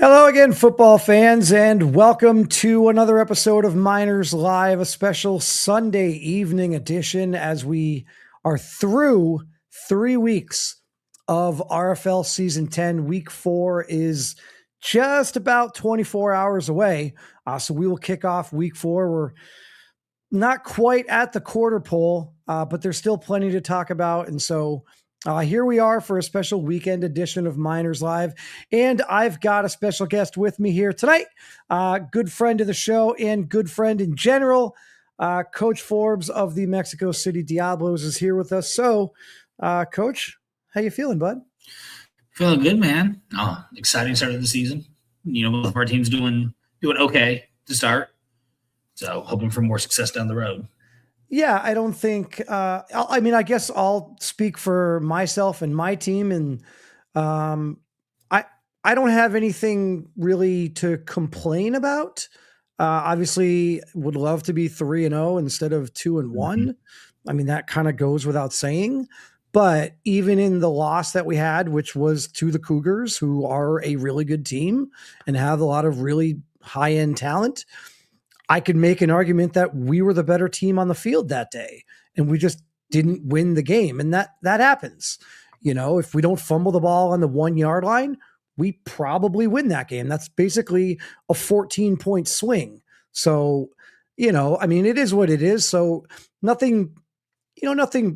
Hello again, football fans, and welcome to another episode of Miners Live, a special Sunday evening edition as we are through 3 weeks of RFL Season 10. Week 4 is just about 24 hours away. So we will kick off Week 4. We're not quite at the quarter pole, but there's still plenty to talk about. And so here we are for a special weekend edition of Miners Live. And I've got a special guest with me here tonight. Good friend of the show and good friend in general. Coach Forbes of the Mexico City Diablos is here with us. So, Coach, how you feeling, bud? Feeling good, man. Exciting start of the season. Both of our teams doing okay to start. So hoping for more success down the road. Yeah, I don't think, I guess I'll speak for myself and my team. And I don't have anything really to complain about. Obviously would love to be 3-0 instead of 2-1. Mm-hmm. I mean, that kind of goes without saying, but even in the loss that we had, which was to the Cougars, who are a really good team and have a lot of really high-end talent, I could make an argument that we were the better team on the field that day and we just didn't win the game. And that happens. If we don't fumble the ball on the 1 yard line, we probably win that game. That's basically a 14-point swing. So, it is what it is. So nothing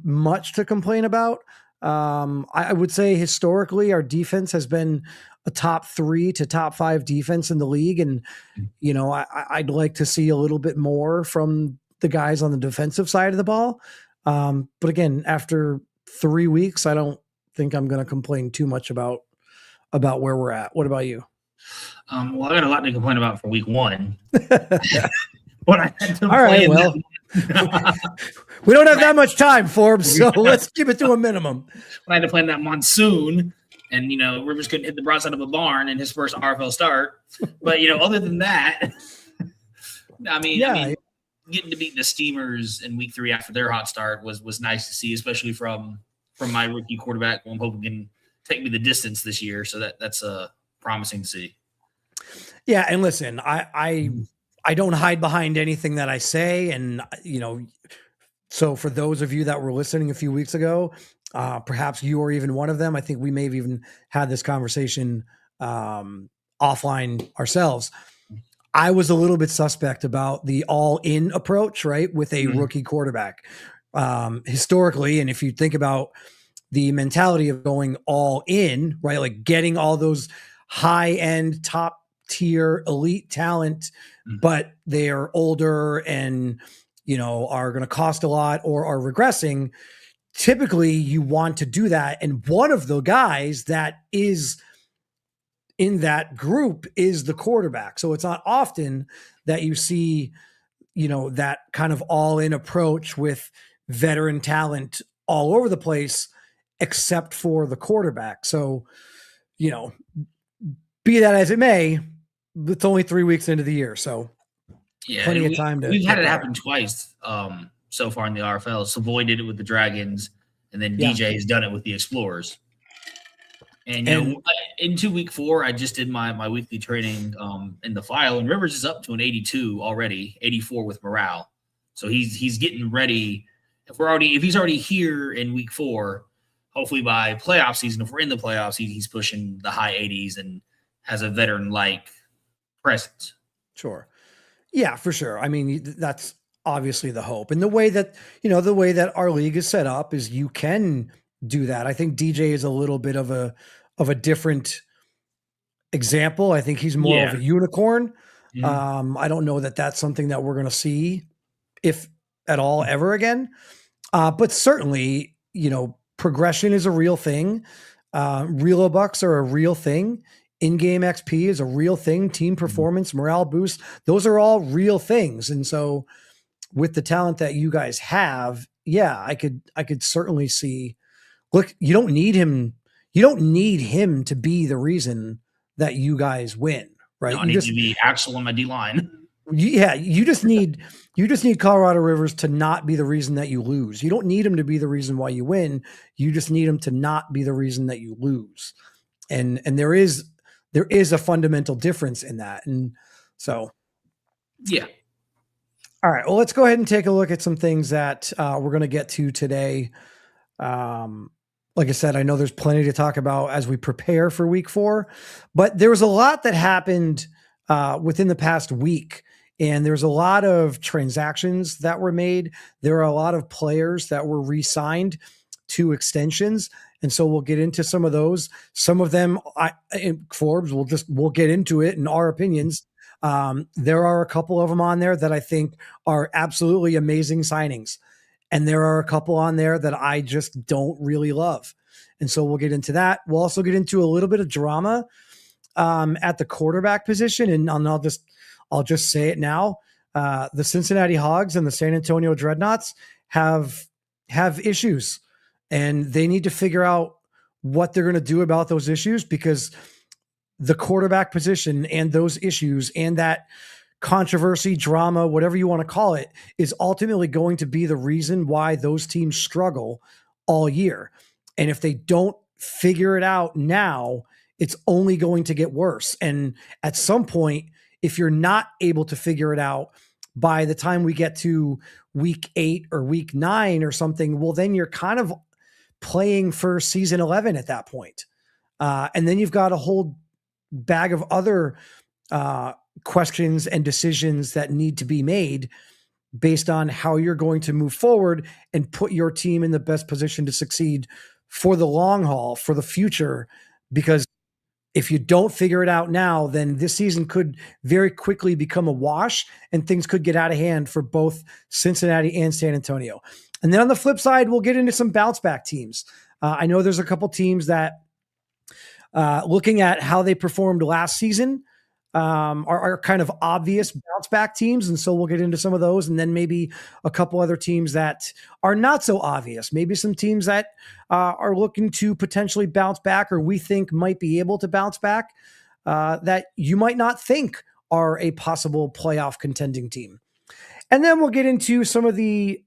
much to complain about. I would say historically our defense has been a top 3 to top 5 defense in the league. And, I'd like to see a little bit more from the guys on the defensive side of the ball. But again, after 3 weeks, I don't think I'm going to complain too much about where we're at. What about you? Well, I got a lot to complain about for week 1. When I had to All right, well, we don't have that much time, Forbes, so let's keep it to a minimum. When I had to play in that monsoon, and Rivers couldn't hit the broadside of a barn in his first RFL start. But other than that, I mean, getting to beat the Steamers in week 3 after their hot start was nice to see, especially from my rookie quarterback, who I'm hoping can take me the distance this year. So that's promising to see. Yeah, and listen, I don't hide behind anything that I say, and so for those of you that were listening a few weeks ago, perhaps you or even one of them, I think we may have even had this conversation offline ourselves. I was a little bit suspect about the all-in approach, right, with a rookie quarterback. Historically, and if you think about the mentality of going all in, right, like getting all those high-end, top-tier, elite talent, but they are older and are going to cost a lot or are regressing. Typically you want to do that. And one of the guys that is in that group is the quarterback. So it's not often that you see, that kind of all-in approach with veteran talent all over the place, except for the quarterback. So, be that as it may, it's only 3 weeks into the year. So plenty of time to. We've had it happen twice so far in the RFL. Savoy did it with the Dragons, and then DJ has done it with the Explorers. And into week 4, I just did my weekly training in the file, and Rivers is up to an 82 already, 84 with morale. So he's getting ready. If he's already here in week 4, hopefully by playoff season, if we're in the playoffs, he's pushing the high 80s and has a veteran-like presence. Sure. Yeah, for sure. I mean, that's obviously the hope. And the way that our league is set up is you can do that. I think DJ is a little bit of a different example. I think he's more of a unicorn. I don't know that that's something that we're going to see, if at all, ever again. But certainly, progression is a real thing. Real bucks are a real thing. In-game XP is a real thing. Team performance, morale boost, those are all real things. And so with the talent that you guys have, I could certainly see, look, you don't need him to be the reason that you guys win, right? I need to be Axel on my D-line. You just need Colorado Rivers to not be the reason that you lose. You don't need him to be the reason why you win. You just need him to not be the reason that you lose. And there is there is a fundamental difference in that. And so, yeah. All right. Well, let's go ahead and take a look at some things that we're going to get to today. Like I said, I know there's plenty to talk about as we prepare for week 4, but there was a lot that happened within the past week. And there's a lot of transactions that were made. There are a lot of players that were re-signed to extensions. And so we'll get into some of those. Some of them, Forbes, we'll get into it in our opinions. There are a couple of them on there that I think are absolutely amazing signings. And there are a couple on there that I just don't really love. And so we'll get into that. We'll also get into a little bit of drama at the quarterback position. And I'll just say it now. The Cincinnati Hogs and the San Antonio Dreadnoughts have issues, and they need to figure out what they're going to do about those issues, because the quarterback position and those issues and that controversy, drama, whatever you want to call it, is ultimately going to be the reason why those teams struggle all year. And if they don't figure it out now, it's only going to get worse. And at some point, if you're not able to figure it out by the time we get to week 8 or week 9 or something, well, then you're kind of playing for season 11 at that point. And then you've got a whole bag of other questions and decisions that need to be made based on how you're going to move forward and put your team in the best position to succeed for the long haul, for the future. Because if you don't figure it out now, then this season could very quickly become a wash and things could get out of hand for both Cincinnati and San Antonio. And then on the flip side, we'll get into some bounce back teams. I know there's a couple teams that, looking at how they performed last season, are kind of obvious bounce back teams. And so we'll get into some of those, and then maybe a couple other teams that are not so obvious. Maybe some teams that are looking to potentially bounce back, or we think might be able to bounce back, that you might not think are a possible playoff contending team. And then we'll get into some of the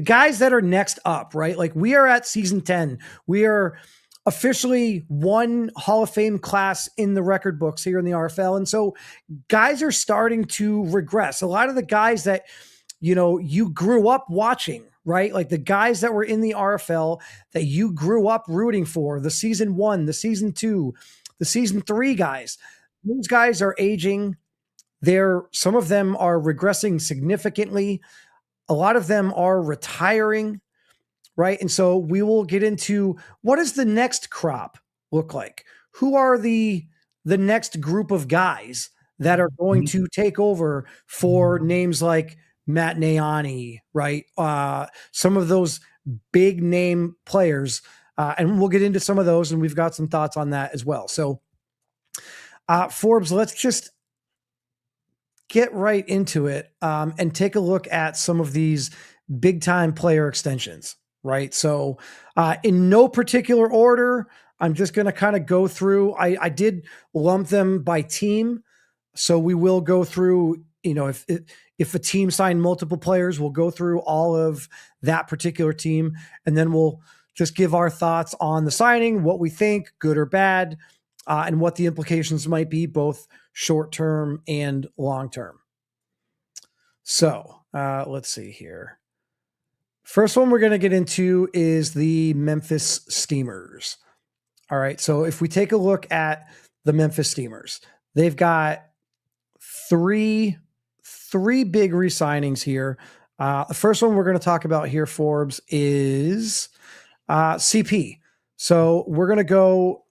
guys that are next up, right? Like, we are at season 10. We are officially one Hall of Fame class in the record books here in the RFL. And so guys are starting to regress. A lot of the guys that, you grew up watching, right? Like the guys that were in the RFL that you grew up rooting for, the season 1, the season 2, the season 3 guys, those guys are aging. Some of them are regressing significantly. A lot of them are retiring. Right. And so we will get into, what does the next crop look like? Who are the next group of guys that are going to take over for names like Matt Nayani, right? Some of those big name players. And we'll get into some of those, and we've got some thoughts on that as well. So Forbes, let's just get right into it and take a look at some of these big time player extensions. Right. So in no particular order, I'm just going to kind of go through. I did lump them by team. So we will go through, if a team signed multiple players, we'll go through all of that particular team. And then we'll just give our thoughts on the signing, what we think, good or bad, and what the implications might be, both short term and long term. So let's see here. First one we're going to get into is the Memphis Steamers. All right. So if we take a look at the Memphis Steamers, they've got three big re-signings here. The first one we're going to talk about here, Forbes, is CP. So we're going to go,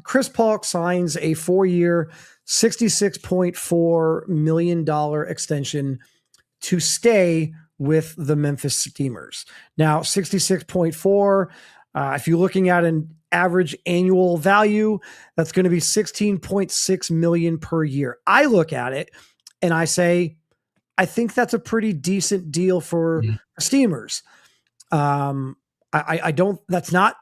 Chris Polk signs a 4-year, $66.4 million extension to stay with the Memphis Steamers. Now, 66.4, if you're looking at an average annual value, that's going to be 16.6 million per year. I look at it and I say, I think that's a pretty decent deal for Steamers. I don't, that's not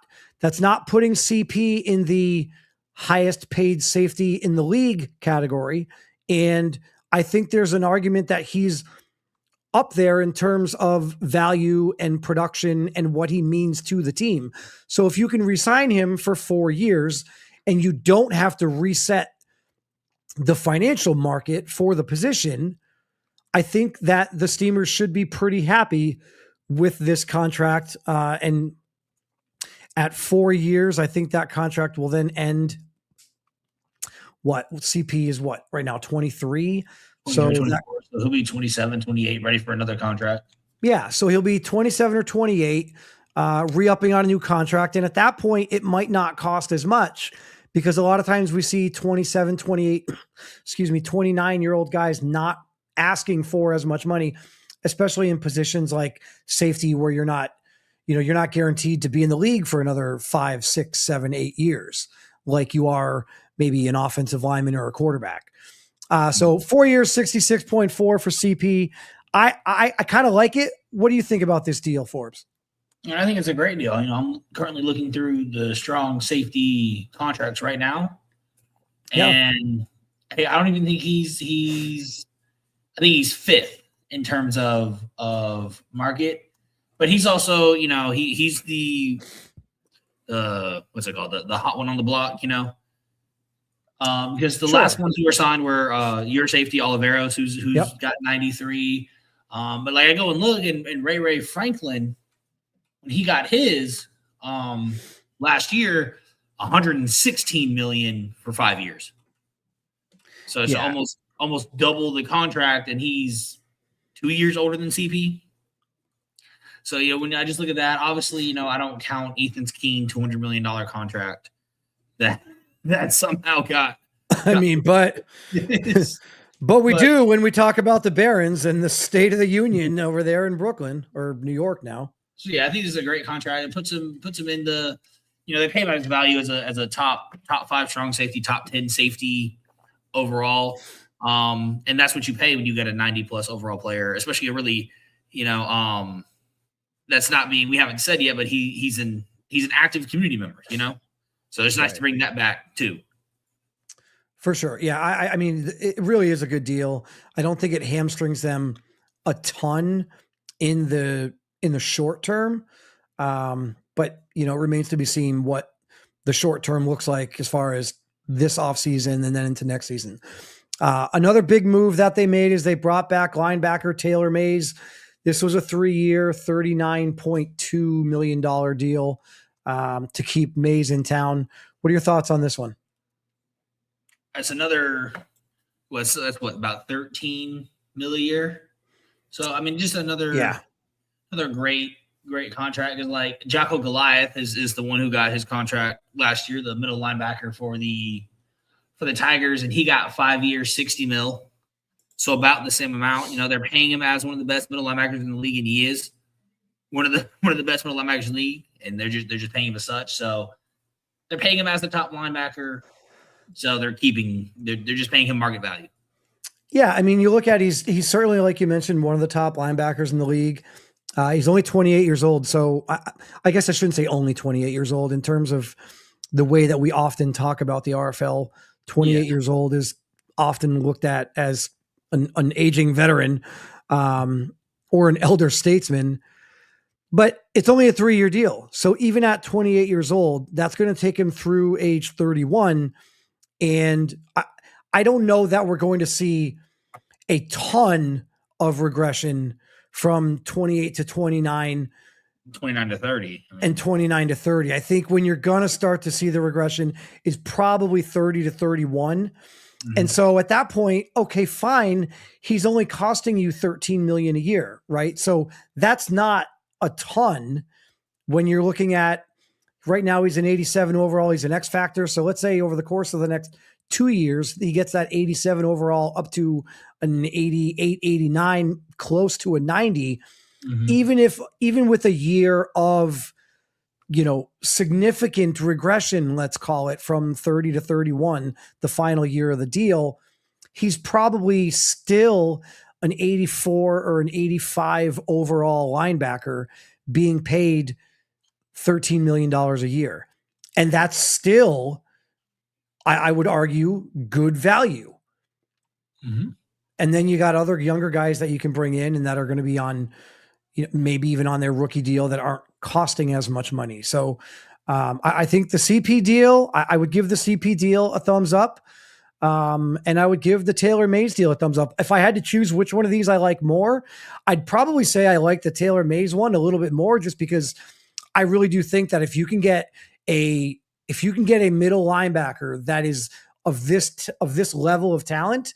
putting CP in the highest paid safety in the league category. And I think there's an argument that he's up there in terms of value and production and what he means to the team. So if you can re-sign him for 4 years and you don't have to reset the financial market for the position, I think that the Steamers should be pretty happy with this contract. And at 4 years, I think that contract will then end. What CP is what right now, 23. So he'll be 27, 28, ready for another contract. Yeah. So he'll be 27 or 28, re-upping on a new contract. And at that point, it might not cost as much because a lot of times we see 27, 28, 29-year-old guys not asking for as much money, especially in positions like safety where you're not guaranteed to be in the league for another 5, 6, 7, 8 years like you are maybe an offensive lineman or a quarterback. So 4 years, 66.4 for CP. I kind of like it. What do you think about this deal, Forbes? Yeah, I think it's a great deal. I'm currently looking through the strong safety contracts right now, and I don't even think he's. I think he's fifth in terms of market, but he's also he's the what's it called, the hot one on the block, because the last ones who were signed were your safety Oliveros, who's got 93. But like I go and look, and Ray Franklin, when he got his last year, 116 million for 5 years. So it's almost double the contract, and he's 2 years older than CP. So when I just look at that, obviously I don't count Ethan Skeen $200 million contract that somehow got. I mean, but we do when we talk about the Barons and the State of the Union over there in Brooklyn or New York now. So I think this is a great contract. It puts him in the, they pay him his value as a top 5 strong safety, top 10 safety overall. And that's what you pay when you get a 90+ overall player, especially a really, that's not being, we haven't said yet, but he's an active community member, So it's nice to bring that back too. For sure. Yeah. I mean, it really is a good deal. I don't think it hamstrings them a ton in the short term. But it remains to be seen what the short term looks like as far as this offseason and then into next season. Another big move that they made is they brought back linebacker Taylor Mays. This was a 3-year, $39.2 million deal to keep Mays in town. What are your thoughts on this one? That's another, that's about 13 mil a year. So, I mean, just another great contract. Is like Jocko Goliath is the one who got his contract last year, the middle linebacker for the Tigers, and he got 5 years, 60 mil. So about the same amount. They're paying him as one of the best middle linebackers in the league, and he is one of the best middle linebackers in the league, and they're just paying him as such. So they're paying him as the top linebacker. So they're just paying him market value. Yeah, I mean, you look at he's certainly, like you mentioned, one of the top linebackers in the league. He's only 28 years old, so I guess I shouldn't say only 28 years old in terms of the way that we often talk about the RFL. 28 years old is often looked at as an aging veteran or an elder statesman, but it's only a 3-year deal. So even at 28 years old, that's going to take him through age 31. And I don't know that we're going to see a ton of regression from 28 to 29, 29 to 30, and 29 to 30. I think when you're going to start to see the regression is probably 30 to 31. Mm-hmm. And so at that point, okay, fine. He's only costing you 13 million a year, right? So that's not a ton when you're looking at right now, he's an 87 overall. He's an X factor. So let's say over the course of the next 2 years, he gets that 87 overall up to an 88, 89, close to a 90. Mm-hmm. Even with a year of, significant regression, let's call it from 30 to 31, the final year of the deal, he's probably still an 84 or an 85 overall linebacker being paid $13 million a year. And that's still, I would argue, good value. Mm-hmm. And then you got other younger guys that you can bring in and that are going to be on, maybe even on their rookie deal that aren't costing as much money. So I think the CP deal, I would give the CP deal a thumbs up. And I would give the Taylor Mays deal a thumbs up. If I had to choose which one of these I like more, I'd probably say I like the Taylor Mays one a little bit more, just because I really do think that if you can get a middle linebacker that is of this level of talent,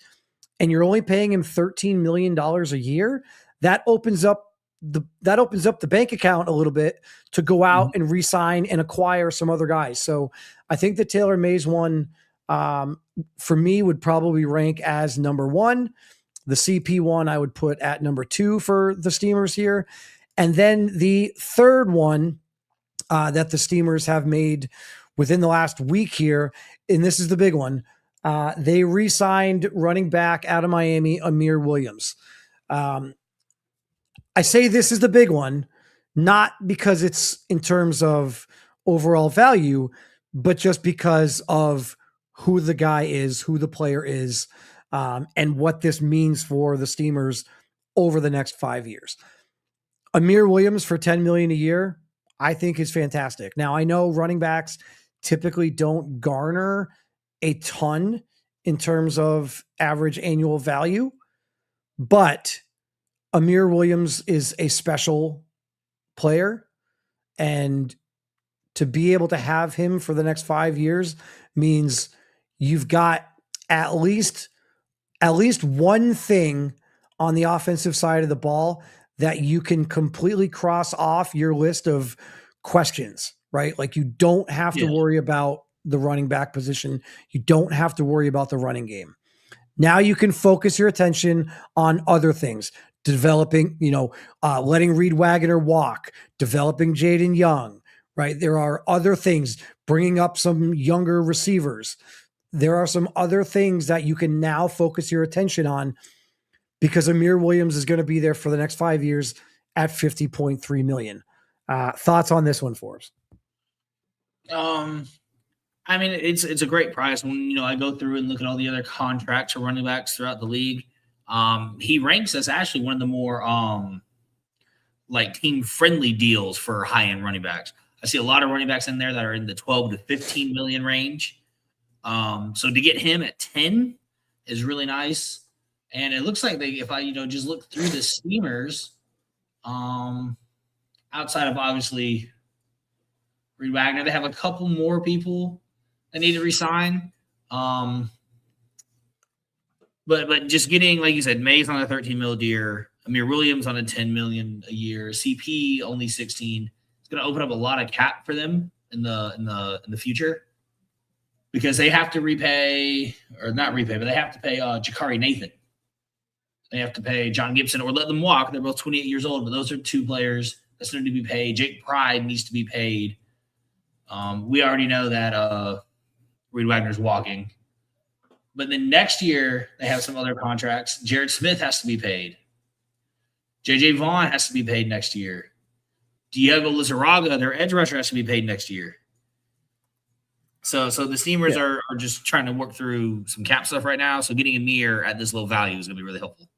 and you're only paying him $13 million a year, that opens up the bank account a little bit to go out and re-sign and acquire some other guys. So I think the Taylor Mays one, for me, would probably rank as number one. The CP one I would put at number two for the Steamers here. And then the third one that the Steamers have made within the last week here, and this is the big one, they re-signed running back out of Miami, Amir Williams. I say this is the big one, not because it's in terms of overall value, but just because of who the guy is, who the player is, and what this means for the Steamers over the next 5 years. Amir Williams for $10 million a year, I think is fantastic. Now, I know running backs typically don't garner a ton in terms of average annual value, but Amir Williams is a special player, and to be able to have him for the next 5 years means you've got at least one thing on the offensive side of the ball that you can completely cross off your list of questions, right? Like, you don't have to worry about the running back position. You don't have to worry about the running game. Now you can focus your attention on other things, developing, letting Reed Wagoner walk, developing Jaden Young, right? There are other things, bringing up some younger receivers. There are some other things that you can now focus your attention on, because Amir Williams is going to be there for the next 5 years at $50.3 million. Thoughts on this one, Forbes? I mean, it's a great price. When I go through and look at all the other contracts for running backs throughout the league, he ranks as actually one of the more team friendly deals for high end running backs. I see a lot of running backs in there that are in the 12 to 15 million range. So to get him at 10 is really nice. And it looks like if I just look through the Steamers, outside of obviously Reed Wagner, they have a couple more people that need to resign. But just getting, like you said, Mays on a 13 mil a year, Amir Williams on a 10 million a year, CP only 16. It's going to open up a lot of cap for them in the future, because they have to but they have to pay Jakari Nathan. They have to pay John Gibson or let them walk. They're both 28 years old, but those are two players that need to be paid. Jake Pride needs to be paid. We already know that Reed Wagner's walking. But then next year, they have some other contracts. Jared Smith has to be paid. J.J. Vaughn has to be paid next year. Diego Lizarraga, their edge rusher, has to be paid next year. So the Steamers are just trying to work through some cap stuff right now. So getting Amir at this low value is going to be really helpful.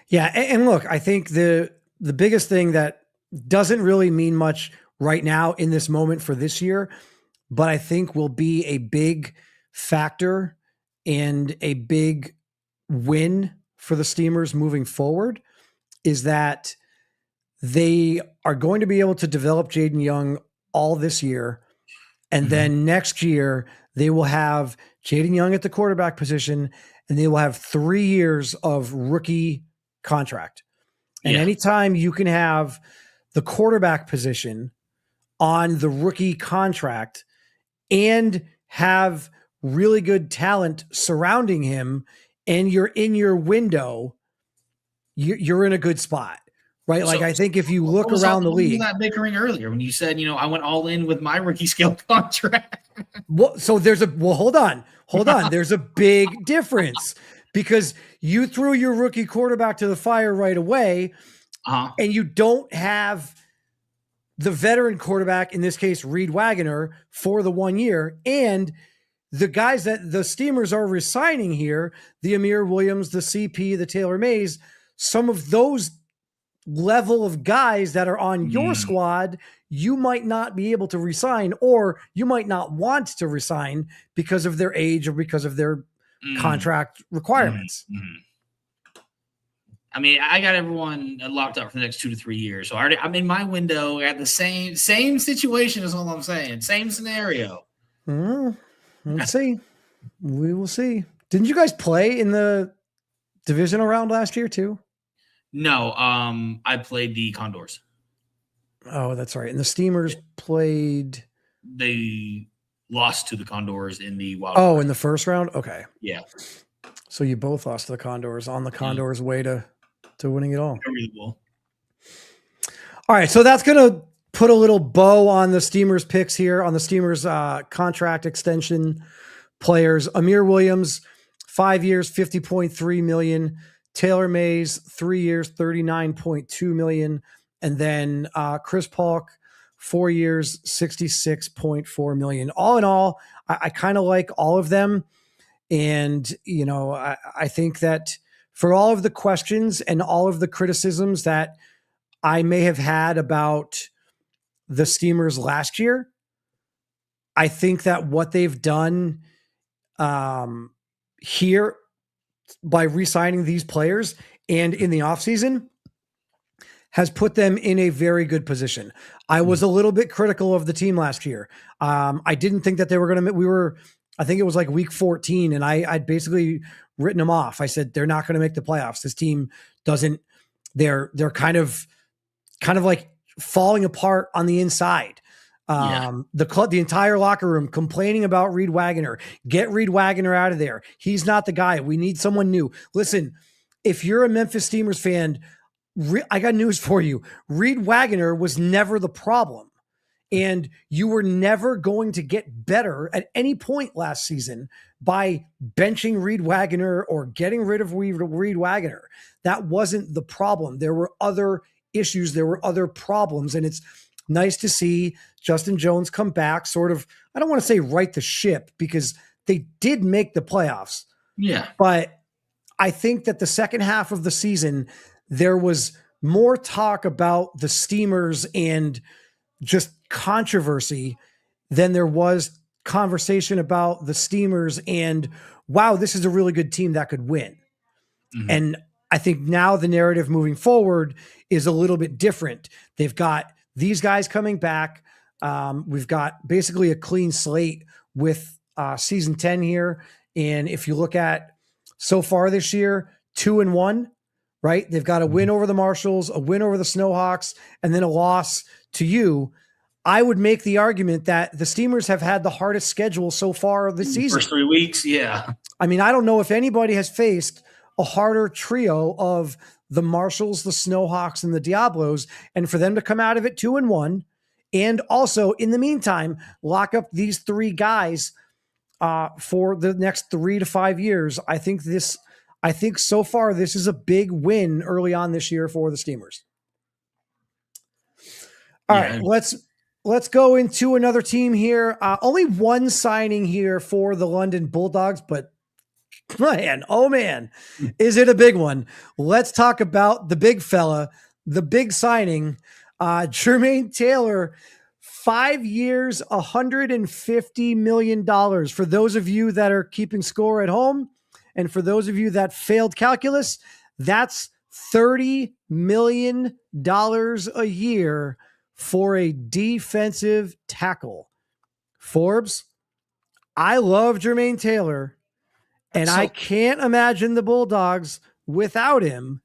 Yeah, and look, I think the biggest thing that doesn't really mean much right now in this moment for this year, but I think will be a big factor and a big win for the Steamers moving forward, is that they are going to be able to develop Jaden Young all this year. And then next year, they will have Jaden Young at the quarterback position, and they will have 3 years of rookie contract. And anytime you can have the quarterback position on the rookie contract and have really good talent surrounding him, and you're in your window, you're in a good spot, right? Like, I think if you look around the league, that bickering earlier when you said, I went all in with my rookie scale contract. Well, so hold on. There's a big difference, because you threw your rookie quarterback to the fire right away, and you don't have the veteran quarterback, in this case, Reed Wagoner, for the 1 year. And the guys that the Steamers are resigning here, the Amir Williams, the CP, the Taylor Mays, some of those level of guys that are on your squad you might not be able to resign, or you might not want to resign because of their age or because of their contract requirements. I mean, I got everyone locked up for the next 2 to 3 years. So I'm in my window at the same situation is all I'm saying. Same scenario. Let's see. We will see. Didn't you guys play in the divisional round last year too? No, I played the Condors. Oh, that's right. And the Steamers played. They lost to the Condors in the wild. Oh, in the first round? Okay. Yeah. So you both lost to the Condors on the Condors' way to winning it all. All right. So that's going to put a little bow on the Steamers picks here, on the Steamers contract extension players. Amir Williams, 5 years, $50.3 million. Taylor Mays, 3 years, $39.2 million. And then Chris Polk, 4 years, $66.4 million. All in all, I kind of like all of them. And, you know, I think that for all of the questions and all of the criticisms that I may have had about the Steamers last year, I think that what they've done here by re-signing these players and in the offseason has put them in a very good position. I was a little bit critical of the team last year. I didn't think that they were going to, I think it was like week 14, and I'd basically written them off. I said, they're not going to make the playoffs. This team doesn't, they're kind of like falling apart on the inside. The club, the entire locker room complaining about Reed Wagoner. Get Reed Wagoner out of there. He's not the guy. We need someone new. Listen, if you're a Memphis Steamers fan, I got news for you. Reed Wagoner was never the problem. And you were never going to get better at any point last season by benching Reed Wagoner or getting rid of Reed Wagoner. That wasn't the problem. There were other issues. There were other problems. And it's nice to see Justin Jones come back, sort of, I don't want to say right the ship, because they did make the playoffs. Yeah. But I think that the second half of the season, there was more talk about the Steamers and just controversy than there was conversation about the Steamers and, wow, this is a really good team that could win. And I think now the narrative moving forward is a little bit different. They've got these guys coming back. We've got basically a clean slate with season 10 here. And if you look at so far this year, 2-1, right? They've got a win over the Marshalls, a win over the Snowhawks, and then a loss to you. I would make the argument that the Steamers have had the hardest schedule so far this season. First 3 weeks, yeah. I mean, I don't know if anybody has faced a harder trio of the Marshalls, the Snowhawks, and the Diablos, and for them to come out of it 2-1, and also in the meantime lock up these 3 guys for the next 3 to 5 years. I think so far this is a big win early on this year for the Steamers. All right, let's go into another team here. Only one signing here for the London Bulldogs, but man, oh man, is it a big one? Let's talk about the big fella, the big signing, Jermaine Taylor, 5 years, $150 million. For those of you that are keeping score at home, and for those of you that failed calculus, that's $30 million a year for a defensive tackle. Forbes, I love Jermaine Taylor, and I can't imagine the Bulldogs without him,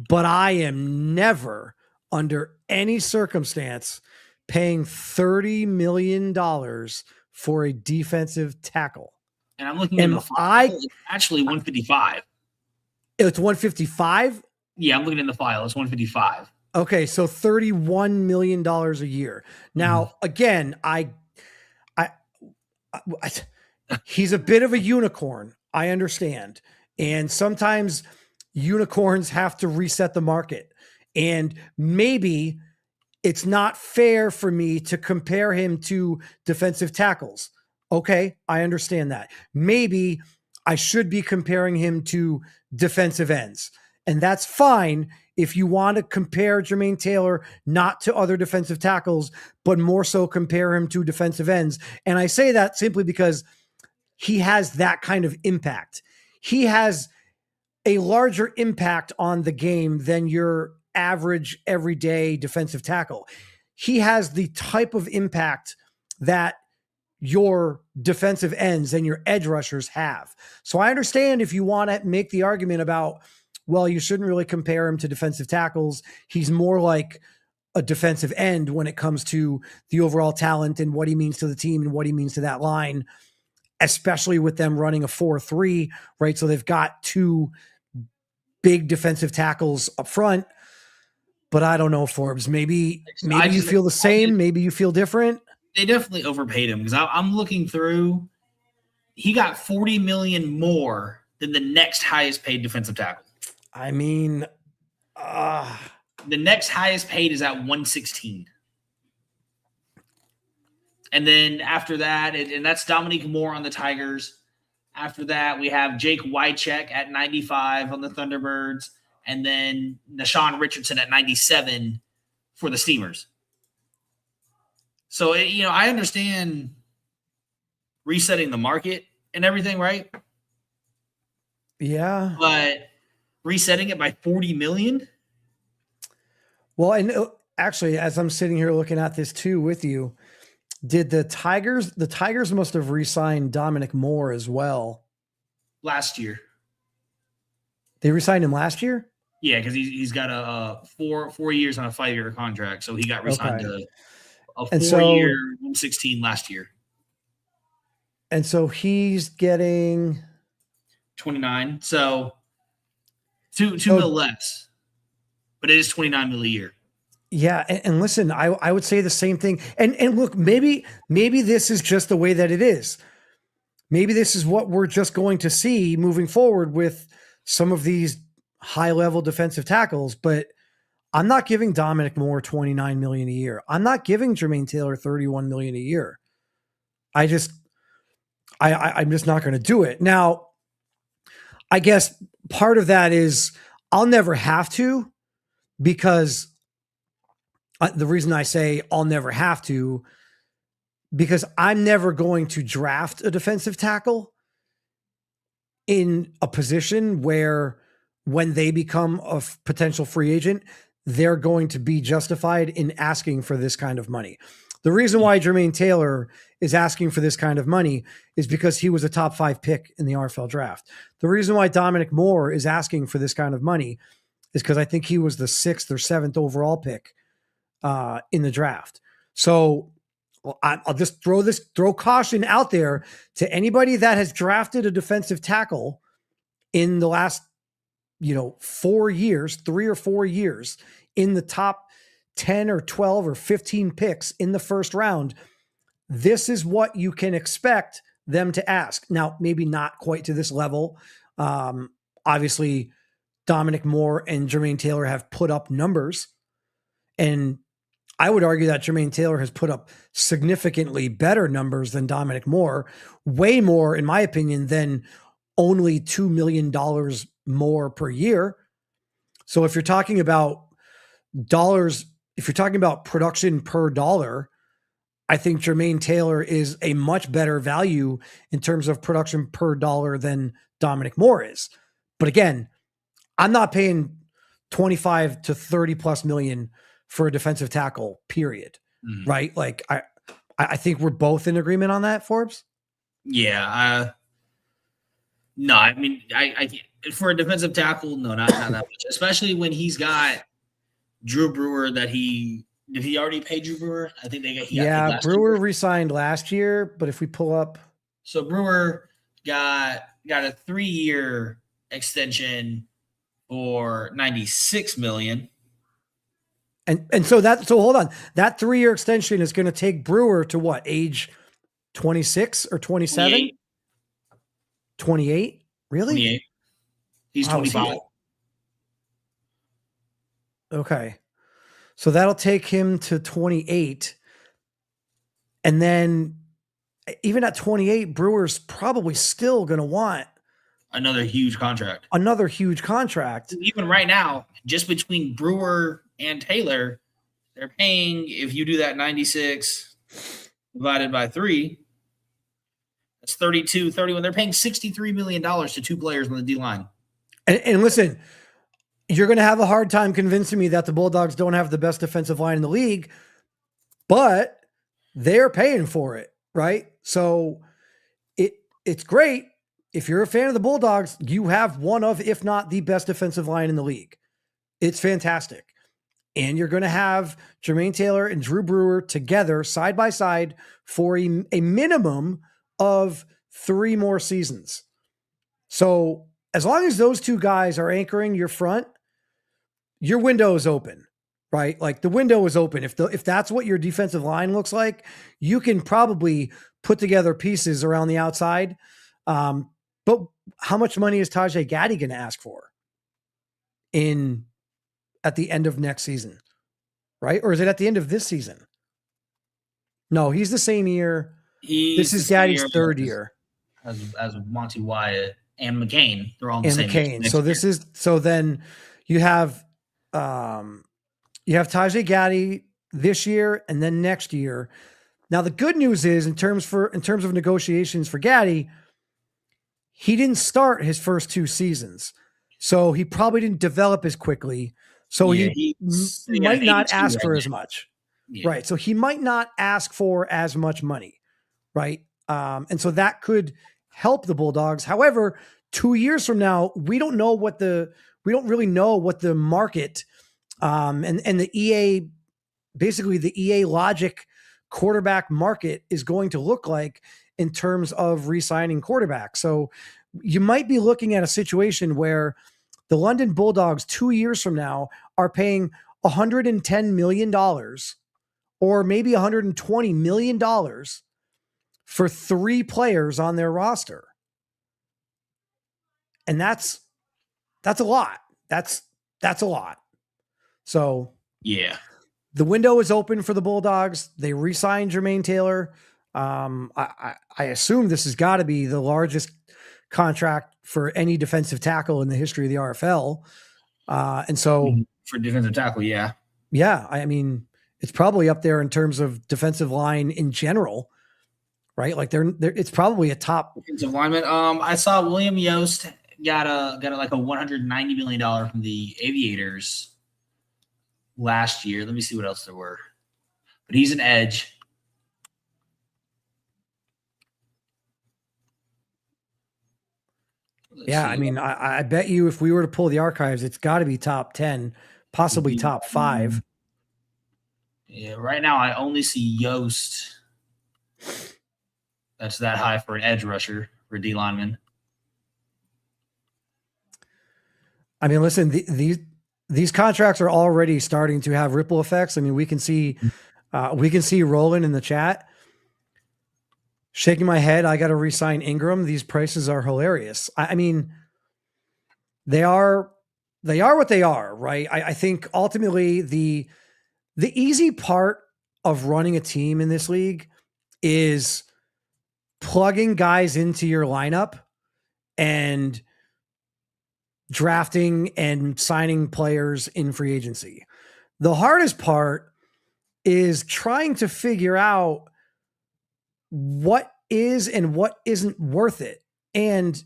but I am never, under any circumstance, paying $30 million for a defensive tackle. And I'm looking at the file. It's actually 155. It's 155? Yeah, I'm looking in the file. It's 155. Okay, so $31 million a year. Now, again, he's a bit of a unicorn. I understand. And sometimes unicorns have to reset the market. And maybe it's not fair for me to compare him to defensive tackles. Okay, I understand that. Maybe I should be comparing him to defensive ends. And that's fine if you want to compare Jermaine Taylor not to other defensive tackles, but more so compare him to defensive ends. And I say that simply because he has that kind of impact. He has a larger impact on the game than your average everyday defensive tackle. He has the type of impact that your defensive ends and your edge rushers have. So I understand if you want to make the argument about, well, you shouldn't really compare him to defensive tackles. He's more like a defensive end when it comes to the overall talent and what he means to the team and what he means to that line, especially with them running a 4-3, right? So they've got two big defensive tackles up front. But I don't know, Forbes. Maybe you feel the same. Maybe you feel different. They definitely overpaid him because I'm looking through. He got $40 million more than the next highest paid defensive tackle. I mean, the next highest paid is at 116. And then after that, and that's Dominique Moore on the Tigers. After that, we have Jake Wycheck at 95 on the Thunderbirds, and then Nashawn Richardson at 97 for the Steamers. So, I understand resetting the market and everything, right? Yeah. But resetting it by $40 million? Well, and actually, as I'm sitting here looking at this too with you, did the Tigers must have re-signed Dominic Moore as well. Last year. They re-signed him last year? Yeah, because he's got a 4 years on a 5-year contract. So he got re-signed to a 4-year 116 last year. And so he's getting 29. So two mil less. But it is 29 mil a year. Yeah, and listen, I would say the same thing. And look, maybe this is just the way that it is. Maybe this is what we're just going to see moving forward with some of these high-level defensive tackles, but I'm not giving Dominic Moore $29 million a year. I'm not giving Jermaine Taylor $31 million a year. I'm just not going to do it. Now, I guess part of that is I'll never have to, because the reason I say I'll never have to, because I'm never going to draft a defensive tackle in a position where when they become a potential free agent, they're going to be justified in asking for this kind of money. The reason why Jermaine Taylor is asking for this kind of money is because he was a top 5 pick in the RFL draft. The reason why Dominic Moore is asking for this kind of money is because I think he was the 6th or 7th overall pick in the draft. So I'll just throw caution out there to anybody that has drafted a defensive tackle in the last 4 years, 3 or 4 years, in the top 10 or 12 or 15 picks in the first round. This is what you can expect them to ask. Now, maybe not quite to this level. Obviously, Dominic Moore and Jermaine Taylor have put up numbers, and I would argue that Jermaine Taylor has put up significantly better numbers than Dominic Moore, way more, in my opinion, than only $2 million more per year. So if you're talking about dollars, if you're talking about production per dollar, I think Jermaine Taylor is a much better value in terms of production per dollar than Dominic Moore is. But again, I'm not paying 25 to 30 plus million for a defensive tackle, period. Mm-hmm. Right? Like I think we're both in agreement on that, Forbes. Yeah. No, I mean, I for a defensive tackle, no, not that much. Especially when he's got Drew Brewer. Did he already pay Drew Brewer? I think got Brewer re-signed last year, but if we pull up, so Brewer got a 3-year extension for $96 million. And so hold on, that 3-year extension is going to take Brewer to what, age 26 or 27? 28? Really? 28. He's 25. Okay. So that'll take him to 28. And then even at 28, Brewer's probably still going to want Another huge contract. Even right now, just between Brewer and Taylor, they're paying, if you do that 96 divided by 3, that's 32, 31. They're paying $63 million to 2 players on the D line. And listen, you're going to have a hard time convincing me that the Bulldogs don't have the best defensive line in the league, but they're paying for it, right? So it's great. If you're a fan of the Bulldogs, you have one of, if not the best defensive line in the league. It's fantastic. And you're going to have Jermaine Taylor and Drew Brewer together side by side for a minimum of 3 more seasons. So as long as those two guys are anchoring your front, your window is open, right? Like the window is open. If that's what your defensive line looks like, you can probably put together pieces around the outside. But how much money is Tajay Gaddy going to ask for at the end of next season, right? Or is it at the end of this season? No, he's the same year. This is Gaddy's third year. As Monty Wyatt and McCain, they're all in the same year. So then you have Tajay Gaddy this year and then next year. Now the good news is in terms of negotiations for Gaddy, he didn't start his first 2 seasons, so he probably didn't develop as quickly. So he might not ask for as much, right? So he might not ask for as much money, right? And so that could help the Bulldogs. However, 2 years from now, we don't really know what the market and the EA, basically the EA Logic quarterback market is going to look like in terms of re-signing quarterbacks. So you might be looking at a situation where the London Bulldogs 2 years from now are paying $110 million or maybe $120 million for 3 players on their roster. And that's a lot. That's a lot. So yeah, the window is open for the Bulldogs. They re-signed Jermaine Taylor. I assume this has got to be the largest contract for any defensive tackle in the history of the RFL. And so for defensive tackle, yeah. I mean, it's probably up there in terms of defensive line in general, right? Like it's probably a top defensive lineman. I saw William Yost got like a $190 million from the Aviators last year. Let me see what else there were, but he's an edge. I mean, I bet you if we were to pull the archives, it's got to be top 10, possibly top 5. Yeah, right now I only see Yost. That's that high for an edge rusher for D lineman. I mean, listen, these contracts are already starting to have ripple effects. I mean, we can see Roland in the chat shaking my head. I got to re-sign Ingram. These prices are hilarious. I mean, they are what they are, right? I think ultimately the easy part of running a team in this league is plugging guys into your lineup and drafting and signing players in free agency. The hardest part is trying to figure out what is and what isn't worth it, and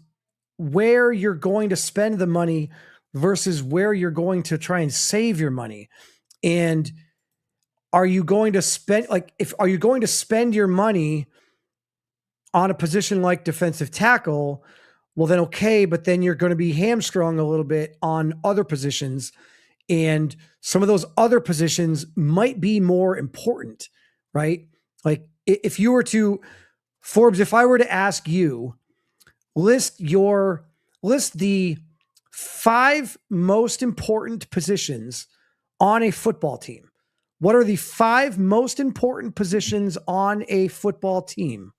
where you're going to spend the money versus where you're going to try and save your money. And are you going to spend your money on a position like defensive tackle? Well, then okay, but then you're going to be hamstrung a little bit on other positions, and some of those other positions might be more important, right? Like if you were to, Forbes, if I were to ask you, list the 5 most important positions on a football team. What are the 5 most important positions on a football team?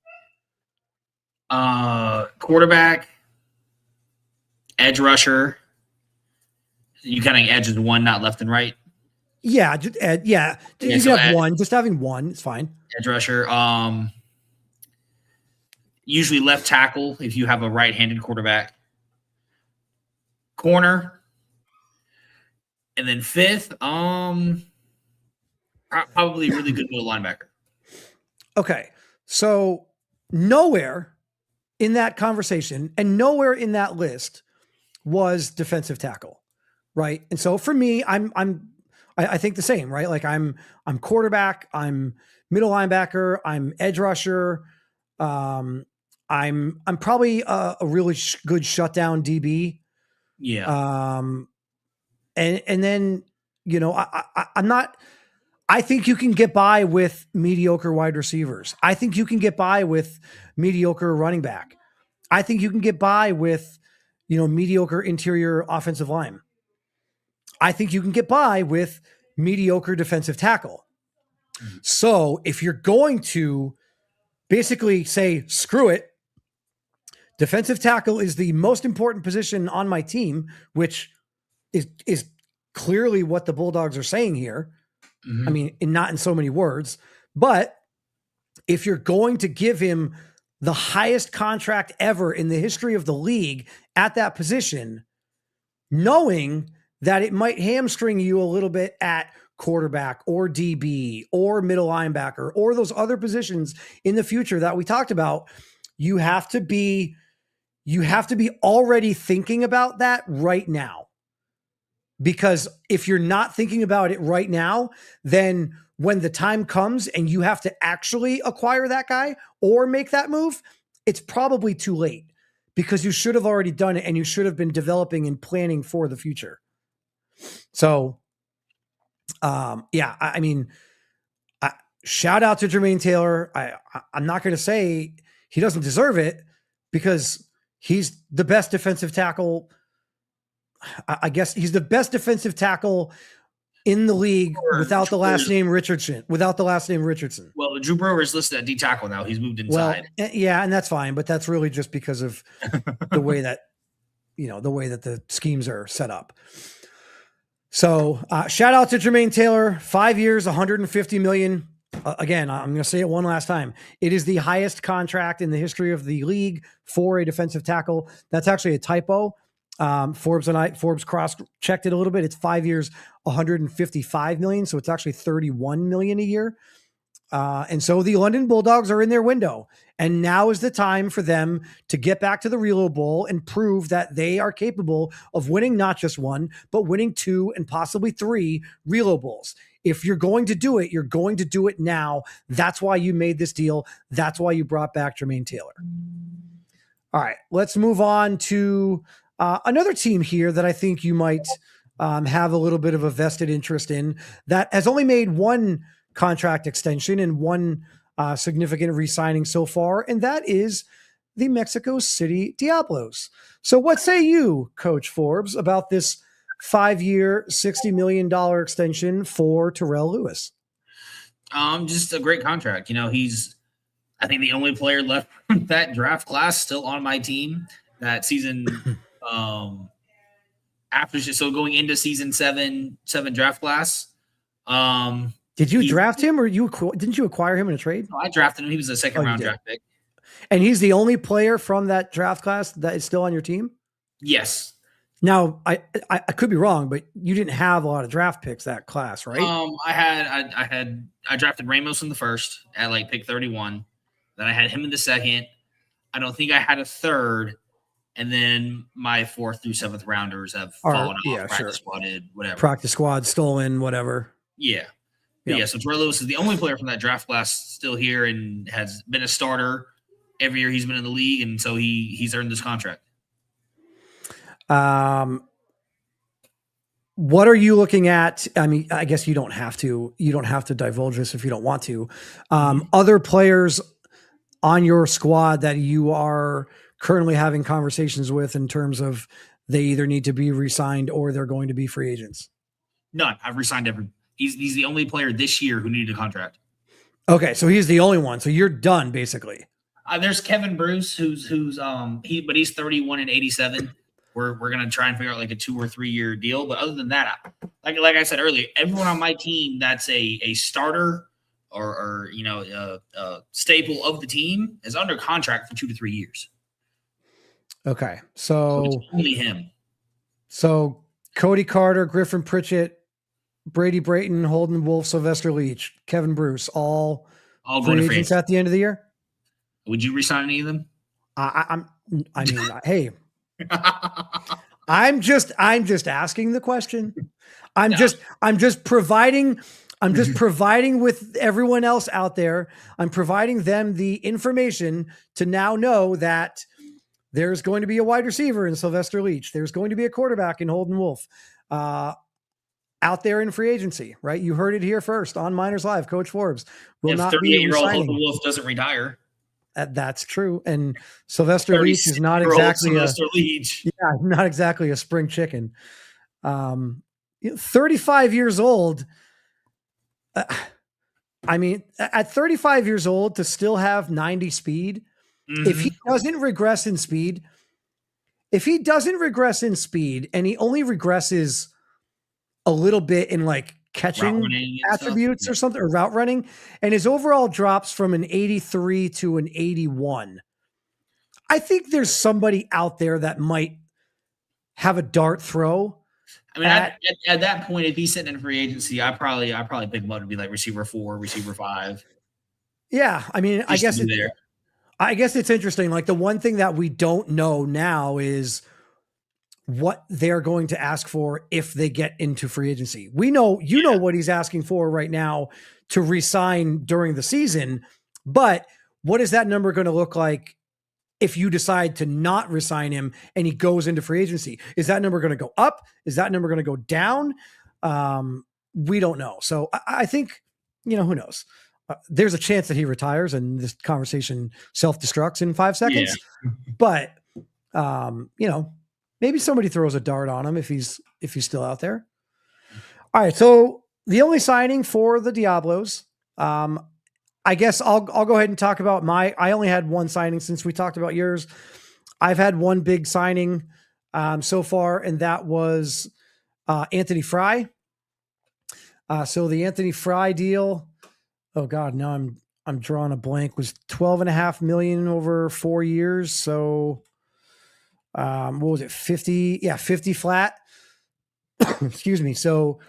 Quarterback, edge rusher. You kind of edge is one, not left and right. Yeah, you can have one. Just having one, it's fine. Edge rusher. Usually left tackle if you have a right-handed quarterback. corner, and then fifth, probably really good middle linebacker. Okay, so nowhere in that conversation and nowhere in that list was defensive tackle, right? And so for me, I think the same, right? Like I'm quarterback, I'm middle linebacker, I'm edge rusher, I'm probably a really good shutdown DB. Yeah. And then I'm not. I think you can get by with mediocre wide receivers. I think you can get by with mediocre running back. I think you can get by with, mediocre interior offensive line. I think you can get by with mediocre defensive tackle. So if you're going to basically say, screw it, defensive tackle is the most important position on my team, which is clearly what the Bulldogs are saying here. Mm-hmm. I mean, not in so many words, but if you're going to give him the highest contract ever in the history of the league at that position, knowing that it might hamstring you a little bit at quarterback or DB or middle linebacker or those other positions in the future that we talked about, you have to be already thinking about that right now. Because if you're not thinking about it right now, then when the time comes and you have to actually acquire that guy or make that move, it's probably too late because you should have already done it and you should have been developing and planning for the future. So, I mean, shout out to Jermaine Taylor. I'm not going to say he doesn't deserve it because he's the best defensive tackle. I guess he's the best defensive tackle in the league without the last name Richardson. Well, Drew Brewer is listed at D tackle now. He's moved inside. Well, yeah, and that's fine, but that's really just because of the way that the schemes are set up. So, shout out to Jermaine Taylor, 5 years, $150 million. Again, I'm going to say it one last time. It is the highest contract in the history of the league for a defensive tackle. That's actually a typo. Forbes cross-checked it a little bit. It's 5 years, $155 million. So it's actually $31 million a year. And so the London Bulldogs are in their window. And now is the time for them to get back to the Reload Bowl and prove that they are capable of winning not just one, but winning 2 and possibly 3 Reload Bowls. If you're going to do it, you're going to do it now. That's why you made this deal. That's why you brought back Jermaine Taylor. All right, let's move on to another team here that I think you might have a little bit of a vested interest in that has only made one contract extension and one significant re-signing so far, and that is the Mexico City Diablos. So what say you, Coach Forbes, about this 5-year, $60 million extension for Terrell Lewis? Just a great contract. He's, I think, the only player left from that draft class still on my team that season. So going into season seven draft class. Did you draft him or didn't you acquire him in a trade? No, I drafted him. He was a second round draft pick. And he's the only player from that draft class that is still on your team? Yes. Now, I could be wrong, but you didn't have a lot of draft picks that class, right? I drafted Ramos in the first at pick 31. Then I had him in the second. I don't think I had a third. And then my 4th through 7th rounders have fallen off, practice squadded, whatever. Practice squad, stolen, whatever. Yeah. Yep. Yeah, so Terrell Lewis is the only player from that draft class still here and has been a starter every year he's been in the league, and so he's earned this contract. What are you looking at? I mean, I guess you don't have to divulge this if you don't want to. Other players on your squad that you are currently having conversations with in terms of they either need to be re-signed or they're going to be free agents? None. I've re-signed every. He's the only player this year who needed a contract. Okay, so he's the only one. So you're done basically. There's Kevin Bruce, who's he's 31 and 87. We're gonna try and figure out a 2 or 3 year deal. But other than that, like I said earlier, everyone on my team that's a starter or a staple of the team is under contract for 2 to 3 years. Okay, so it's only him. So Cody Carter, Griffin Pritchett, Brady Brayton, Holden Wolf, Sylvester Leach, Kevin Bruce, all going to free free agents agency. at the end of the year. Would you resign any of them? Hey, I'm just asking the question. I'm just providing with everyone else out there. I'm providing them the information to now know that there's going to be a wide receiver in Sylvester Leach. There's going to be a quarterback in Holden Wolf out there in free agency, right? You heard it here first on Miners Live. Coach Forbes will not be resigning. 38-year-old Holden Wolf doesn't retire. That's true. And Sylvester Leach is not exactly not exactly a spring chicken. 35 years old. I mean, at 35 years old to still have 90 speed, if he doesn't regress in speed, and he only regresses a little bit in like catching attributes or something, or route running, and his overall drops from an 83 to an 81, I think there's somebody out there that might have a dart throw. I mean, at that point, if he's sitting in free agency, I probably pick him up to be like receiver 4, receiver 5. Yeah, I mean, I guess it's interesting. Like the one thing that we don't know now is what they're going to ask for if they get into free agency. We know, know what he's asking for right now to resign during the season, but what is that number going to look like if you decide to not resign him and he goes into free agency? Is that number going to go up? Is that number going to go down? We don't know. So I think, who knows? There's a chance that he retires and this conversation self-destructs in 5 seconds. Yeah. But, maybe somebody throws a dart on him if he's still out there. All right. So the only signing for the Diablos, I guess I'll go ahead and talk about I only had one signing since we talked about yours. I've had one big signing so far, and that was Anthony Fry. So the Anthony Fry deal, oh God, now I'm drawing a blank, was $12.5 million over 4 years. So what was it? 50? Yeah, 50 flat. Excuse me. So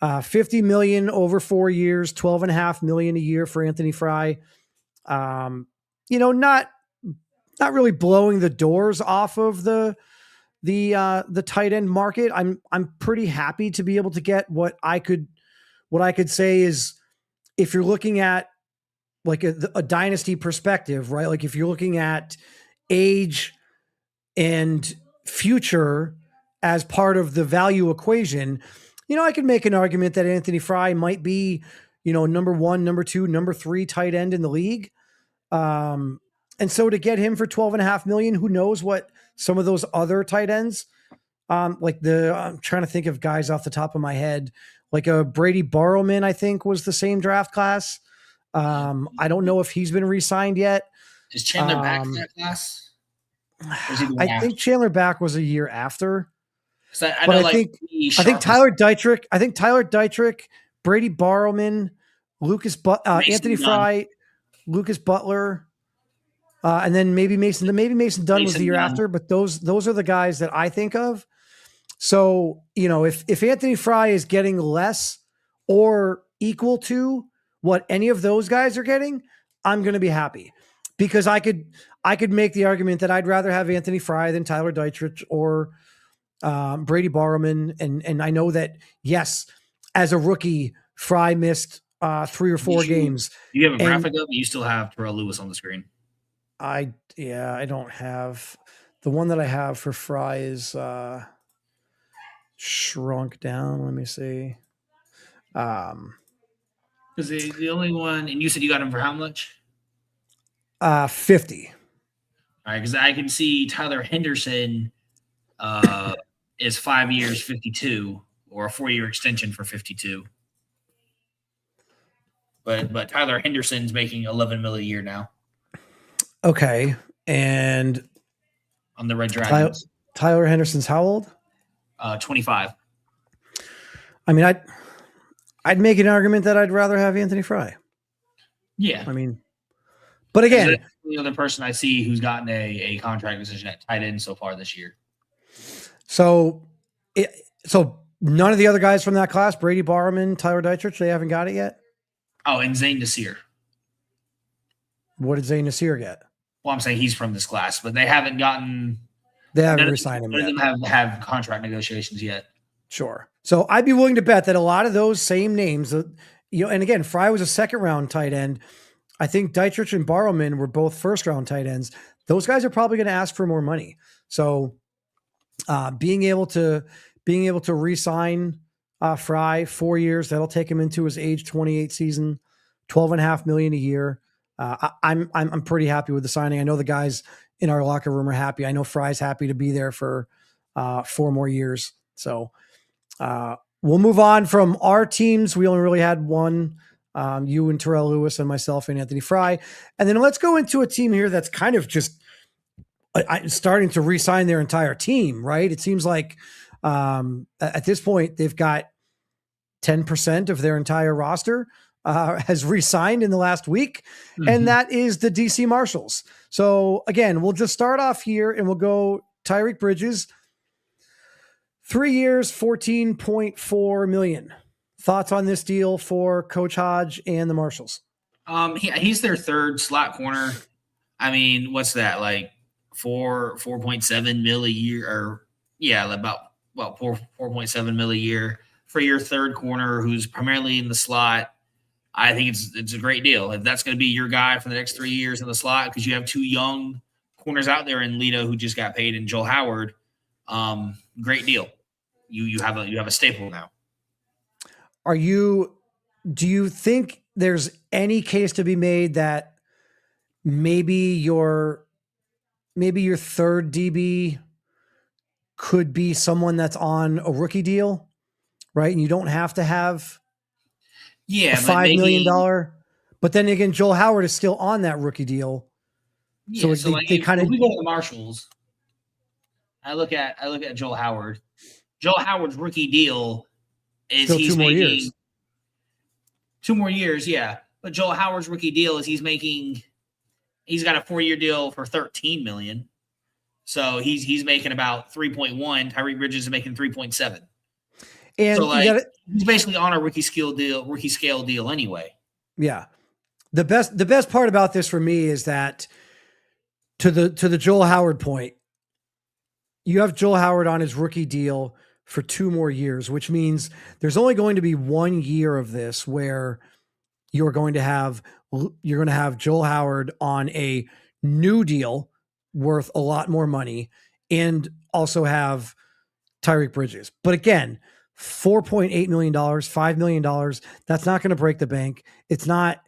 50 million over 4 years, 12.5 million a year for Anthony Fry. Not really blowing the doors off of the tight end market. I'm pretty happy to be able to get what I could say is, if you're looking at like a dynasty perspective, right? Like if you're looking at age and future as part of the value equation, I could make an argument that Anthony Fry might be, number 1, number 2, number 3 tight end in the league. And so to get him for $12.5 million, who knows what some of those other tight ends, I'm trying to think of guys off the top of my head, like a Brady Barrowman, I think was the same draft class. I don't know if he's been re-signed yet. Is Chandler back in that class? I think Chandler back was a year after. I think Tyler Dietrich, Brady Barrowman, Anthony Fry, Lucas Butler, and then maybe Mason Dunn was the year after. But those are the guys that I think of. So if Anthony Fry is getting less or equal to what any of those guys are getting, I'm going to be happy, because I could make the argument that I'd rather have Anthony Fry than Tyler Dietrich or Brady Barrowman. And I know that, yes, as a rookie, Fry missed 3 or 4 games. You have a graphic up, you still have Terrell Lewis on the screen. I don't have the one that I have for Fry is shrunk down. Let me see. Because the only one, and you said you got him for how much? 50. All right, because I can see Tyler Henderson is 5 years, 52, or a 4-year extension for 52. But Tyler Henderson's making $11 million a year now. Okay, and on the Red Dragons, Tyler Henderson's how old? 25. I mean, I'd make an argument that I'd rather have Anthony Fry. Yeah, I mean, but again, the other person I see who's gotten a contract decision at tight end so far this year. So So none of the other guys from that class, Brady Barman, Tyler Dietrich, they haven't got it yet? Oh, and Zane Nasir. What did Zane Nasir get? Well, I'm saying he's from this class, but they haven't gotten. They haven't re-signed him None yet. of them have contract negotiations yet. Sure. So I'd be willing to bet that a lot of those same names, and again, Fry was a second round tight end. I think Dietrich and Barrowman were both first round tight ends. Those guys are probably going to ask for more money. So being able to re-sign Fry 4 years, that'll take him into his age 28 season, $12.5 million a year. I'm pretty happy with the signing. I know the guys in our locker room are happy. I know Fry's happy to be there for 4 more years. So we'll move on from our teams. We only really had one, you and Terrell Lewis and myself and Anthony Fry. And then let's go into a team here that's kind of just starting to re-sign their entire team, right? It seems like at this point, they've got 10% of their entire roster has re-signed in the last week, and that is the DC Marshals. So again, we'll just start off here and we'll go Tyreek Bridges, 3 years, $14.4 million. Thoughts on this deal for Coach Hodge and the Marshals? He's their third slot corner. I mean, what's that, like 4.7 mil a year, or about 4.7 mil a year for your third corner who's primarily in the slot. I think it's a great deal. If that's going to be your guy for the next 3 years in the slot, because you have two young corners out there in Lito, who just got paid, and Joel Howard, great deal. You have a staple now. Do you think there's any case to be made that maybe your third DB could be someone that's on a rookie deal, right? And you don't have to have a $5 million. But then again, Joel Howard is still on that rookie deal. Yeah, so they kind of. We go to the Marshals. I look at Joel Howard. Joel Howard's rookie deal is still 2 more years. 2 more years, yeah. But Joel Howard's rookie deal is he's got a 4-year deal for $13 million. So he's making about 3.1. Tyreek Bridges is making 3.7. And so he's basically on a rookie scale deal anyway. Yeah. The best part about this for me is that to the Joel Howard point, you have Joel Howard on his rookie deal for 2 more years, which means there's only going to be 1 year of this where you're going to have Joel Howard on a new deal worth a lot more money, and also have Tyreek Bridges. But again, $4.8 million, $5 million, that's not going to break the bank. It's not,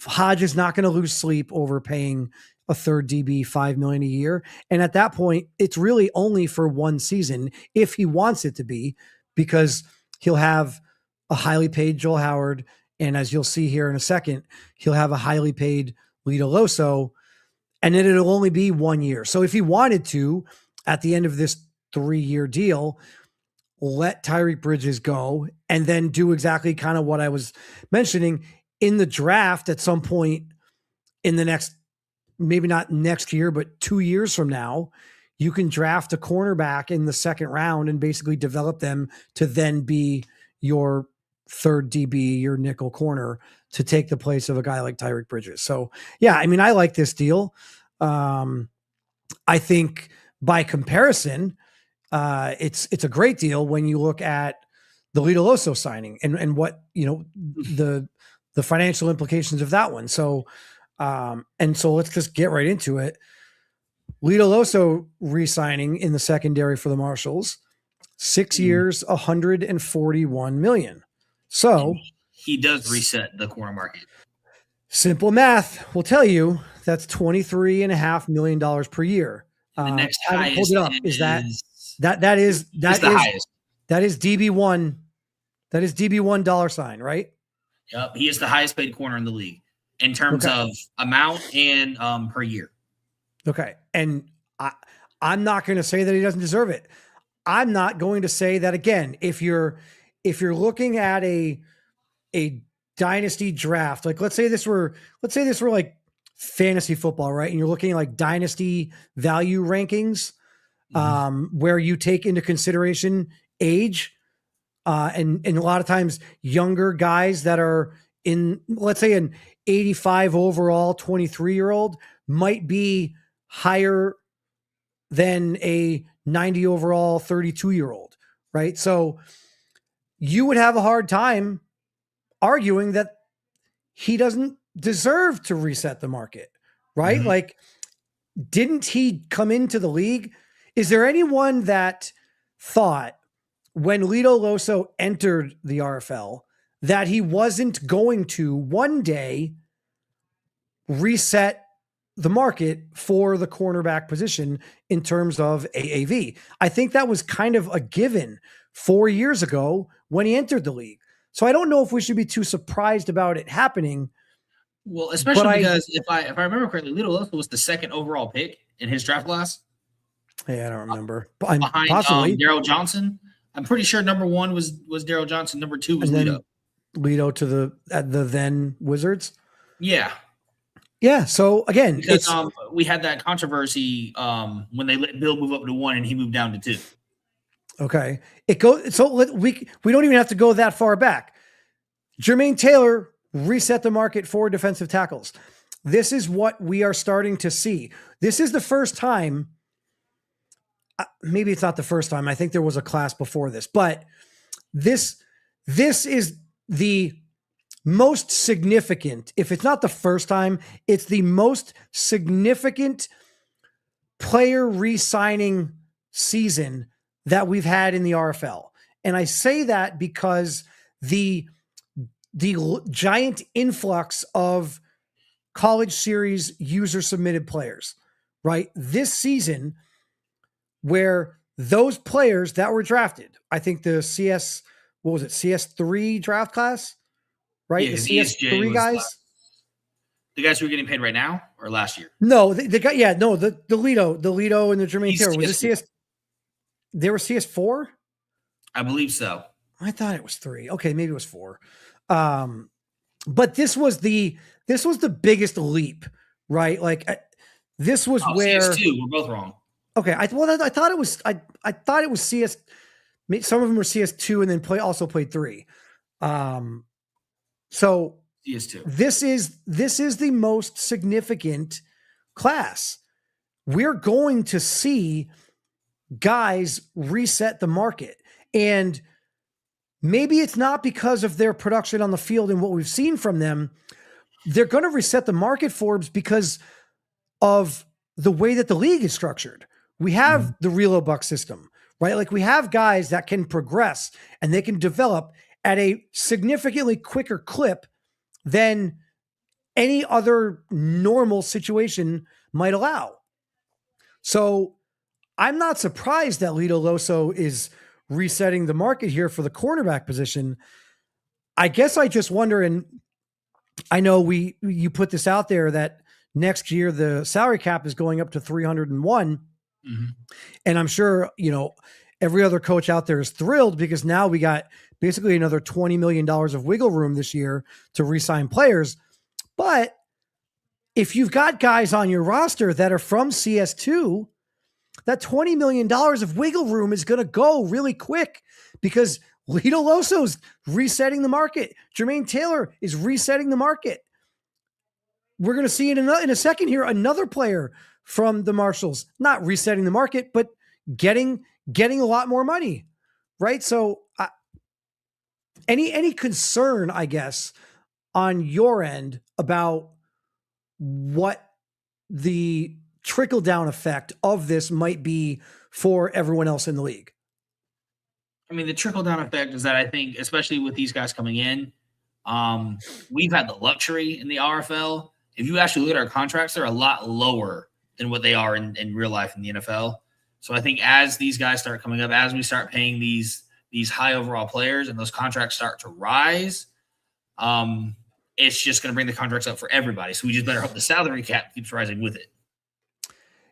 Hodge is not going to lose sleep over paying a third DB $5 million a year. And at that point, it's really only for 1 season if he wants it to be, because he'll have a highly paid Joel Howard. And as you'll see here in a second, he'll have a highly paid Lito Loso, and then it'll only be 1 year. So if he wanted to, at the end of this 3-year deal, let Tyreek Bridges go and then do exactly kind of what I was mentioning in the draft at some point in the next, maybe not next year, but 2 years from now, you can draft a cornerback in the second round and basically develop them to then be your third DB, your nickel corner, to take the place of a guy like Tyreek Bridges. So yeah, I mean, I like this deal. I think by comparison, it's a great deal when you look at the Lito Loso signing and what, the financial implications of that one. So, so let's just get right into it. Lito Loso re-signing in the secondary for the Marshals, 6 years, $141 million. So he does reset the corner market. Simple math will tell you that's $23.5 million per year. The next highest hold it up. Is that is highest. That is DB1. That is DB1 $, right? Yep, he is the highest paid corner in the league in terms of amount and per year. Okay, and I'm not going to say that he doesn't deserve it. I'm not going to say that again. If you're looking at a dynasty draft, like let's say this were like fantasy football, right? And you're looking at like dynasty value rankings. where you take into consideration age, and a lot of times younger guys that are in, let's say, an 85 overall 23-year-old might be higher than a 90 overall 32-year-old, right? So you would have a hard time arguing that he doesn't deserve to reset the market, right? Like, didn't he come into the league? Is there anyone that thought when Lito Loso entered the RFL that he wasn't going to one day reset the market for the cornerback position in terms of AAV? I think that was kind of a given 4 years ago when he entered the league. So I don't know if we should be too surprised about it happening. Well, especially because if I remember correctly, Lito Loso was the second overall pick in his draft class. Yeah, I don't remember. Behind Possibly Daryl Johnson. I'm pretty sure number 1 was Daryl Johnson. Number 2 was Lito. Lito to the then Wizards. Yeah. Yeah. So again, because we had that controversy when they let Bill move up to 1 and he moved down to 2. Okay. It goes so we don't even have to go that far back. Jermaine Taylor reset the market for defensive tackles. This is what we are starting to see. This is the first time. Maybe it's not the first time. I think there was a class before this, but this is the most significant. If it's not the first time, it's the most significant player re-signing season that we've had in the RFL. And I say that because the giant influx of college series user submitted players, right? This season, where those players that were drafted, I think the CS3 draft class, right? Yeah, the CS3 guys. The guys who are getting paid right now or last year? No, the guy, the Lito and the Jermaine Taylor. Was it CS? They were CS4? I believe so. I thought it was 3. Okay, maybe it was 4. But this was the biggest leap, right? Like this was where CS2. We're both wrong. Okay, I thought it was CS. Some of them were CS2 and then also played 3. So CS2. This is the most significant class. We're going to see guys reset the market, and maybe it's not because of their production on the field and what we've seen from them. They're going to reset the market, Forbes, because of the way that the league is structured. We have the Reload Buck system, right? Like we have guys that can progress and they can develop at a significantly quicker clip than any other normal situation might allow. So I'm not surprised that Lito Loso is resetting the market here for the cornerback position. I guess I just wonder, and I know you put this out there that next year the salary cap is going up to 301. And I'm sure, every other coach out there is thrilled because now we got basically another $20 million of wiggle room this year to re-sign players. But if you've got guys on your roster that are from CS2, that $20 million of wiggle room is going to go really quick because Lito Loso's resetting the market. Jermaine Taylor is resetting the market. We're going to see in a second here another player from the Marshals, not resetting the market, but getting a lot more money, right? So any concern, I guess, on your end about what the trickle-down effect of this might be for everyone else in the league? I mean, the trickle-down effect is that I think, especially with these guys coming in, we've had the luxury in the RFL. If you actually look at our contracts, they're a lot lower than what they are in real life in the NFL. So I think as these guys start coming up, as we start paying these high overall players and those contracts start to rise, it's just going to bring the contracts up for everybody. So we just better hope the salary cap keeps rising with it.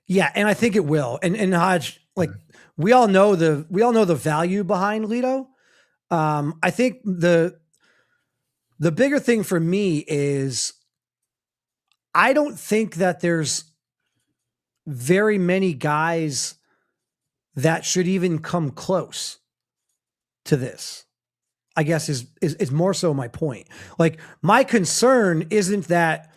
Yeah, and I think it will. And Hodge, like we all know the value behind Lito. I think the bigger thing for me is I don't think that there's very many guys that should even come close to this, I guess is more so my point. Like, my concern isn't that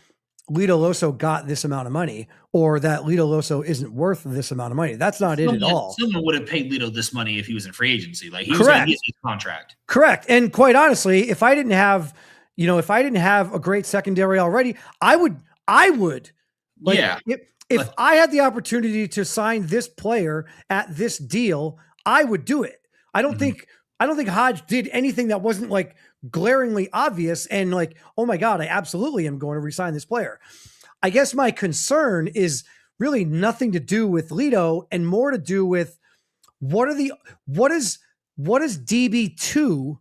Lito Loso got this amount of money or that Lito Loso isn't worth this amount of money. That's not it at all. Someone would have paid Lito this money if he was in free agency. Like, he was Correct. going to get his contract. Correct. And quite honestly, if I didn't have a great secondary already, I would like, Yeah. if I had the opportunity to sign this player at this deal, I would do it. I don't think Hodge did anything that wasn't like glaringly obvious and like, oh my God, I absolutely am going to resign this player. I guess my concern is really nothing to do with Lito and more to do with what does DB2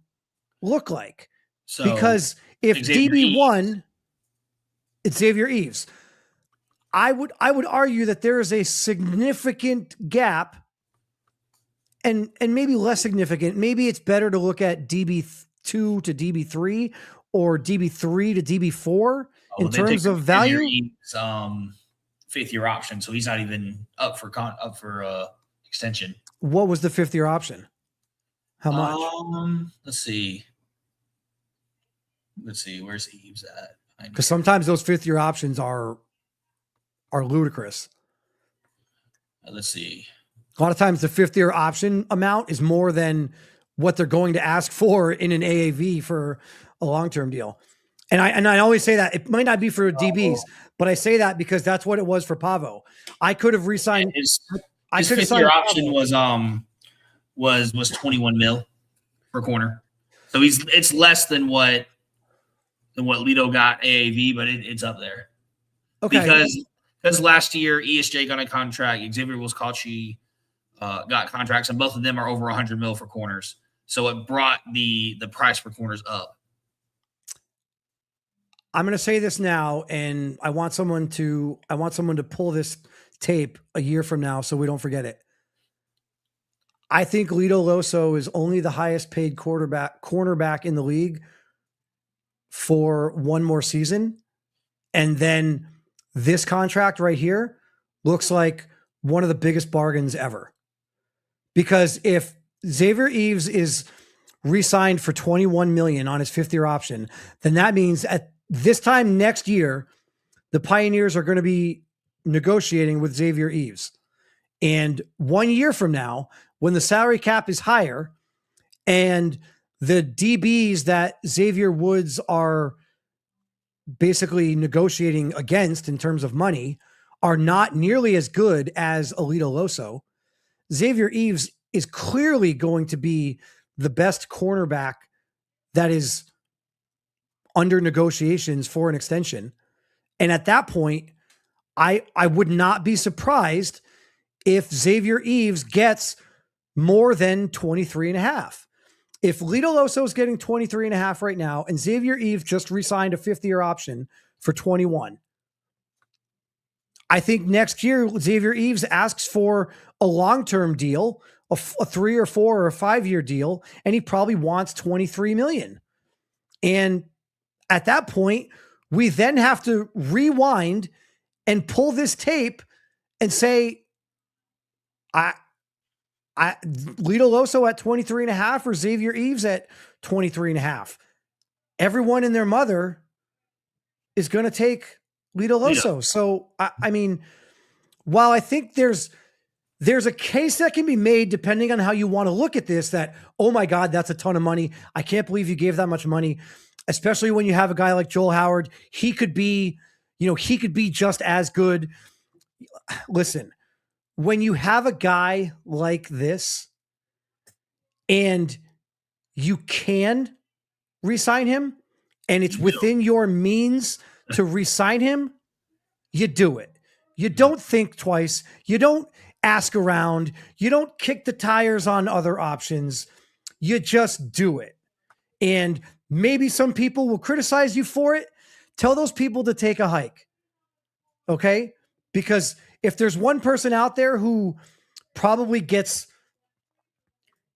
look like? So, because if DB1, it's Xavier Eaves. I would argue that there is a significant gap, and maybe less significant. Maybe it's better to look at DB2 to DB3 or DB3 to DB4 in terms of value. Eaves, 5th-year option, so he's not even up for extension. What was the 5th-year option? How much? Let's see. Where's Eaves at? Because sometimes those 5th-year options are ludicrous. Let's see. A lot of times the 5th-year option amount is more than what they're going to ask for in an AAV for a long-term deal. And I always say that it might not be for DBs, but I say that because that's what it was for Pavo. I could have re-signed. His 5th-year option was 21 mil per corner. So it's less than what Lito got AAV, but it's up there. Okay. Because last year ESJ got a contract, Xavier Wilscauchi got contracts, and both of them are over 100 mil for corners. So it brought the price for corners up. I'm going to say this now, and I want someone to pull this tape a year from now so we don't forget it. I think Lito Loso is only the highest paid cornerback in the league for one more season. And then this contract right here looks like one of the biggest bargains ever. Because if Xavier Eaves is re-signed for $21 million on his 5th-year option, then that means at this time next year, the Pioneers are going to be negotiating with Xavier Eaves. And 1 year from now, when the salary cap is higher and the DBs that Xavier Woods are basically negotiating against in terms of money are not nearly as good as Lito Loso, Xavier Eaves is clearly going to be the best cornerback that is under negotiations for an extension. And at that point, I would not be surprised if Xavier Eaves gets more than 23.5. If Lito Loso is getting 23.5 right now, and Xavier Eaves just re-signed a 5th-year option for 21, I think next year Xavier Eaves asks for a long-term deal, a 3 or 4 or a 5-year deal, and he probably wants 23 million. And at that point, we then have to rewind and pull this tape and say, Lito Loso at 23.5 or Xavier Eaves at 23.5. Everyone and their mother is going to take Lito Loso. Yeah. So, I mean, while I think there's a case that can be made depending on how you want to look at this, that, oh my God, that's a ton of money. I can't believe you gave that much money, especially when you have a guy like Joel Howard. He could be just as good. Listen, when you have a guy like this and you can re-sign him and it's within your means to re-sign him, you do it. You don't think twice. You don't ask around. You don't kick the tires on other options. You just do it. And maybe some people will criticize you for it. Tell those people to take a hike. Okay? Because if there's one person out there who probably gets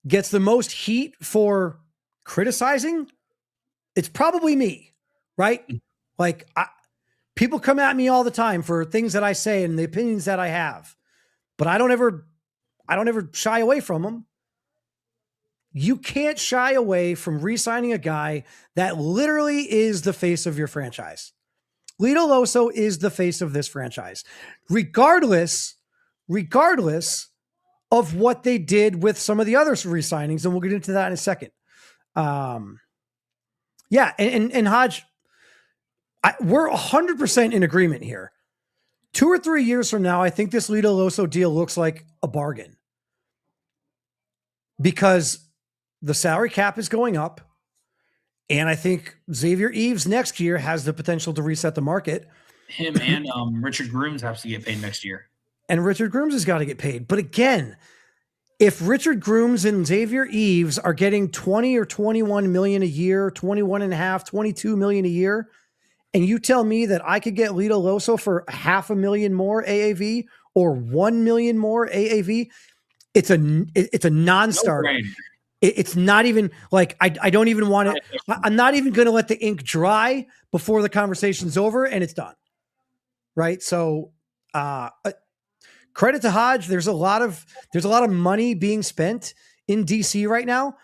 the most heat for criticizing, it's probably me, right? Like, people come at me all the time for things that I say and the opinions that I have, but I don't ever I don't ever shy away from them. You can't shy away from re-signing a guy that literally is the face of your franchise. Lito Loso is the face of this franchise, regardless of what they did with some of the other re-signings, and we'll get into that in a second. Yeah, and Hodge, we're 100% in agreement here. 2 or 3 years from now, I think this Lito Loso deal looks like a bargain because the salary cap is going up, and I think Xavier Eves next year has the potential to reset the market. Him and Richard Grooms have to get paid next year. And Richard Grooms has got to get paid. But again, if Richard Grooms and Xavier Eves are getting 20 or 21 million a year, 21 and a half, 22 million a year, and you tell me that I could get Lito Loso for $500,000 more AAV or 1 million more AAV, it's a non-starter. No, it's not even like, I don't even want it. I'm not even going to let the ink dry before the conversation's over and it's done. Right. So, credit to Hodge. There's a lot of money being spent in DC right now.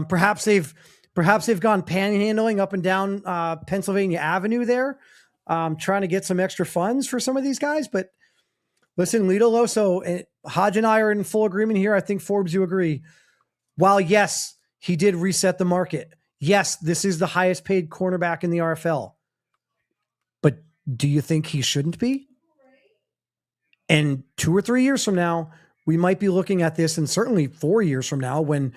Perhaps they've gone panhandling up and down Pennsylvania Avenue there, trying to get some extra funds for some of these guys. But listen, Lito Loso, Hodge and I are in full agreement here. I think Forbes, you agree. While yes, he did reset the market. Yes, this is the highest paid cornerback in the RFL. But do you think he shouldn't be? And 2 or 3 years from now, we might be looking at this, and certainly 4 years from now, when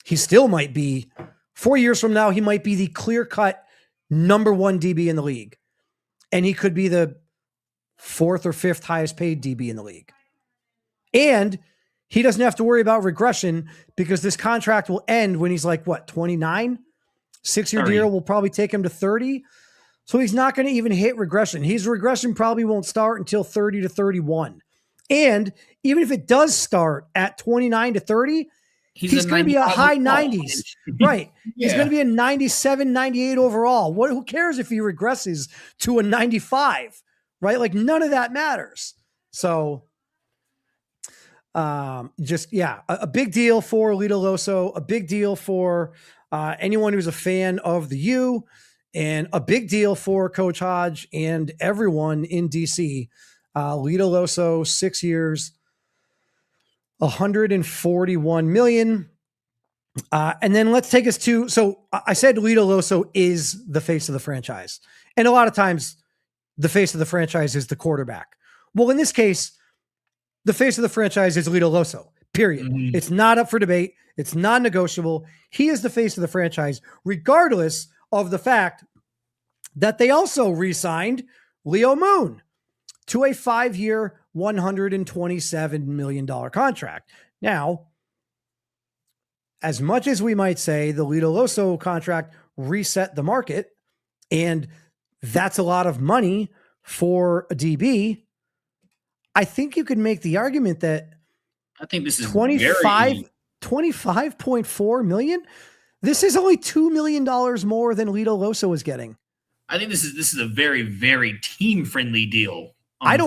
he still might be, 4 years from now, he might be the clear-cut number 1 DB in the league. And he could be the 4th or 5th highest paid DB in the league. And he doesn't have to worry about regression because this contract will end when he's like, what, 29? 6-year deal will probably take him to 30. So he's not going to even hit regression. His regression probably won't start until 30 to 31. And even if it does start at 29 to 30, he's going to be a high 90s. Right. Yeah. He's going to be a 97, 98 overall. Who cares if he regresses to a 95, right? Like none of that matters. So a big deal for Lito Loso, a big deal for anyone who's a fan of the U, and a big deal for Coach Hodge and everyone in DC. Lito Loso, 6 years, $141 million. And then let's take us to, so I said Lito Loso is the face of the franchise. And a lot of times the face of the franchise is the quarterback. Well, in this case, the face of the franchise is Lito Loso, period. Mm-hmm. It's not up for debate. It's non-negotiable. He is the face of the franchise, regardless of the fact that they also re-signed Leo Moon to a 5-year, $127 million contract. Now, as much as we might say the Lito Loso contract reset the market, and that's a lot of money for a DB, I think you could make the argument that I think this is 25.4 million. This is only $2 million more than Lito Loso is getting. I think this is a very, very team-friendly deal. I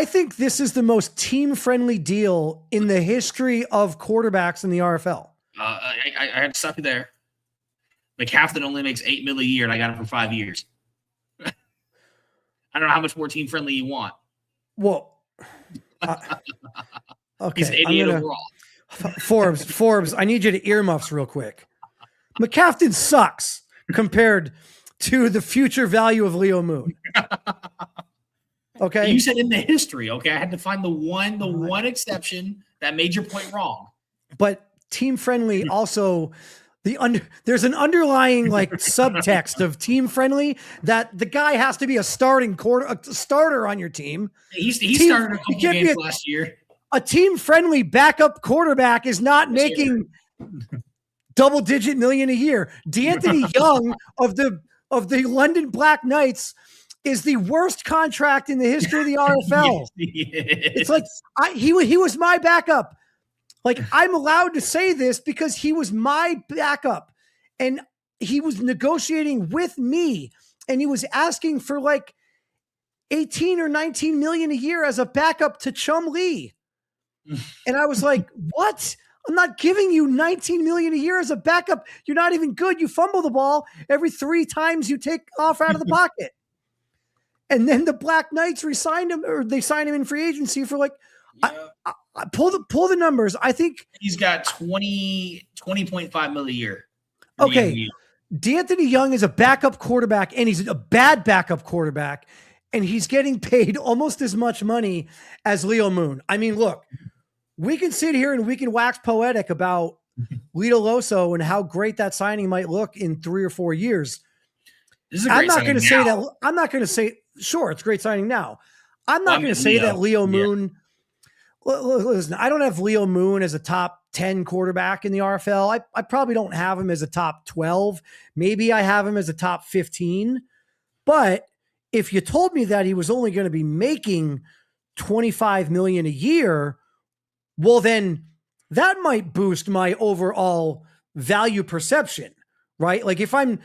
think this is the most team-friendly deal in the history of quarterbacks in the RFL. I have to stop you there. McCaffrey only makes $8 million a year, and I got him for 5 years. I don't know how much more team-friendly you want. Well, okay. He's 88 overall. Forbes, I need you to earmuffs real quick. McCaffrey sucks compared to the future value of Leo Moon. Okay. You said in the history, okay? I had to find the one exception that made your point wrong. But team friendly also there's an underlying like subtext of team friendly that the guy has to be a starter on your team. He started a couple games last year. A team friendly backup quarterback is not making double-digit million a year. D'Anthony Young of the London Black Knights is the worst contract in the history of the RFL. It's like he was my backup. Like I'm allowed to say this because he was my backup, and he was negotiating with me, and he was asking for like 18 or 19 million a year as a backup to Chum Lee. And I was like, what? I'm not giving you 19 million a year as a backup. You're not even good. You fumble the ball every 3 times you take off out of the pocket. And then the Black Knights re-signed him, or they signed him in free agency for like, Yeah. I pull the numbers. I think he's got 20.5 million a year. Okay. D'Anthony Young is a backup quarterback, and he's a bad backup quarterback, and he's getting paid almost as much money as Leo Moon. I mean, look, we can sit here and we can wax poetic about Lito Loso and how great that signing might look in 3 or 4 years. I'm not going to say that. I'm not going to say, sure, it's a great signing now. I'm not going to say that Leo Moon. Listen, I don't have Leo Moon as a top 10 quarterback in the RFL. I probably don't have him as a top 12. Maybe I have him as a top 15. But if you told me that he was only going to be making $25 million a year, well, then that might boost my overall value perception, right? Like if I'm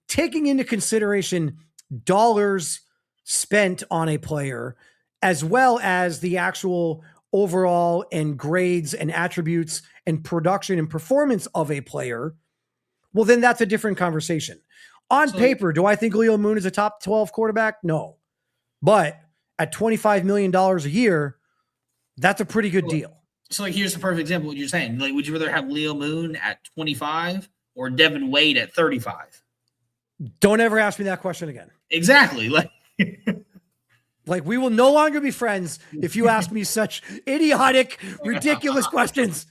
taking into consideration dollars spent on a player, as well as the actual overall and grades and attributes and production and performance of a player, well, then that's a different conversation. On paper, do I think Leo Moon is a top 12 quarterback? No. But at $25 million a year, that's a pretty good deal. So, like, here's the perfect example of what you're saying. Like, would you rather have Leo Moon at 25 or Devin Wade at 35? Don't ever ask me that question again. Exactly. Like, we will no longer be friends if you ask me such idiotic, ridiculous questions.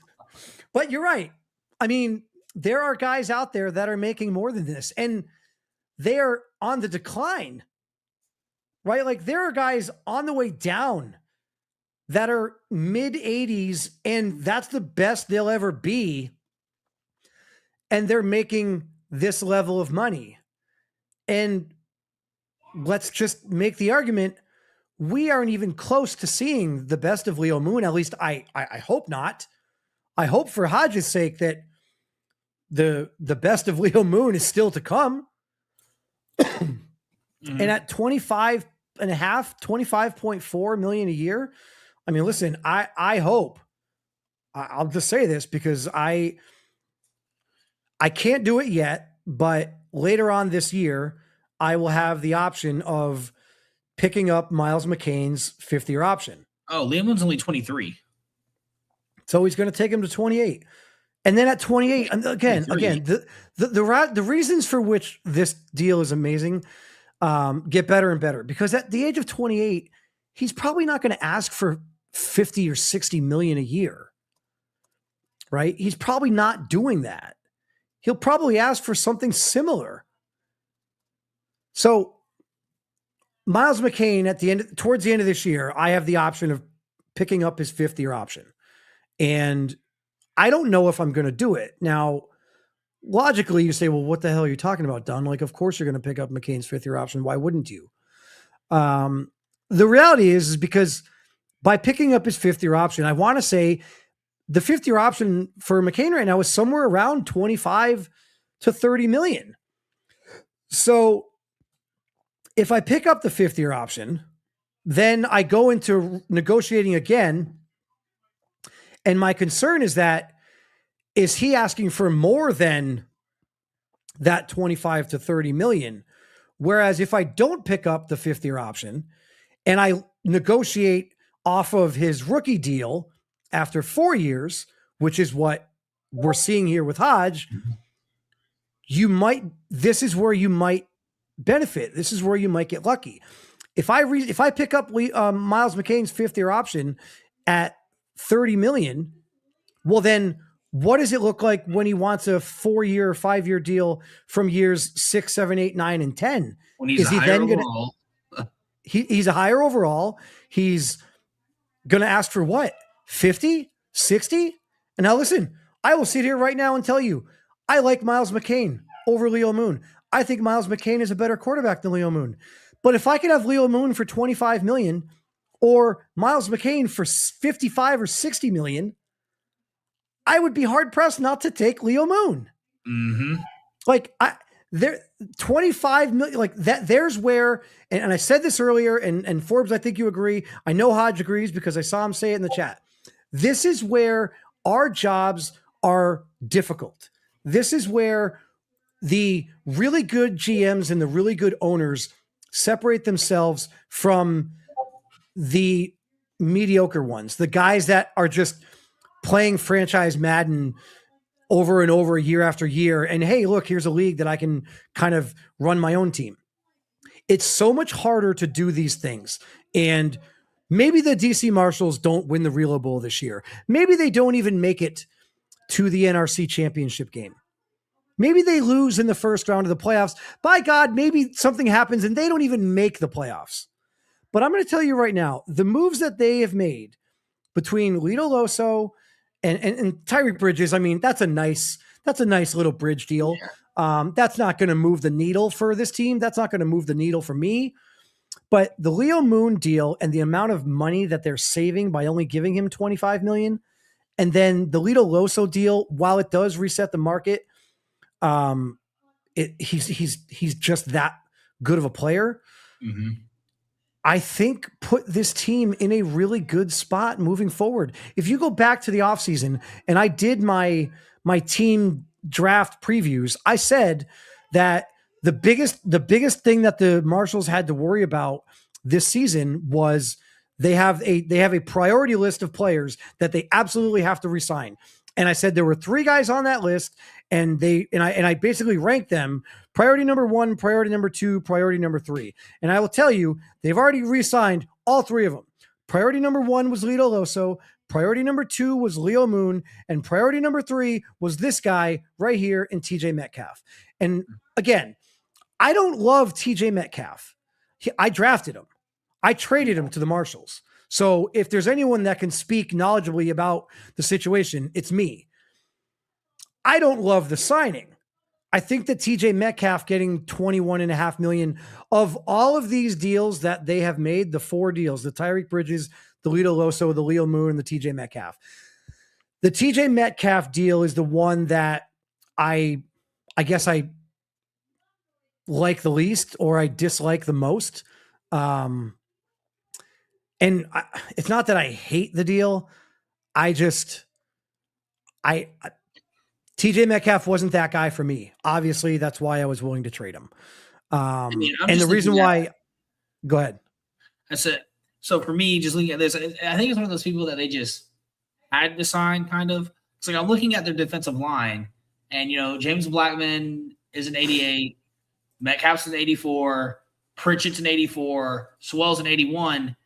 But you're right. I mean, there are guys out there that are making more than this, and they are on the decline, right? Like, there are guys on the way down that are mid 80s, and that's the best they'll ever be. And they're making this level of money. And let's just make the argument, we aren't even close to seeing the best of Leo Moon. At least I hope not. I hope for Hodges' sake that the best of Leo Moon is still to come. And at 25.4 million a year, I mean, listen, I hope, I'll just say this because I can't do it yet, but later on this year, I will have the option of picking up Miles McCain's 5th-year option. Oh, Leo Moon's only 23. So he's going to take him to 28. And then at 28, and again, the reasons for which this deal is amazing get better and better, because at the age of 28, he's probably not going to ask for 50 or 60 million a year, right? He's probably not doing that. He'll probably ask for something similar. So Miles McCain towards the end of this year, I have the option of picking up his 5th-year option. And I don't know if I'm going to do it. Now, logically, you say, well, what the hell are you talking about, Dunn? Like, of course you're going to pick up McCain's 5th-year option. Why wouldn't you? The reality is because by picking up his 5th-year option, I want to say the 5th-year option for McCain right now is somewhere around 25 to 30 million. So if I pick up the 5th-year option, then I go into negotiating again. And my concern is that, is he asking for more than that 25 to 30 million? Whereas if I don't pick up the 5th-year option and I negotiate off of his rookie deal after 4 years, which is what we're seeing here with Hodge, this is where you might benefit. This is where you might get lucky. If I pick up Miles McCain's 5th-year option at 30 million, well, then what does it look like when he wants a 4-year or 5-year deal from years 6, 7, 8, 9, and 10? When he's overall. He's a higher overall. He's going to ask for what? 50, 60? And now listen, I will sit here right now and tell you, I like Miles McCain over Leo Moon. I think Miles McCain is a better quarterback than Leo Moon. But if I could have Leo Moon for 25 million or Miles McCain for 55 or 60 million, I would be hard pressed not to take Leo Moon. Mm-hmm. Like there 25 million like that. There's where, and I said this earlier, and Forbes, I think you agree. I know Hodge agrees because I saw him say it in the chat. This is where our jobs are difficult. This is where the really good GMs and the really good owners separate themselves from the mediocre ones, the guys that are just playing franchise Madden over and over year after year. And hey, look, here's a league that I can kind of run my own team. It's so much harder to do these things. And maybe the DC Marshals don't win the Relo Bowl this year. Maybe they don't even make it to the NRC championship game. Maybe they lose in the first round of the playoffs. By God, maybe something happens and they don't even make the playoffs. But I'm going to tell you right now, the moves that they have made between Lito Loso and Tyreek Bridges, I mean, that's a nice little bridge deal. That's not going to move the needle for this team. That's not going to move the needle for me. But the Leo Moon deal and the amount of money that they're saving by only giving him $25 million, and then the Lito Loso deal, while it does reset the market, he's just that good of a player. Mm-hmm. I think put this team in a really good spot moving forward. If you go back to the offseason, and I did my team draft previews, I said that the biggest thing that the Marshals had to worry about this season was they have a priority list of players that they absolutely have to re-sign. And I said there were 3 guys on that list, and I basically ranked them priority number 1, priority number 2, priority number 3. And I will tell you, they've already re-signed all 3 of them. Priority number 1 was Lito Loso, priority number 2 was Leo Moon, and priority number 3 was this guy right here in TJ Metcalf. And again, I don't love TJ Metcalf. I drafted him. I traded him to the Marshals. So if there's anyone that can speak knowledgeably about the situation, it's me. I don't love the signing. I think that TJ Metcalf getting $21.5 million of all of these deals that they have made, the 4 deals, the Tyreek Bridges, the Lito Loso, the Leo Moon, and the TJ Metcalf. The TJ Metcalf deal is the one that I guess I like the least, or I dislike the most. It's not that I hate the deal. TJ Metcalf wasn't that guy for me. Obviously, that's why I was willing to trade him. And the reason why, go ahead. That's it. So for me, just looking at this, I think it's one of those people that they just had to sign, kind of. It's like I'm looking at their defensive line, and James Blackman is an 88, Metcalf's an 84, Pritchett's an 84, Swell's an 81,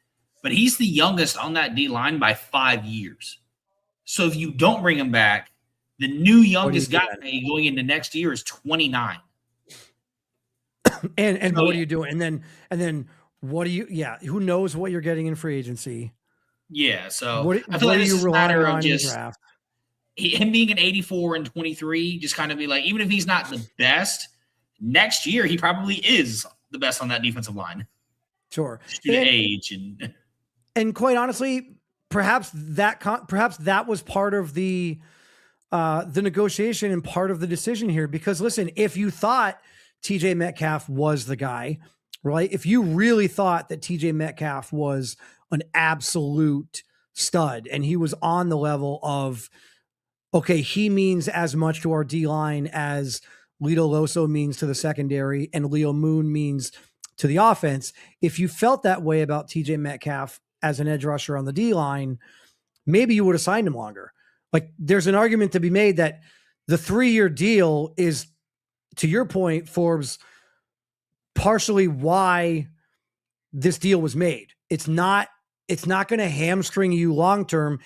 but he's the youngest on that D line by 5 years. So if you don't bring him back, the new youngest guy going into next year is 29. And so, what are you doing? And then what do you? Yeah, who knows what you're getting in free agency? Yeah, so I feel like this is a matter of just draft. Him being an 84 and 23, just kind of be like, even if he's not the best, next year he probably is the best on that defensive line. Sure, due to age and quite honestly, perhaps that was part of the negotiation and part of the decision here. Because listen, if you thought TJ Metcalf was the guy, right? If you really thought that TJ Metcalf was an absolute stud and he was on the level of, okay, he means as much to our D line as Lito Loso means to the secondary and Leo Moon means to the offense. If you felt that way about TJ Metcalf as an edge rusher on the D line, maybe you would have signed him longer. Like, there's an argument to be made that the 3-year deal is, to your point, Forbes, partially why this deal was made. It's not going to hamstring you long-term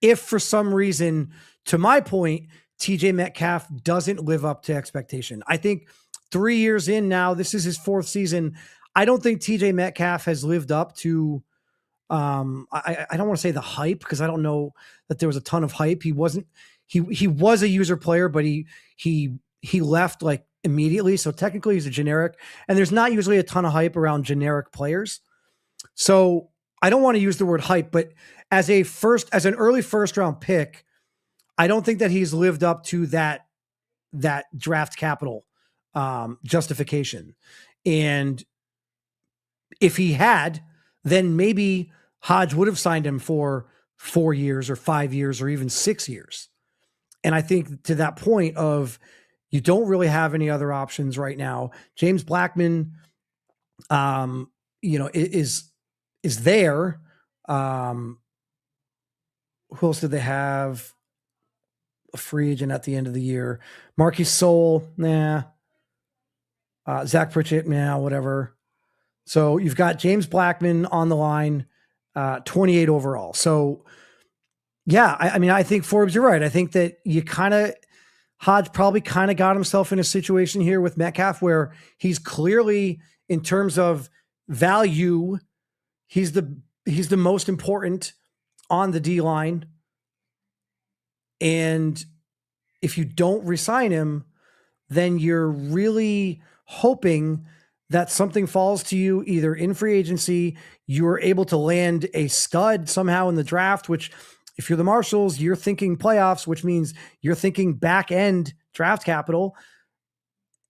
if for some reason, to my point, TJ Metcalf doesn't live up to expectation. I think 3 years in now, this is his 4th season. I don't think TJ Metcalf has lived up to, I don't want to say the hype, because I don't know that there was a ton of hype. He was a user player, but he left like immediately. So technically he's a generic, and there's not usually a ton of hype around generic players. So I don't want to use the word hype, but as an early first round pick, I don't think that he's lived up to that draft capital justification. And if he had, then maybe Hodge would have signed him for 4 years or 5 years or even 6 years. And I think to that point of you don't really have any other options right now. James Blackman, is there. Who else did they have? A free agent at the end of the year. Marquis Soul, nah. Zach Pritchett, nah, whatever. So you've got James Blackman on the line, 28 overall. So yeah, I think Forbes, you're right. I think that Hodge probably kind of got himself in a situation here with Metcalf where he's clearly, in terms of value, he's the most important on the D line. And if you don't resign him, then you're really hoping that something falls to you either in free agency, you're able to land a stud somehow in the draft, which if you're the Marshals, you're thinking playoffs, which means you're thinking back end draft capital.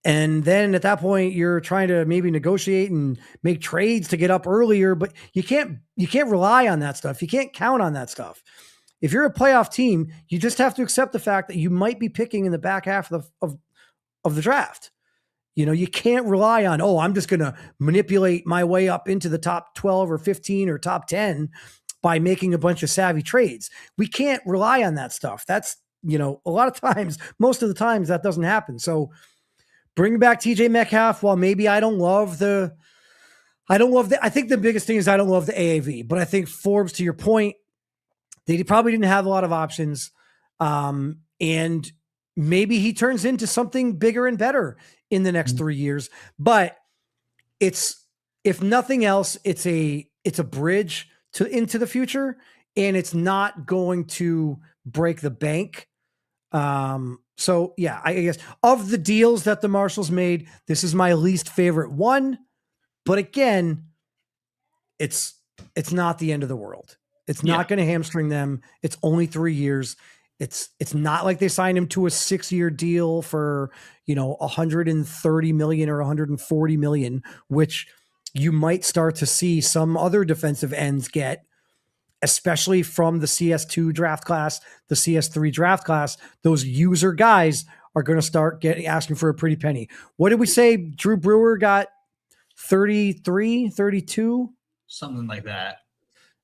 And then at that point, you're trying to maybe negotiate and make trades to get up earlier, but you can't rely on that stuff. You can't count on that stuff. If you're a playoff team, you just have to accept the fact that you might be picking in the back half of the draft. You can't rely on, I'm just going to manipulate my way up into the top 12 or 15 or top 10 by making a bunch of savvy trades. We can't rely on that stuff. That's, a lot of times, most of the times that doesn't happen. So bring back TJ Metcalf. While maybe I think the biggest thing is I don't love the AAV, but I think Forbes, to your point, they probably didn't have a lot of options. And maybe he turns into something bigger and better in the next 3 years, but if nothing else, it's a bridge into the future, and it's not going to break the bank. So yeah, I guess of the deals that the Marshals made, this is my least favorite one, but again, it's not the end of the world. It's not going to hamstring them. It's only 3 years. It's not like they signed him to a 6-year deal for, $130 million or $140 million, which you might start to see some other defensive ends get, especially from the CS2 draft class, the CS3 draft class. Those user guys are going to start asking for a pretty penny. What did we say? Drew Brewer got 33, 32? Something like that.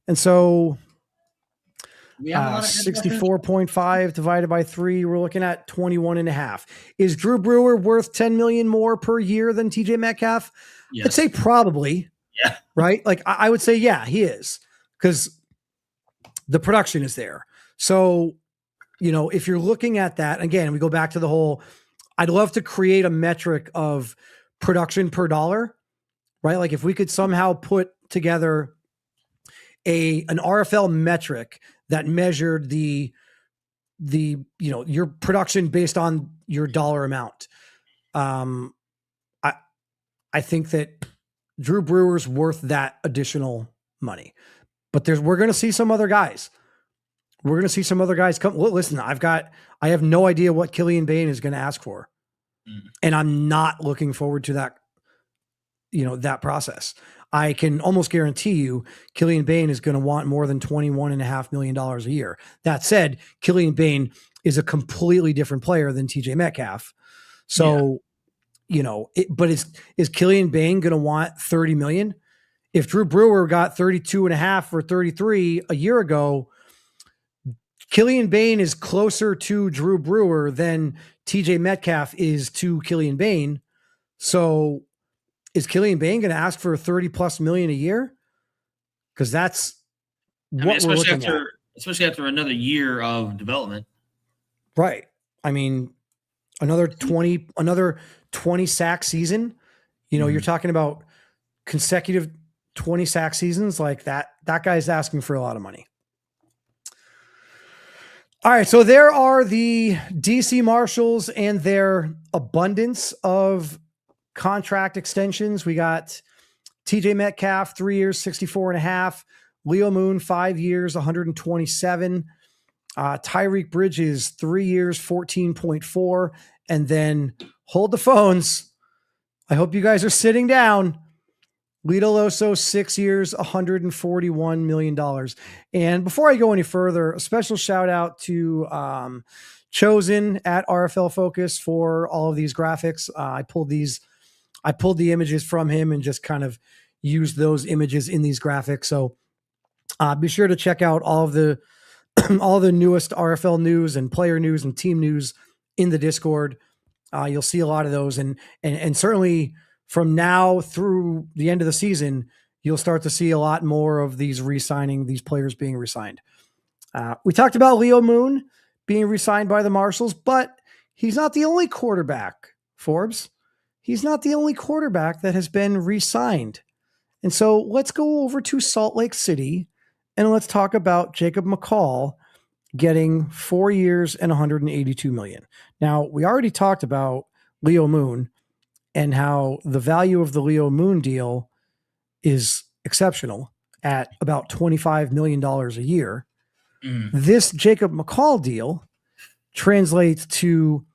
And so 64.5 divided by 3, we're looking at 21.5. Is Drew Brewer worth 10 million more per year than TJ Metcalf? Yes. I'd say probably. Yeah. Right? Like I would say, yeah, he is, because the production is there. So, if you're looking at that, again, we go back to the whole, I'd love to create a metric of production per dollar, right? Like if we could somehow put together an RFL metric that measured the your production based on your dollar amount. I think that Drew Brewer's worth that additional money, but we're going to see some other guys. We're going to see some other guys come. Well, listen, I have no idea what Killian Bain is going to ask for. And I'm not looking forward to that, that process. I can almost guarantee you Killian Bain is going to want more than $21.5 million a year. That said, Killian Bain is a completely different player than TJ Metcalf. So, but is Killian Bain going to want 30 million? If Drew Brewer got 32.5 or 33 a year ago, Killian Bain is closer to Drew Brewer than TJ Metcalf is to Killian Bain. So is Killian Bain going to ask for 30 plus million a year? Because that's what we're looking at. Especially after another year of development. Right. I mean, another 20 sack season. You're talking about consecutive 20 sack seasons like that. That guy's asking for a lot of money. All right. So there are the DC Marshals and their abundance of contract extensions. We got TJ Metcalf, 3 years, 64.5. Leo Moon, 5 years, 127. Tyreek Bridges, 3 years, 14.4. And then hold the phones. I hope you guys are sitting down. Lito Loso, 6 years, $141 million. And before I go any further, a special shout out to Chosen at RFL Focus for all of these graphics. I pulled the images from him and just kind of used those images in these graphics. So be sure to check out all of the all the newest RFL news and player news and team news in the Discord. You'll see a lot of those, and certainly from now through the end of the season, you'll start to see a lot more of these players being re-signed. We talked about Leo Moon being re-signed by the Marshals, but he's not the only quarterback, Forbes. He's not the only quarterback that has been re-signed. And so let's go over to Salt Lake City and let's talk about Jacob McCall getting 4 years and $182 million. Now, we already talked about Leo Moon and how the value of the Leo Moon deal is exceptional at about $25 million a year. This Jacob McCall deal translates to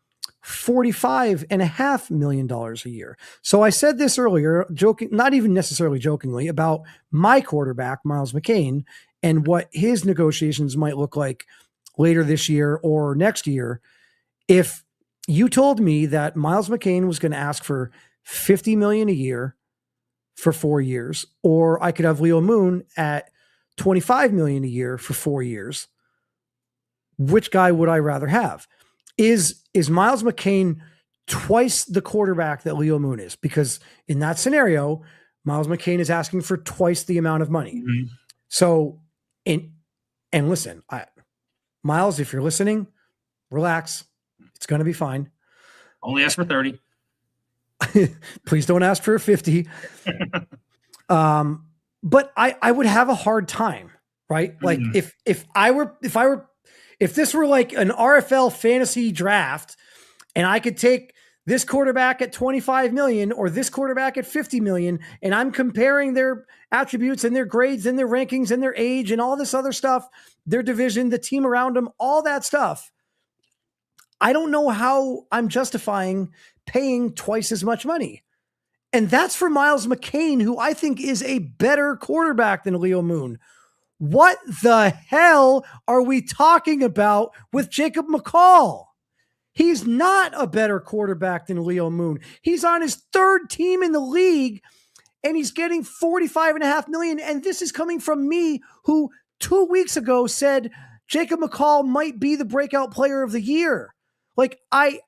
$45.5 million a year. So I said this earlier, not even necessarily jokingly, about my quarterback, Miles McCain, and what his negotiations might look like later this year or next year. If you told me that Miles McCain was going to ask for $50 million a year for 4 years, or I could have Leo Moon at $25 million a year for 4 years, which guy would I rather have? Is Miles McCain twice the quarterback that Leo Moon is? Because in that scenario, Miles McCain is asking for twice the amount of money. Mm-hmm. So, and listen, Miles, if you're listening, relax. It's going to be fine. Only ask for 30. Please don't ask for 50. But I would have a hard time, right? Like if this were like an RFL fantasy draft and I could take this quarterback at 25 million or this quarterback at 50 million, and I'm comparing their attributes and their grades and their rankings and their age and all this other stuff, their division, the team around them, all that stuff, I don't know how I'm justifying paying twice as much money. And that's for Miles McCain, who I think is a better quarterback than Leo Moon. What the hell are we talking about with Jacob McCall? He's not a better quarterback than Leo Moon. He's on his third team in the league, and he's getting $45.5 million. And this is coming from me, who 2 weeks ago said Jacob McCall might be the breakout player of the year. Like I'm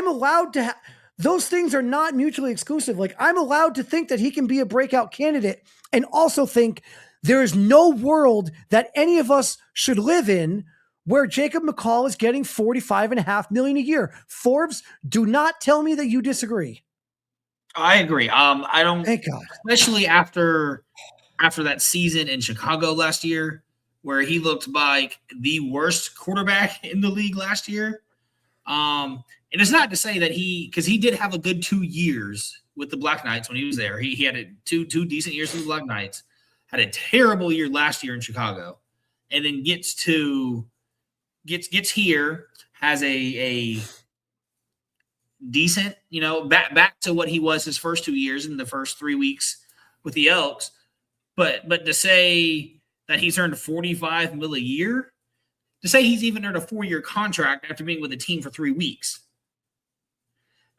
allowed to those things are not mutually exclusive. Like I'm allowed to think that he can be a breakout candidate and also think there is no world that any of us should live in where Jacob McCall is getting $45.5 million a year. Forbes, do not tell me that you disagree. I agree. I don't, thank God, especially after that season in Chicago last year, where he looked like the worst quarterback in the league last year. And it's not to say that because he did have a good 2 years with the Black Knights when he was there. He had two decent years with the Black Knights, had a terrible year last year in Chicago, and then gets here, has a decent, back to what he was his first 2 years in the first 3 weeks with the Elks. But to say that he's earned $45 million a year, to say he's even earned a 4-year contract after being with the team for 3 weeks,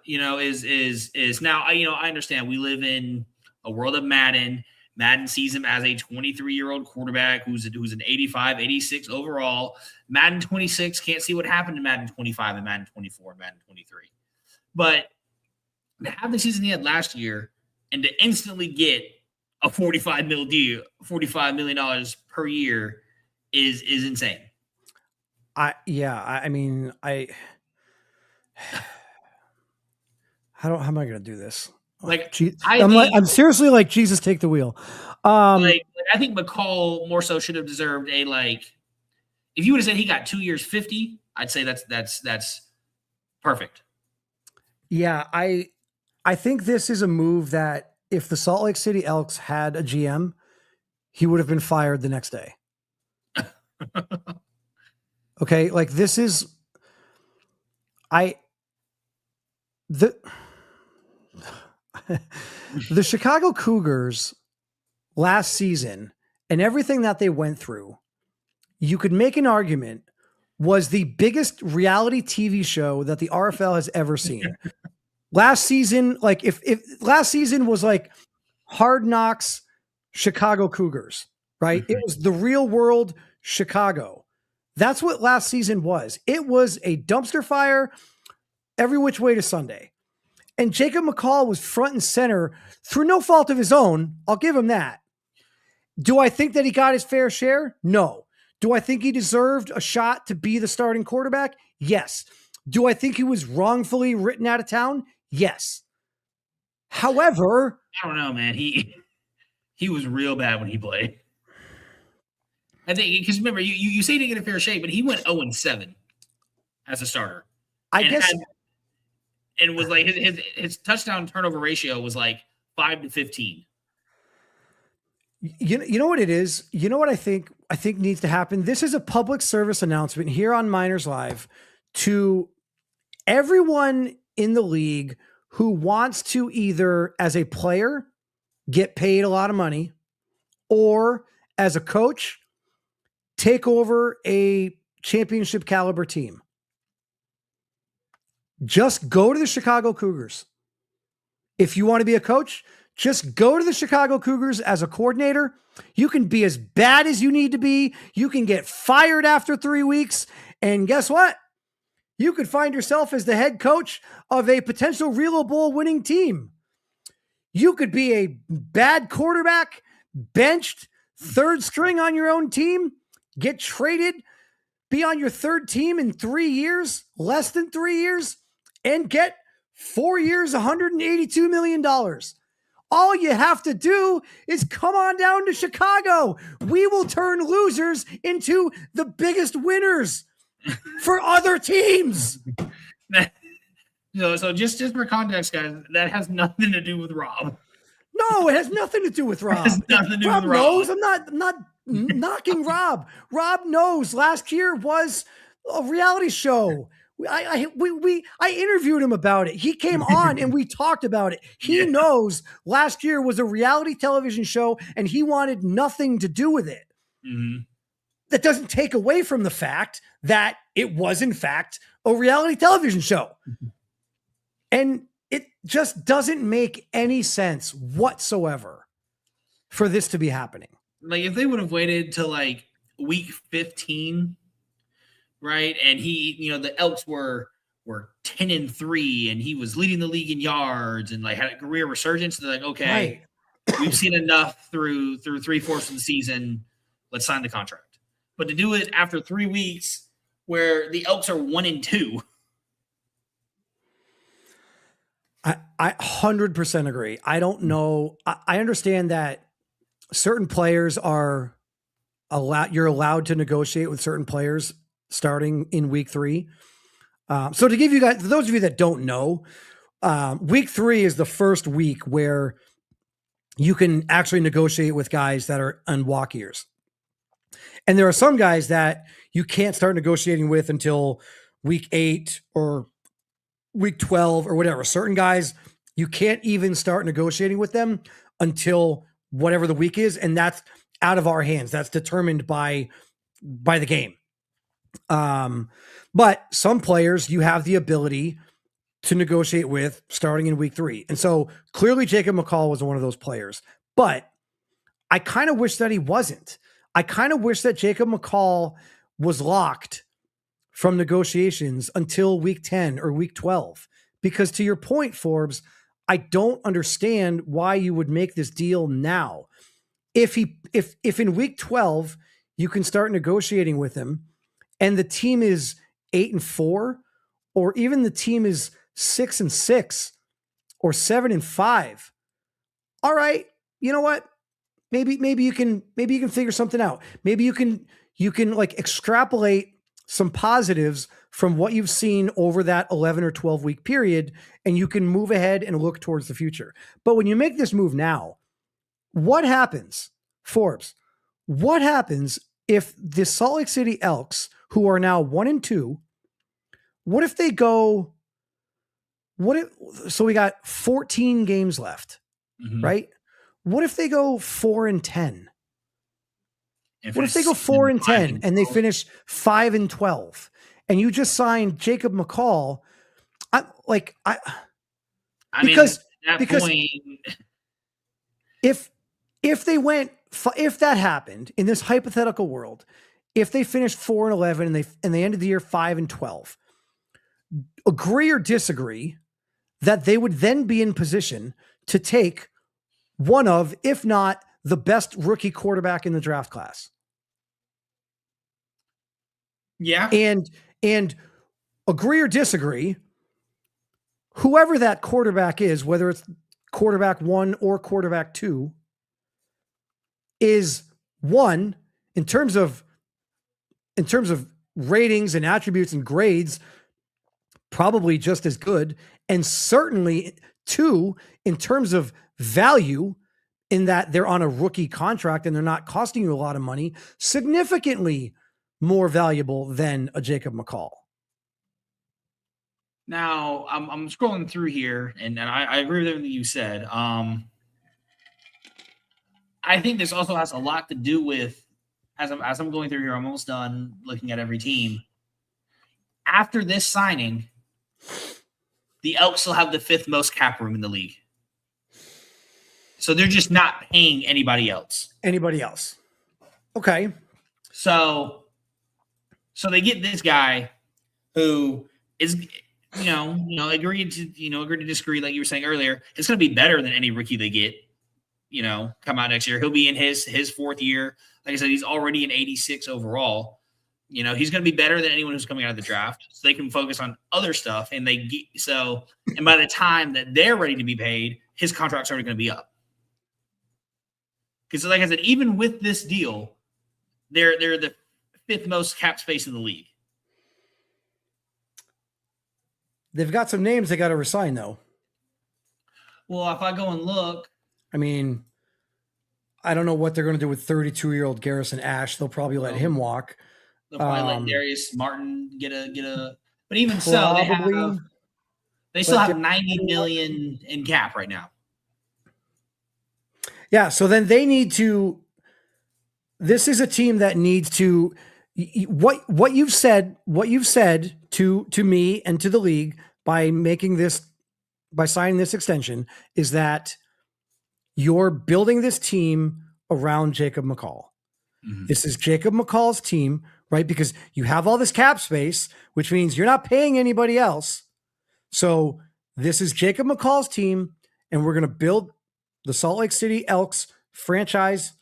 is now, I understand we live in a world of Madden. Madden sees him as a 23-year-old quarterback who's an 85, 86 overall. Madden 26 can't see what happened to Madden 25 and Madden 24 and Madden 23. But to have the season he had last year and to instantly get a $45 million deal, $45 million per year is insane. How am I going to do this? I'm seriously like, Jesus, take the wheel. I think McCall more so should have deserved if you would have said he got 2 years, 50, I'd say that's perfect. Yeah. I think this is a move that if the Salt Lake City Elks had a GM, he would have been fired the next day. Okay. Like this is, The Chicago Cougars last season and everything that they went through, you could make an argument was the biggest reality TV show that the RFL has ever seen. Last season, like if last season was like Hard Knocks Chicago Cougars, right? It was the real world Chicago. That's what last season was. It was a dumpster fire every which way to Sunday. And Jacob McCall was front and center through no fault of his own. I'll give him that. Do I think that he got his fair share? No. Do I think he deserved a shot to be the starting quarterback? Yes. Do I think he was wrongfully written out of town? Yes. However, I don't know, man. He was real bad when he played. I think because remember, you say he didn't get a fair shake, but he went 0-7 as a starter. I guess, and was like his touchdown turnover ratio was like 5-15. you know what it is? You know what I think needs to happen? This is a public service announcement here on Miners Live to everyone in the league who wants to either as a player get paid a lot of money or as a coach take over a championship caliber team. Just go to the Chicago Cougars. If you want to be a coach, just go to the Chicago Cougars as a coordinator. You can be as bad as you need to be. You can get fired after 3 weeks. And guess what? You could find yourself as the head coach of a potential Real Bowl winning team. You could be a bad quarterback, benched, third string on your own team, get traded, be on your third team in 3 years, less than 3 years, and get 4 years, $182 million. All you have to do is come on down to Chicago. We will turn losers into the biggest winners for other teams. So just for context, guys, that has nothing to do with Rob. No, it has nothing to do with Rob. It has nothing to do Rob with Rob. knows. I'm not knocking Rob. Rob knows last year was a reality show. I interviewed him about it. He came on and we talked about it. He knows last year was a reality television show and he wanted nothing to do with it. Mm-hmm. That doesn't take away from the fact that it was in fact a reality television show. And it just doesn't make any sense whatsoever for this to be happening. Like if they would have waited till like week 15, right? And he, the Elks were 10-3 and he was leading the league in yards and like had a career resurgence. They're like, okay, we've seen enough through 3/4 of the season. Let's sign the contract. But to do it after 3 weeks where the Elks are 1-2. I 100% agree. I don't know. I understand that certain players are you're allowed to negotiate with certain players starting in week 3. So to give you guys, for those of you that don't know, week 3 is the first week where you can actually negotiate with guys that are on walk years. And there are some guys that you can't start negotiating with until week 8 or week 12 or whatever. Certain guys, you can't even start negotiating with them until whatever the week is. And that's out of our hands. That's determined by the game. But some players you have the ability to negotiate with starting in week 3. And so clearly Jacob McCall was one of those players, but I kind of wish that he wasn't. I kind of wish that Jacob McCall was locked from negotiations until week 10 or week 12. Because to your point, Forbes, I don't understand why you would make this deal now. If in week 12 you can start negotiating with him and the team is 8-4, or even the team is 6-6 or 7-5. All right, you know what? Maybe you can figure something out. Maybe you can like extrapolate some positives from what you've seen over that 11 or 12 week period, and you can move ahead and look towards the future. But when you make this move now, what happens, Forbes? What happens if the Salt Lake City Elks, who are now 1-2, what if they go so we got 14 games left, Mhm. right? What if they go 4-10? And What if they go finish season 4-10 and they 5-12. finish 5-12 and you just signed Jacob McCall? I mean, Because at that because point, if if that happened in this hypothetical world, if they finished 4-11 and they ended the year 5-12, agree or disagree that they would then be in position to take one of, if not the best rookie quarterback in the draft class. yeah. And agree or disagree, whoever that quarterback is, whether it's quarterback 1 or quarterback 2, is one in terms of ratings and attributes and grades, probably just as good, and certainly 2 in terms of value, in that they're on a rookie contract and they're not costing you a lot of money, significantly more valuable than a Jacob McCall. Now I'm scrolling through here, and I agree with everything you said. I think this also has a lot to do with, as I'm going through here, I'm almost done looking at every team. After this signing, the Elks will have the 5th most cap room in the league. So they're just not paying anybody else. Okay. So they get this guy who is, agree to disagree, like you were saying earlier. It's going to be better than any rookie they get, come out next year. He'll be in his 4th year. Like I said, he's already an 86 overall. He's going to be better than anyone who's coming out of the draft. So they can focus on other stuff. And and by the time that they're ready to be paid, his contract's already going to be up. Because, like I said, even with this deal, they're the 5th most cap space in the league. They've got some names they got to resign, though. Well, if I go and look, I mean, I don't know what they're going to do with 32-year-old Garrison Ash. They'll probably let him walk. They'll probably let Darius Martin get a. But even so, they still have $90 million in cap right now. Yeah, so then they need to. This is a team that needs to. What you've said to me and to the league by signing this extension is that you're building this team around Jacob McCall. Mm-hmm. This is Jacob McCall's team, right? Because you have all this cap space, which means you're not paying anybody else. So this is Jacob McCall's team, and we're going to build the Salt Lake City Elks franchise,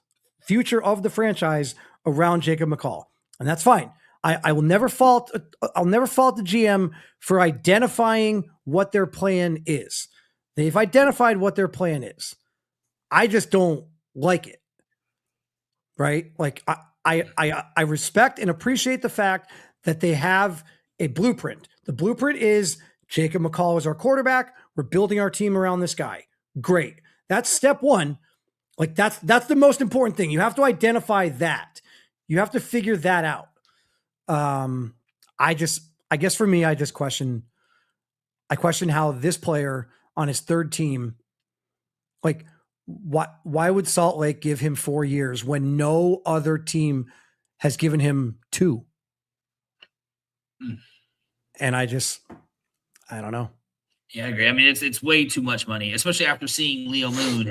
future of the franchise, around Jacob McCall. And that's fine. I will never fault. I'll never fault the GM for identifying what their plan is. They've identified what their plan is. I just don't like it. Right? Like I respect and appreciate the fact that they have a blueprint. The blueprint is Jacob McCall is our quarterback. We're building our team around this guy. Great. That's step one. Like that's the most important thing. You have to identify that. You have to figure that out. I guess for me, I question how this player on his 3rd team, like why would Salt Lake give him 4 years when no other team has given him 2? And I don't know. Yeah, I agree. I mean, it's way too much money, especially after seeing Leo Moon,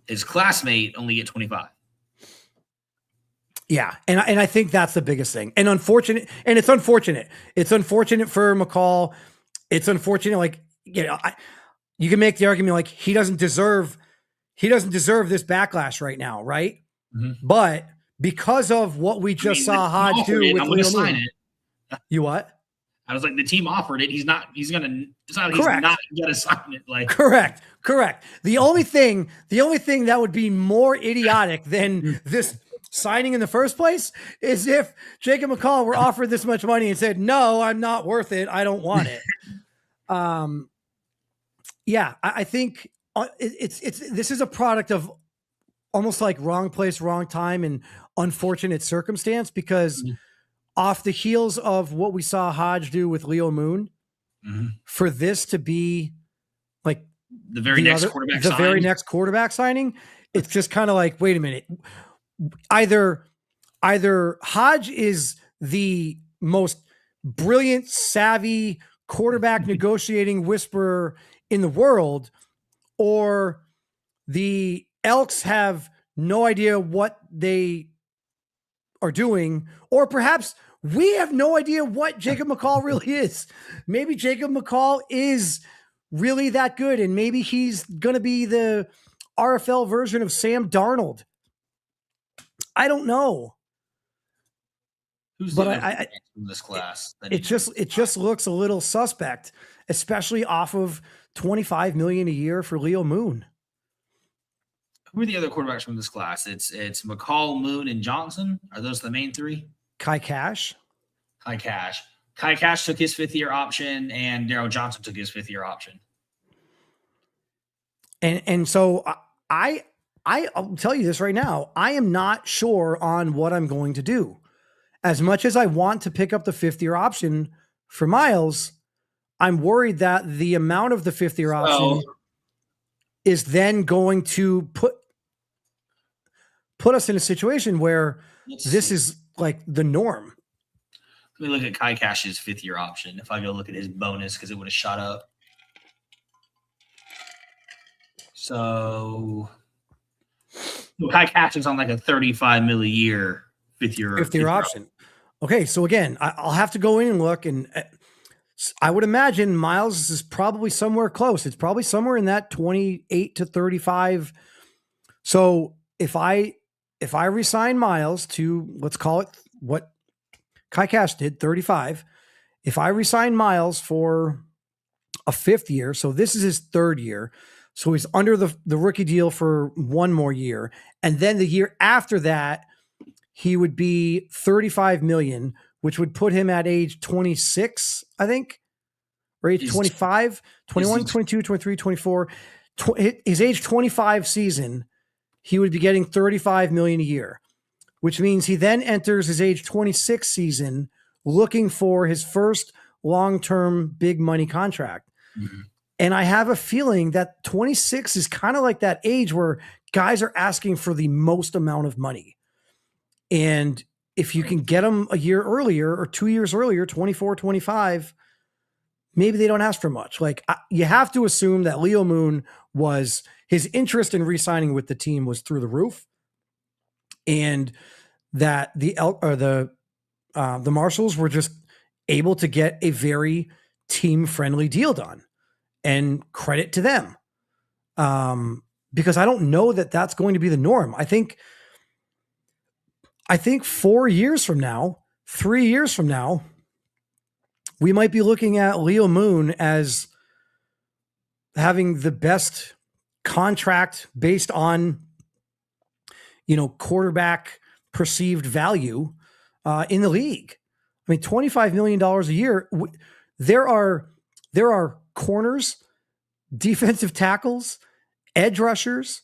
his classmate, only get 25. Yeah, and I think that's the biggest thing. And it's unfortunate. It's unfortunate for McCall. It's unfortunate, like, you can make the argument like he doesn't deserve this backlash right now, right? Mm-hmm. But because of what we just saw Hodge do with Leo Moon, you what? I was like, the team offered it. It's not like he's not gonna sign it. Like correct. The only thing that would be more idiotic than this signing in the first place is if Jacob McCall were offered this much money and said, "No, I'm not worth it. I don't want it." Yeah, I think this is a product of almost like wrong place, wrong time, and unfortunate circumstance, because off the heels of what we saw Hodge do with Leo Moon, for this to be like the very next quarterback signing. Very next quarterback signing, it's just kind of like, wait a minute. Either Hodge is the most brilliant, savvy quarterback negotiating whisperer in the world, or the Elks have no idea what they are doing, or perhaps we have no idea what Jacob McCall really is. Maybe Jacob McCall is really that good, and maybe he's going to be the RFL version of Sam Darnold. I don't know. Who's but I in this class? It just looks a little suspect, especially off of $25 million a year for Leo Moon. Who are the other quarterbacks from this class? It's McCall, Moon, and Johnson. Are those the main three? Kai Cash. Kai Cash took his 5th-year option, and Daryl Johnson took his 5th-year option. And so I'll tell you this right now. I am not sure on what I'm going to do. As much as I want to pick up the 5th-year option for Miles, I'm worried that the amount of the 5th-year option is then going to put us in a situation where this is like the norm. Let me look at Kai Cash's 5th-year option. If I go look at his bonus, because it would have shot up. So Kai Cash is on like a $35 million a year 5th-year option. Okay, so again, I'll have to go in and look, and I would imagine Miles is probably somewhere close. It's probably somewhere in that 28 to 35. So if I resign Miles to, let's call it what Kai Cash did, 35. If I resign Miles for a 5th year, so this is his 3rd year, so he's under the rookie deal for 1 more year, and then the year after that, he would be $35 million, which would put him at age 26, I think, or age 25, 21, 22, 23, 24. His age 25 season, he would be getting $35 million a year, which means he then enters his age 26 season looking for his first long-term big money contract. Mm-hmm. And I have a feeling that 26 is kind of like that age where guys are asking for the most amount of money. And if you can get them a year earlier or 2 years earlier, 24, 25, maybe they don't ask for much. Like you have to assume that Leo Moon his interest in re-signing with the team was through the roof, and that the Marshals were just able to get a very team-friendly deal done, and credit to them. Because I don't know that that's going to be the norm. I think 4 years from now, 3 years from now, we might be looking at Leo Moon as having the best contract based on, quarterback perceived value in the league. I mean, $25 million a year. There are corners, defensive tackles, edge rushers,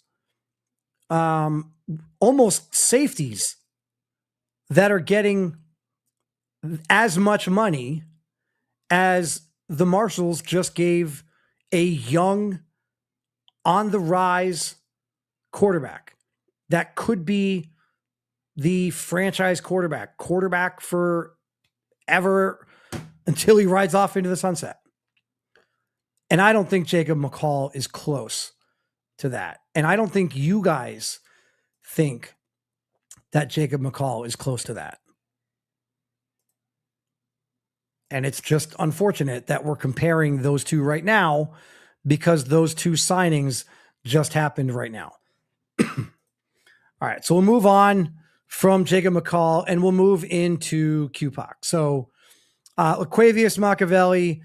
almost safeties that are getting as much money as the Marshals just gave a young, on the rise quarterback that could be the franchise quarterback forever until he rides off into the sunset. And I don't think Jacob McCall is close to that. And I don't think you guys think that Jacob McCall is close to that. And it's just unfortunate that we're comparing those two right now, because those two signings just happened right now. All right, so we'll move on from Jacob McCall and we'll move into QPOC. So Laquavius Machiavelli,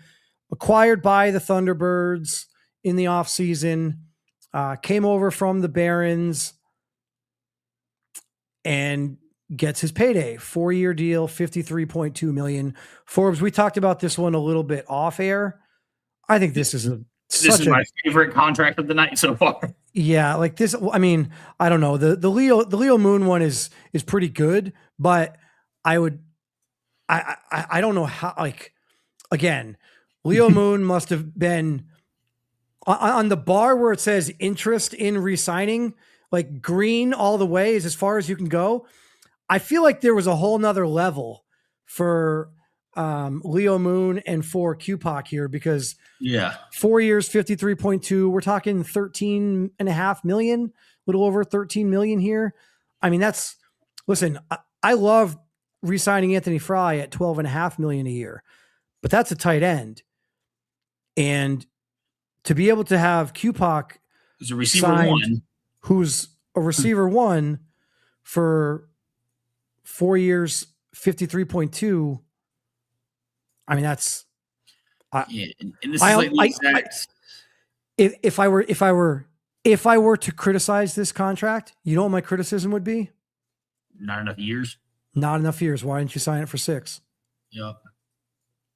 acquired by the Thunderbirds in the offseason, came over from the Barons and gets his payday. 4-year deal, $53.2 million. Forbes, we talked about this one a little bit off air. I think this is my favorite contract of the night so far. Yeah, like this. I mean, I don't know. The Leo Moon one is pretty good, but I don't know how. Like, again, Leo Moon must have been on the bar where it says interest in re-signing, like green all the way is as far as you can go. I feel like there was a whole nother level for Leo Moon and for QPOC here, because 4 years, 53.2, we're talking 13.5 million, a little over 13 million here. I mean, listen, I love re-signing Anthony Fry at 12.5 million a year, but that's a tight end. And to be able to have QPOC who's a receiver one, who's a receiver one for 4 years, 53.2. I mean, that's, and this is like the exact. If I were to criticize this contract, you know what my criticism would be? Not enough years. Not enough years. Why didn't you sign it for 6? Yep.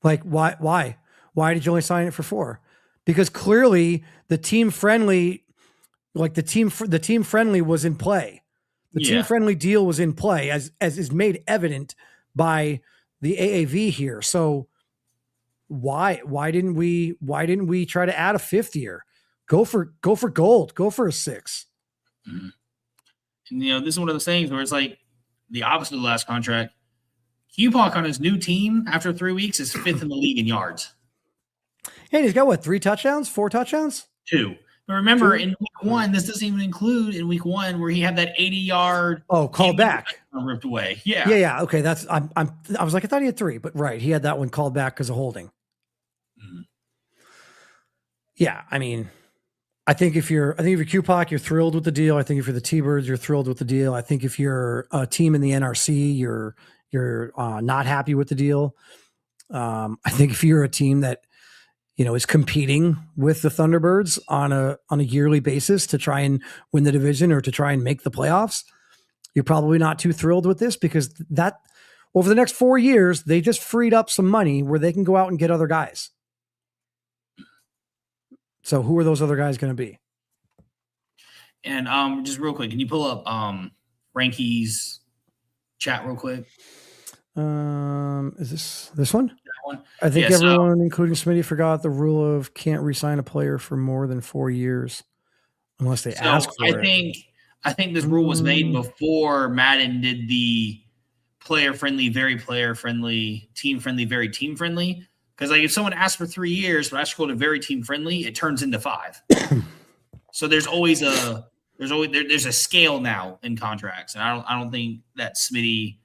Like, why did you only sign it for 4? Because clearly the team friendly was in play. The team friendly deal was in play, as is made evident by the AAV here. So why didn't we try to add a 5th year? Go for gold. Go for a 6. Mm-hmm. And this is one of those things where it's like the opposite of the last contract. QPOC on his new team after 3 weeks is 5th in the league in yards. And he's got what, 3 touchdowns, 4 touchdowns? 2. But remember, in week 1, this doesn't even include in week 1 where he had that 80-yard called back, ripped away. Yeah. Okay, that's I was like, I thought he had 3, but right, he had that one called back because of holding. Mm-hmm. Yeah, I mean, I think if you're QPOC, you're thrilled with the deal. I think if you're the T-Birds, you're thrilled with the deal. I think if you're a team in the NRC, you're not happy with the deal. I think if you're a team that is competing with the Thunderbirds on a yearly basis to try and win the division or to try and make the playoffs, you're probably not too thrilled with this, because that over the next 4 years, they just freed up some money where they can go out and get other guys. So who are those other guys going to be? And just real quick, can you pull up Frankie's chat real quick? Is this one? I think everyone, including Smitty, forgot the rule of can't re-sign a player for more than 4 years unless they ask for it. I think this rule was made before Madden did the player-friendly, very player-friendly, team-friendly, very team-friendly. Because if someone asks for 3 years, but I scroll to very team-friendly, it turns into 5. So there's a scale now in contracts, and I don't think that Smitty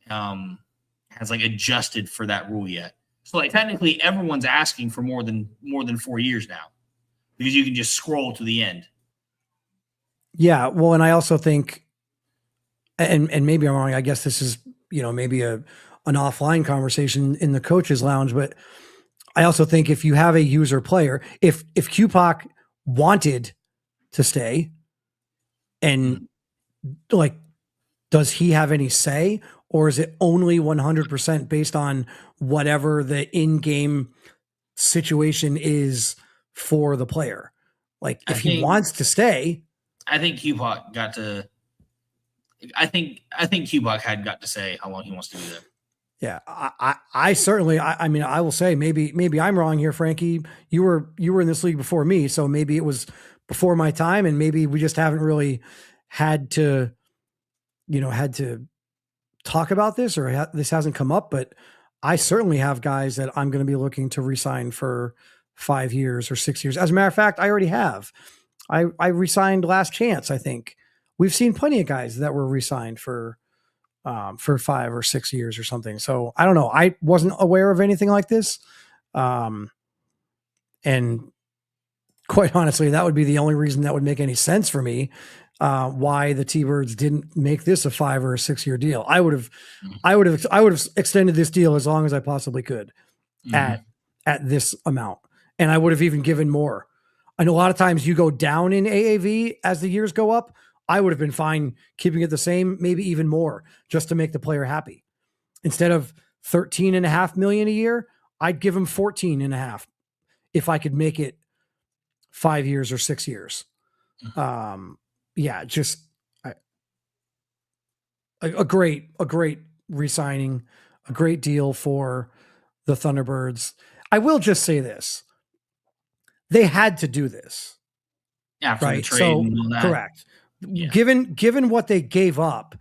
has adjusted for that rule yet. So technically everyone's asking for more than 4 years now, because you can just scroll to the end. Yeah. Well, and I also think, and maybe I'm wrong, I guess this is, maybe an offline conversation in the coaches lounge, but I also think if you have a user player, if QPOC wanted to stay, and does he have any say? Or is it only 100% based on whatever the in-game situation is for the player? If he wants to stay, I think QPOC got to. I think QPOC had got to say how long he wants to be there. Yeah, I certainly. I mean, I will say maybe I'm wrong here, Frankie. You were in this league before me, so maybe it was before my time, and maybe we just haven't really had to talk about this, or this hasn't come up, but I certainly have guys that I'm going to be looking to re-sign for 5 years or 6 years. As a matter of fact, I already have. I re-signed Last Chance. I think we've seen plenty of guys that were re-signed for 5 or 6 years or something. So I don't know. I wasn't aware of anything like this. And quite honestly, that would be the only reason that would make any sense for me. Why the T-Birds didn't make this a 5 or a 6 year deal. I would have extended this deal as long as I possibly could at this amount. And I would have even given more. I know a lot of times you go down in AAV as the years go up. I would have been fine keeping it the same, maybe even more, just to make the player happy. Instead of 13.5 million a year, I'd give him 14.5 if I could make it 5 years or 6 years. Yeah, just a great re-signing, a great deal for the Thunderbirds. I will just say this. They had to do this. After the Right. trade So and all that. correct. Yeah. Given what they gave up,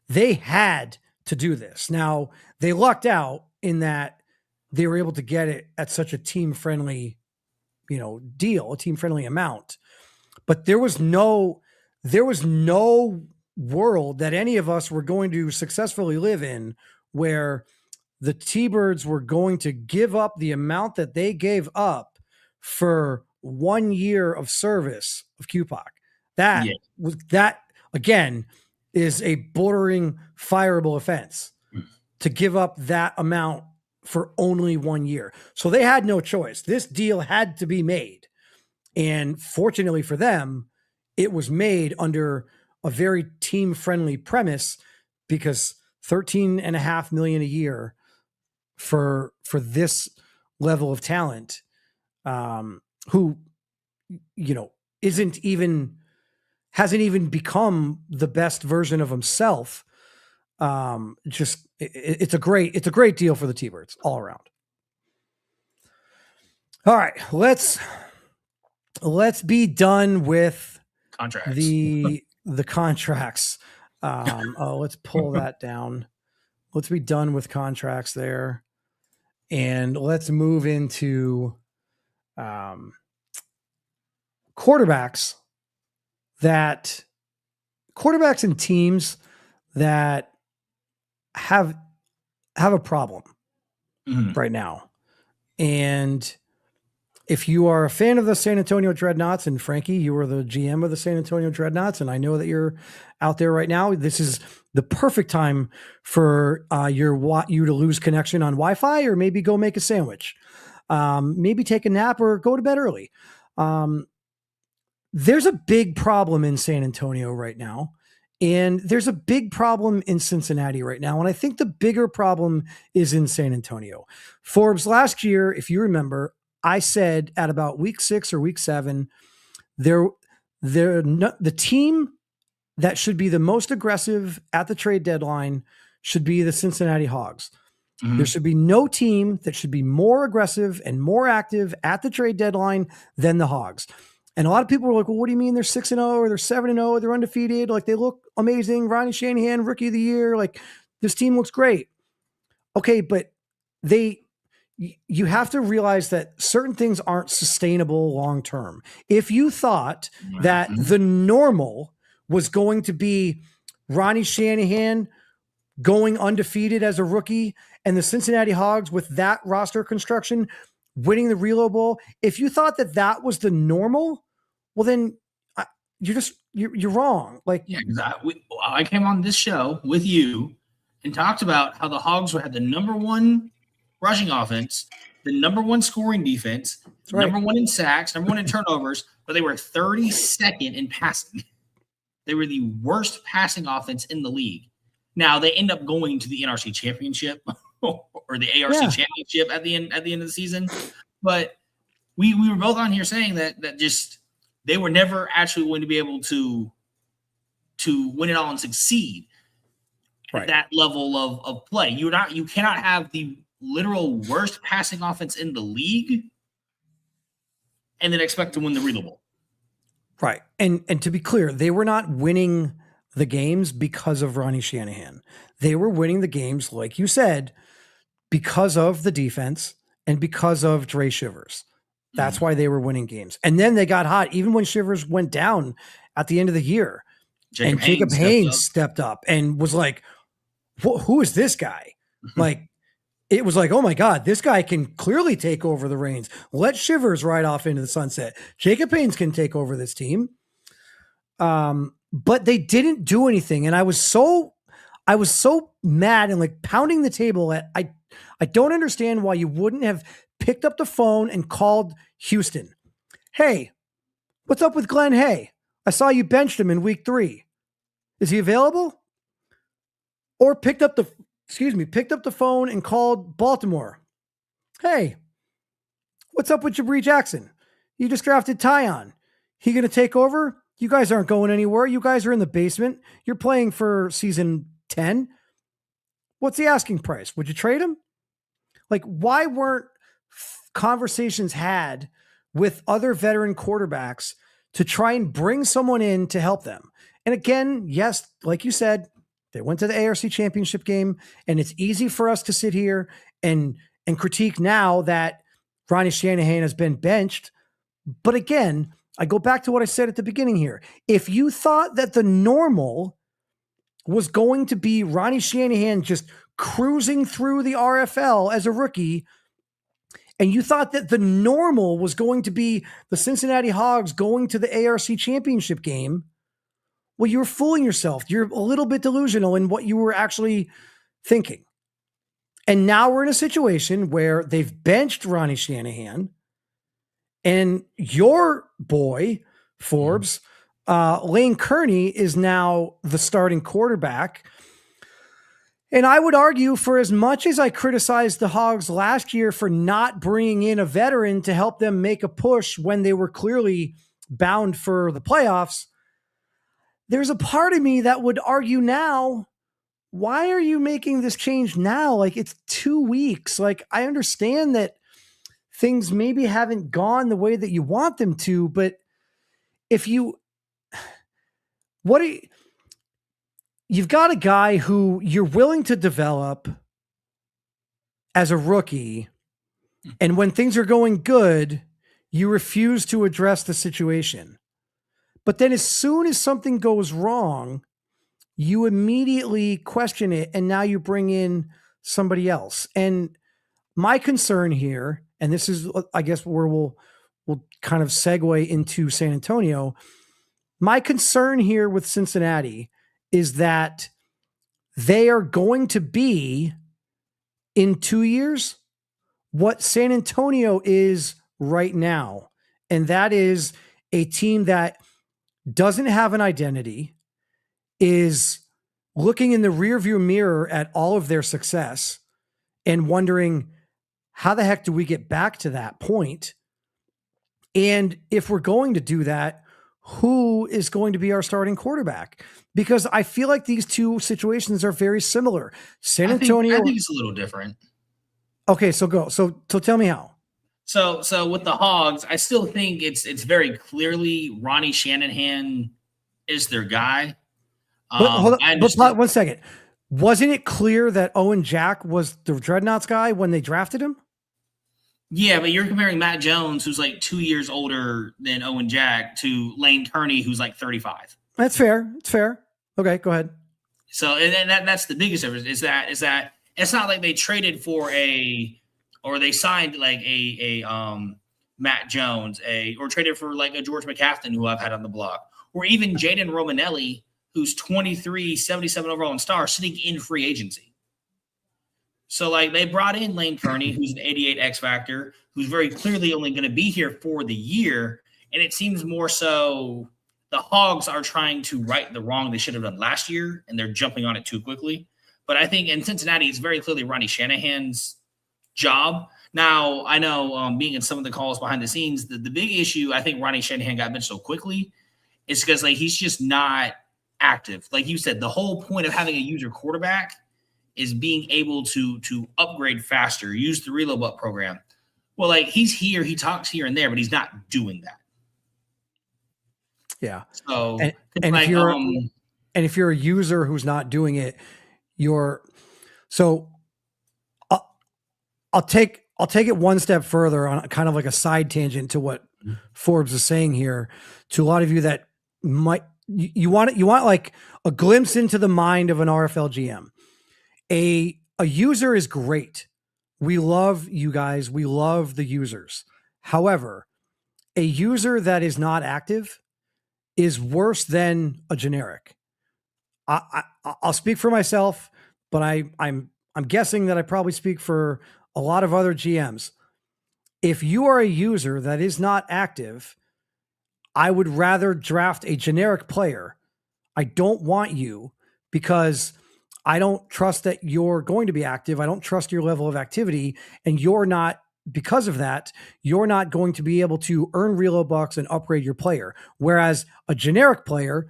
they had to do this. Now they lucked out in that they were able to get it at such a team friendly, deal, a team friendly amount. But there was no world that any of us were going to successfully live in where the T-Birds were going to give up the amount that they gave up for 1 year of service of QPOC. That again is a bordering fireable offense to give up that amount for only 1 year. So they had no choice. This deal had to be made. And fortunately for them, it was made under a very team-friendly premise because $13.5 million a year for this level of talent, who hasn't even become the best version of himself. It's a great deal for the T-Birds all around. All right, let's be done with Contracts. the contracts. Let's pull that down. Let's be done with contracts there. And let's move into quarterbacks and teams that have a problem right now. And if you are a fan of the San Antonio Dreadnoughts, and Frankie, you are the GM of the San Antonio Dreadnoughts, and I know that you're out there right now, this is the perfect time for you to lose connection on Wi-Fi, or maybe go make a sandwich, maybe take a nap, or go to bed early. There's a big problem in San Antonio right now, and there's a big problem in Cincinnati right now. And I think the bigger problem is in San Antonio. Forbes last year, if you remember, I said at about week 6 or week 7, the team that should be the most aggressive at the trade deadline should be the Cincinnati Hogs. There should be no team that should be more aggressive and more active at the trade deadline than the Hogs. And a lot of people were like, well, what do you mean they're 6-0 or they're 7-0? They're undefeated. Like, they look amazing. Ronnie Shanahan, rookie of the year. Like, this team looks great. Okay, but you have to realize that certain things aren't sustainable long-term. If you thought that the normal was going to be Ronnie Shanahan going undefeated as a rookie and the Cincinnati Hogs with that roster construction winning the Reload Bowl, if you thought that that was the normal, well, then you're wrong. Like, yeah, I came on this show with you and talked about how the Hogs had the number 1 rushing offense, the number 1 scoring defense, number 1 in sacks, number 1 in turnovers, but they were 32nd in passing. They were the worst passing offense in the league. Now they end up going to the NRC championship or the ARC championship at the end of the season. But we were both on here saying that just they were never actually going to be able to win it all and succeed at that level of play. You cannot have the literal worst passing offense in the league and then expect to win the Reload Bowl. Right. And to be clear, they were not winning the games because of Ronnie Shanahan. They were winning the games, like you said, because of the defense and because of Dre Shivers. That's why they were winning games. And then they got hot, even when Shivers went down at the end of the year. Jacob Haynes stepped up and was like, who is this guy? Like, it was like, oh my God, this guy can clearly take over the reins. Let Shivers ride off into the sunset. Jacob Haynes can take over this team. But they didn't do anything. And I was so mad and like pounding the table at, I don't understand why you wouldn't have picked up the phone and called Houston. Hey, what's up with Glenn Hay? I saw you benched him in week 3. Is he available? Or picked up the phone and called Baltimore. Hey, what's up with Jabri Jackson? You just drafted Tyon. He going to take over? You guys aren't going anywhere. You guys are in the basement. You're playing for season 10. What's the asking price? Would you trade him? Like, why weren't conversations had with other veteran quarterbacks to try and bring someone in to help them. And again, yes, like you said, they went to the ARC championship game, and it's easy for us to sit here and critique now that Ronnie Shanahan has been benched. But again, I go back to what I said at the beginning here. If you thought that the normal was going to be Ronnie Shanahan just cruising through the RFL as a rookie, and you thought that the normal was going to be the Cincinnati Hogs going to the ARC championship game, well, you're fooling yourself. You're a little bit delusional in what you were actually thinking. And now we're in a situation where they've benched Ronnie Shanahan, and your boy, Forbes, Lane Kearney, is now the starting quarterback. And I would argue, for as much as I criticized the Hogs last year for not bringing in a veteran to help them make a push when they were clearly bound for the playoffs, there's a part of me that would argue now, why are you making this change now? Like, it's 2 weeks. Like, I understand that things maybe haven't gone the way that you want them to, but you've got a guy who you're willing to develop as a rookie, and when things are going good, you refuse to address the situation. But then as soon as something goes wrong, you immediately question it, and now you bring in somebody else. And my concern here, and this is, I guess, where we'll kind of segue into San Antonio. My concern here with Cincinnati is that they are going to be, in 2 years, what San Antonio is right now. And that is a team that doesn't have an identity, is looking in the rearview mirror at all of their success and wondering, how the heck do we get back to that point? And if we're going to do that, who is going to be our starting quarterback? Because I feel like these two situations are very similar. San Antonio, I think it's a little different. Okay, so go. So tell me how. So with the Hogs, I still think it's very clearly Ronnie Shanahan is their guy. But hold on, but 1 second. Wasn't it clear that Owen Jack was the Dreadnoughts guy when they drafted him? Yeah, but you're comparing Matt Jones, who's like 2 years older than Owen Jack, to Lane Kearney, who's like 35. That's fair. It's fair. Okay, go ahead. So, and that's the biggest difference is that it's not like they traded for or they signed like a Matt Jones, or traded for like a George McCaffrey, who I've had on the block, or even Jaden Romanelli, who's 23, 77 overall and star, sitting in free agency. So, like, they brought in Lane Kearney, who's an 88 X Factor, who's very clearly only going to be here for the year. And it seems more so the Hogs are trying to right the wrong they should have done last year, and they're jumping on it too quickly. But I think in Cincinnati, it's very clearly Ronnie Shanahan's job. Now, I know being in some of the calls behind the scenes, the big issue I think Ronnie Shanahan got benched so quickly is because, like, he's just not active. Like you said, the whole point of having a user quarterback is being able to upgrade faster, use the reload up program. Well, like, he's here, he talks here and there, but he's not doing that. Yeah. So, and like, if you're a user who's not doing it, I'll take it one step further on kind of like a side tangent to what Forbes is saying here. To a lot of you that might, you want like a glimpse into the mind of an RFL GM. A user is great. We love you guys. We love the users. However, a user that is not active is worse than a generic. I'll speak for myself, but I'm guessing that I probably speak for a lot of other GMs. If you are a user that is not active, I would rather draft a generic player. I don't want you because I don't trust that you're going to be active. I don't trust your level of activity, and you're not, because of that, you're not going to be able to earn reload bucks and upgrade your player. Whereas a generic player,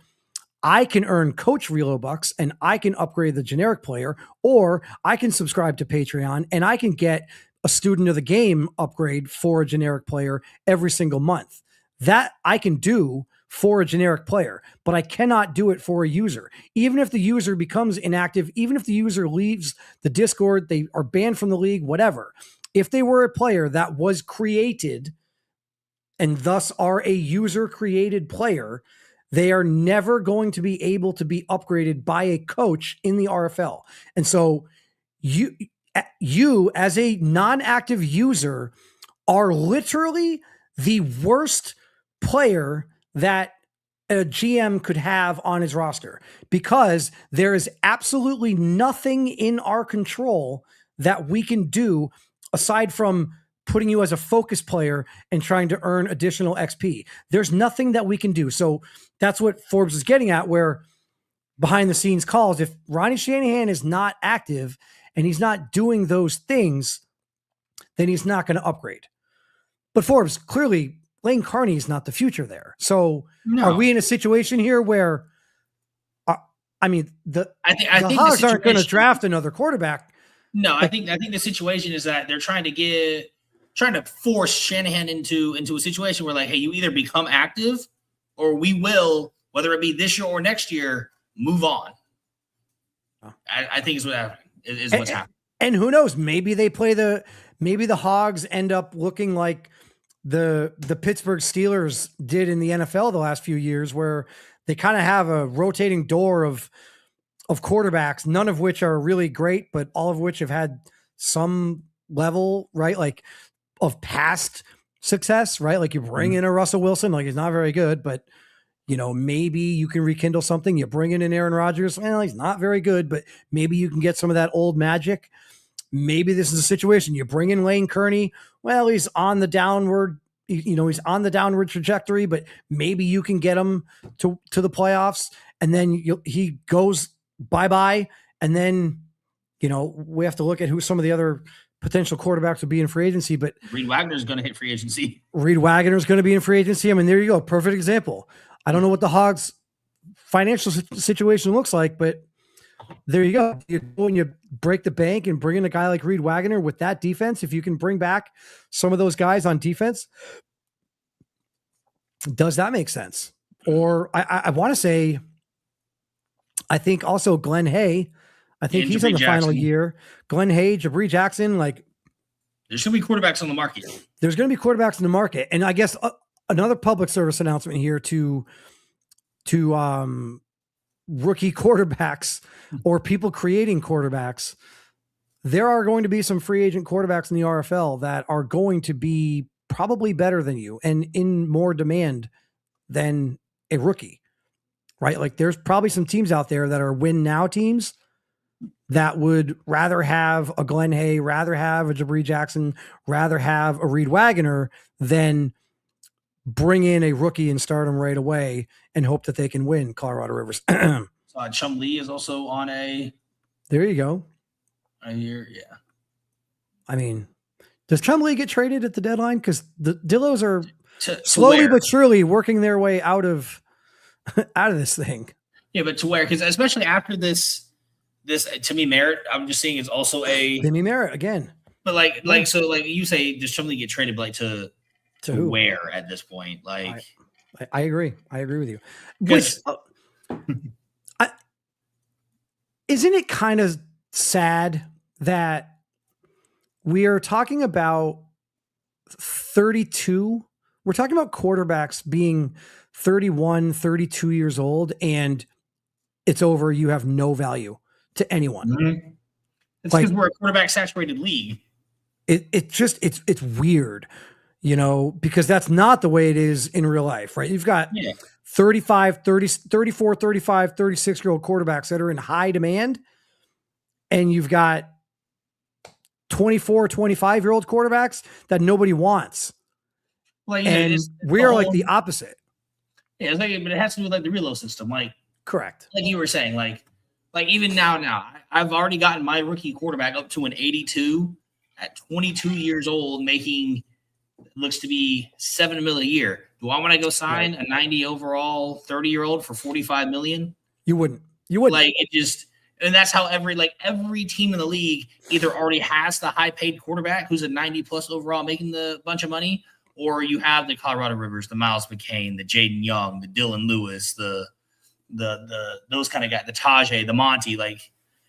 I can earn coach reload bucks and I can upgrade the generic player, or I can subscribe to Patreon and I can get a student of the game upgrade for a generic player every single month. That I can do for a generic player, but I cannot do it for a user. Even if the user becomes inactive, even if the user leaves the Discord, they are banned from the league, whatever. If they were a player that was created and thus are a user created player, they are never going to be able to be upgraded by a coach in the RFL. And so you as a non-active user are literally the worst player that a GM could have on his roster, because there is absolutely nothing in our control that we can do aside from putting you as a focus player and trying to earn additional XP. There's nothing that we can do. So that's what Forbes is getting at, where behind the scenes calls, if Ronnie Shanahan is not active and he's not doing those things, then he's not going to upgrade. But Forbes, clearly Lane Carney is not the future there. So are we in a situation here where, I think the Hogs aren't going to draft another quarterback? No, I think the situation is that they're trying to force Shanahan into a situation where, like, hey, you either become active or we will, whether it be this year or next year, move on. I think is what's happening. And who knows? Maybe the Hogs end up looking like the Pittsburgh Steelers did in the NFL the last few years, where they kind of have a rotating door of quarterbacks, none of which are really great, but all of which have had some level, right? Like of past success, right? Like you bring in a Russell Wilson, like he's not very good, but maybe you can rekindle something. You bring in an Aaron Rodgers. Well, he's not very good, but maybe you can get some of that old magic. Maybe this is a situation. You bring in Lane Kearney. Well, he's on the downward, he's on the downward trajectory, but maybe you can get him to the playoffs, and then he goes bye-bye. And then, we have to look at who some of the other potential quarterbacks would be in free agency, but Reed Wagner is going to hit free agency. Reed Wagner is going to be in free agency. I mean, there you go. Perfect example. I don't know what the Hogs financial situation looks like, but there you go. When you break the bank and bring in a guy like Reed Wagner with that defense, if you can bring back some of those guys on defense, does that make sense? Or I want to say, I think also Glenn Hay, I think he's in the final year. Glenn Hay, Jabri Jackson, like there's going to be quarterbacks on the market. There's going to be quarterbacks in the market. And I guess another public service announcement here to rookie quarterbacks or people creating quarterbacks. There are going to be some free agent quarterbacks in the RFL that are going to be probably better than you and in more demand than a rookie, right? Like there's probably some teams out there that are win now teams that would rather have a Glenn Hay, rather have a Jabri Jackson, rather have a Reed Wagner than bring in a rookie and start him right away and hope that they can win Colorado Rivers. Chum Lee is also on a. There you go. A year, yeah. I mean, does Chum Lee get traded at the deadline? Because the Dillos are slowly but surely working their way out of this thing. Yeah, but to where? Because especially after this Timmy Merritt, I'm just seeing is also a Timmy Merritt again. But like you say, does Chum Lee get traded? But like to where at this point? Like, I agree. I agree with you. Which isn't it kind of sad that we are talking about 32? We're talking about quarterbacks being 31, 32 years old, and it's over. You have no value to anyone. Mm-hmm. It's because we're a quarterback saturated league. It's weird, because that's not the way it is in real life, right? You've got 35, 30, 34, 35, 36-year-old quarterbacks that are in high demand, and you've got 24, 25-year-old quarterbacks that nobody wants. Well, and we are like the opposite. Yeah, but it has to do with like the reload system. Like, correct. Like you were saying, like even now, I've already gotten my rookie quarterback up to an 82 at 22 years old, making looks to be $7 million a year. Do I want to go sign a 90 overall 30-year-old for $45 million? You wouldn't. You wouldn't. Like it just And that's how every team in the league either already has the high paid quarterback who's a 90 plus overall making the bunch of money, or you have the Colorado Rivers, the Miles McCain, the Jaden Young, the Dylan Lewis, the those kind of guys, the Tajay, the Monty. Like,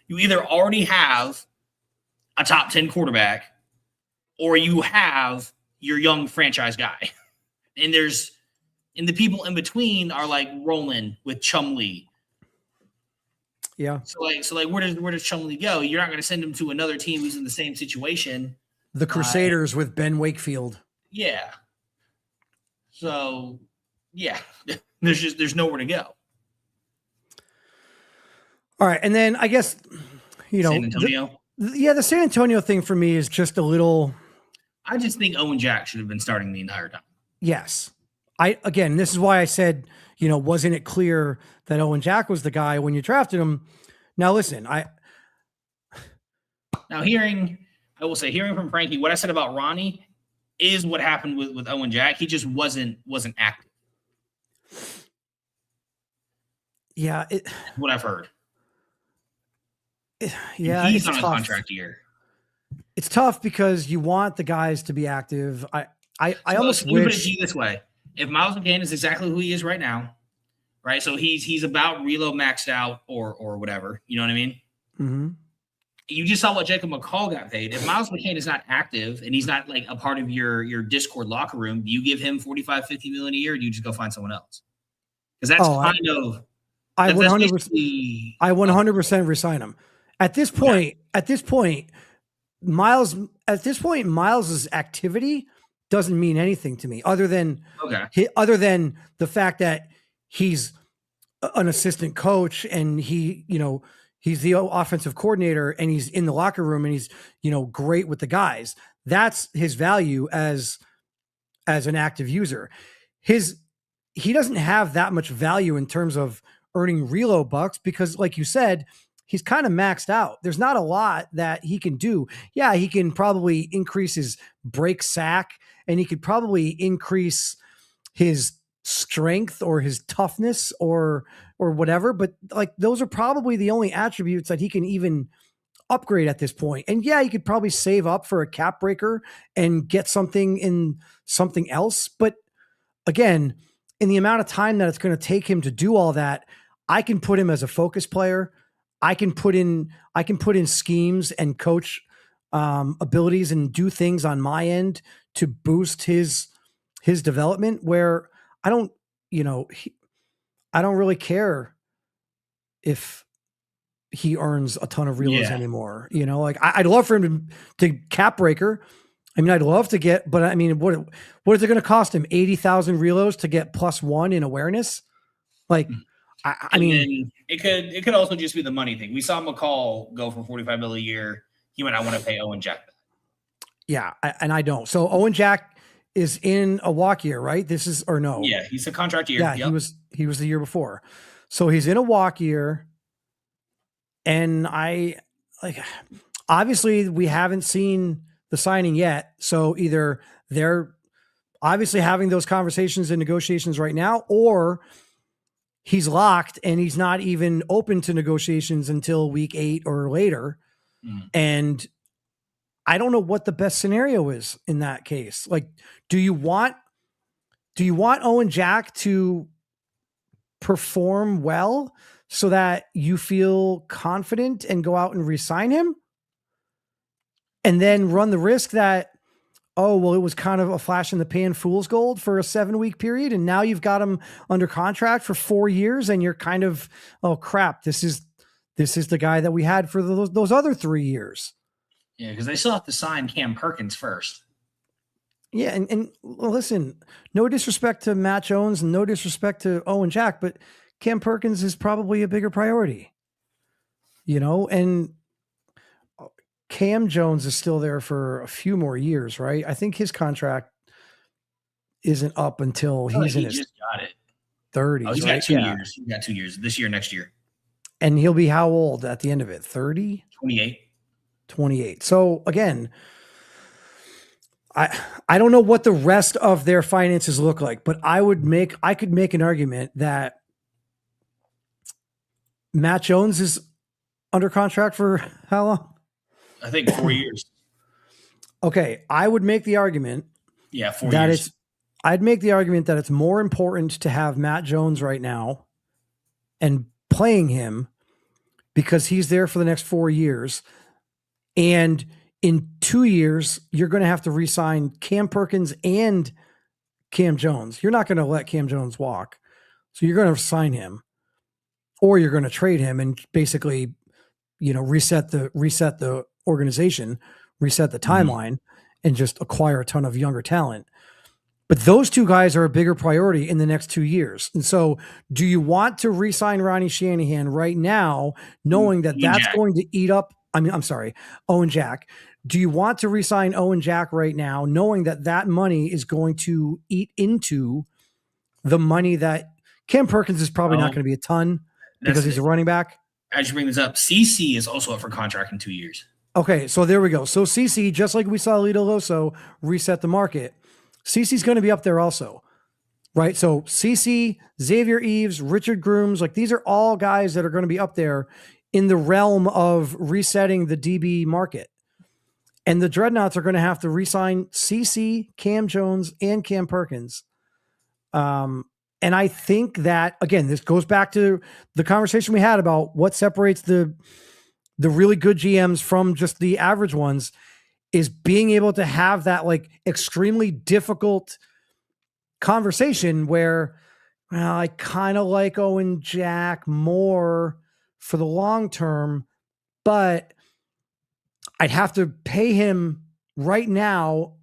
you either already have a top 10 quarterback or you have your young franchise guy. And the people in between are like rolling with Chumlee. Yeah. So where does Chumlee go? You're not going to send him to another team who's in the same situation. The Crusaders with Ben Wakefield. Yeah. So yeah, there's nowhere to go. All right, and then I guess San Antonio. The San Antonio thing for me is just a little. I just think Owen Jack should have been starting the entire time. Yes, this is why I said, wasn't it clear that Owen Jack was the guy when you drafted him? Now listen, hearing from Frankie, what I said about Ronnie is what happened with Owen Jack. He just wasn't active. Yeah, what I've heard. Yeah, he's on a contract year. It's tough because you want the guys to be active. I almost wish. Put it to you this way: if Miles McCain is exactly who he is right now, right? So he's about reload maxed out or whatever. You know what I mean? Mm-hmm. You just saw what Jacob McCall got paid. If Miles McCain is not active and he's not like a part of your Discord locker room, do you give him 45, 50 million a year, or do you just go find someone else? Because that's I 100% resign him. At this point, Miles's activity doesn't mean anything to me other than the fact that he's an assistant coach and he's the offensive coordinator and he's in the locker room and he's, great with the guys. That's his value as an active user. He doesn't have that much value in terms of earning reload bucks because, like you said, he's kind of maxed out. There's not a lot that he can do. Yeah, he can probably increase his break sack and he could probably increase his strength or his toughness or whatever. But like, those are probably the only attributes that he can even upgrade at this point. And yeah, he could probably save up for a cap breaker and get something in something else. But again, in the amount of time that it's going to take him to do all that, I can put him as a focus player. I can put in schemes and coach abilities and do things on my end to boost his development where I don't really care if he earns a ton of reloads anymore. I'd love for him to cap breaker. I mean, I'd love to get, but I mean, what is it going to cost him? 80,000 reloads to get +1 in awareness? Like, I mean, it could also just be the money thing. We saw McCall go for $45 million a year. He went, I want to pay Owen Jack that. Yeah, and I don't. So Owen Jack is in a walk year, right? No? Yeah, he's a contract year. Yeah, yep. He was the year before. So he's in a walk year, and obviously we haven't seen the signing yet. So either they're obviously having those conversations and negotiations right now, or he's locked and he's not even open to negotiations until week 8 or later. And I don't know what the best scenario is in that case. Like, do you want Owen Jack to perform well so that you feel confident and go out and re-sign him and then run the risk that, oh, well, it was kind of a flash in the pan fool's gold for a 7-week period. And now you've got him under contract for 4 years and you're kind of, oh crap, this is the guy that we had for those other 3 years. Yeah. Cause they still have to sign Cam Perkins first. Yeah. And listen, no disrespect to Matt Jones and no disrespect to Owen Jack, but Cam Perkins is probably a bigger priority, and Cam Jones is still there for a few more years, right? I think his contract isn't up until he's in his 30s. Oh, he's got 2 years. He's got 2 years this year, next year. And he'll be how old at the end of it? 30? 28. So again, I don't know what the rest of their finances look like, but I could make an argument that Matt Jones is under contract for how long? I think 4 years. Okay, I would make the argument Yeah, 4 that years. I'd make the argument that it's more important to have Matt Jones right now and playing him because he's there for the next 4 years. And in 2 years, you're going to have to re-sign Cam Perkins and Cam Jones. You're not going to let Cam Jones walk. So you're going to sign him or you're going to trade him and basically, reset the organization, reset the timeline and just acquire a ton of younger talent. But those two guys are a bigger priority in the next 2 years. And so do you want to re-sign Ronnie Shanahan right now, knowing that that's going to eat up, Owen Jack. Do you want to re-sign Owen Jack right now, knowing that that money is going to eat into the money that Cam Perkins is probably not going to be a ton because he's a running back? As you bring this up, CC is also up for contract in 2 years. Okay, so there we go. So CC, just like we saw Lito Loso reset the market, CC's going to be up there also, right? So CC, Xavier Eves, Richard Grooms, like these are all guys that are going to be up there in the realm of resetting the DB market. And the Dreadnoughts are going to have to re-sign CC, Cam Jones, and Cam Perkins. And I think that, again, this goes back to the conversation we had about what separates the really good GMs from just the average ones is being able to have that like extremely difficult conversation where, well, I kind of like Owen Jack more for the long term, but I'd have to pay him right now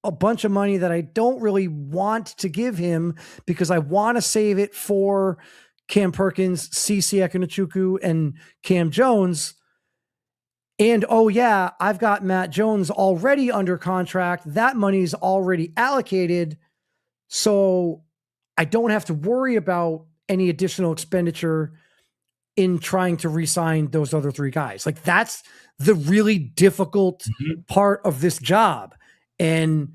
a bunch of money that I don't really want to give him because I want to save it for Cam Perkins, CC Ekunechukwu, and Cam Jones. And, oh, yeah, I've got Matt Jones already under contract. That money's already allocated. So I don't have to worry about any additional expenditure in trying to re-sign those other three guys. Like that's the really difficult part of this job. And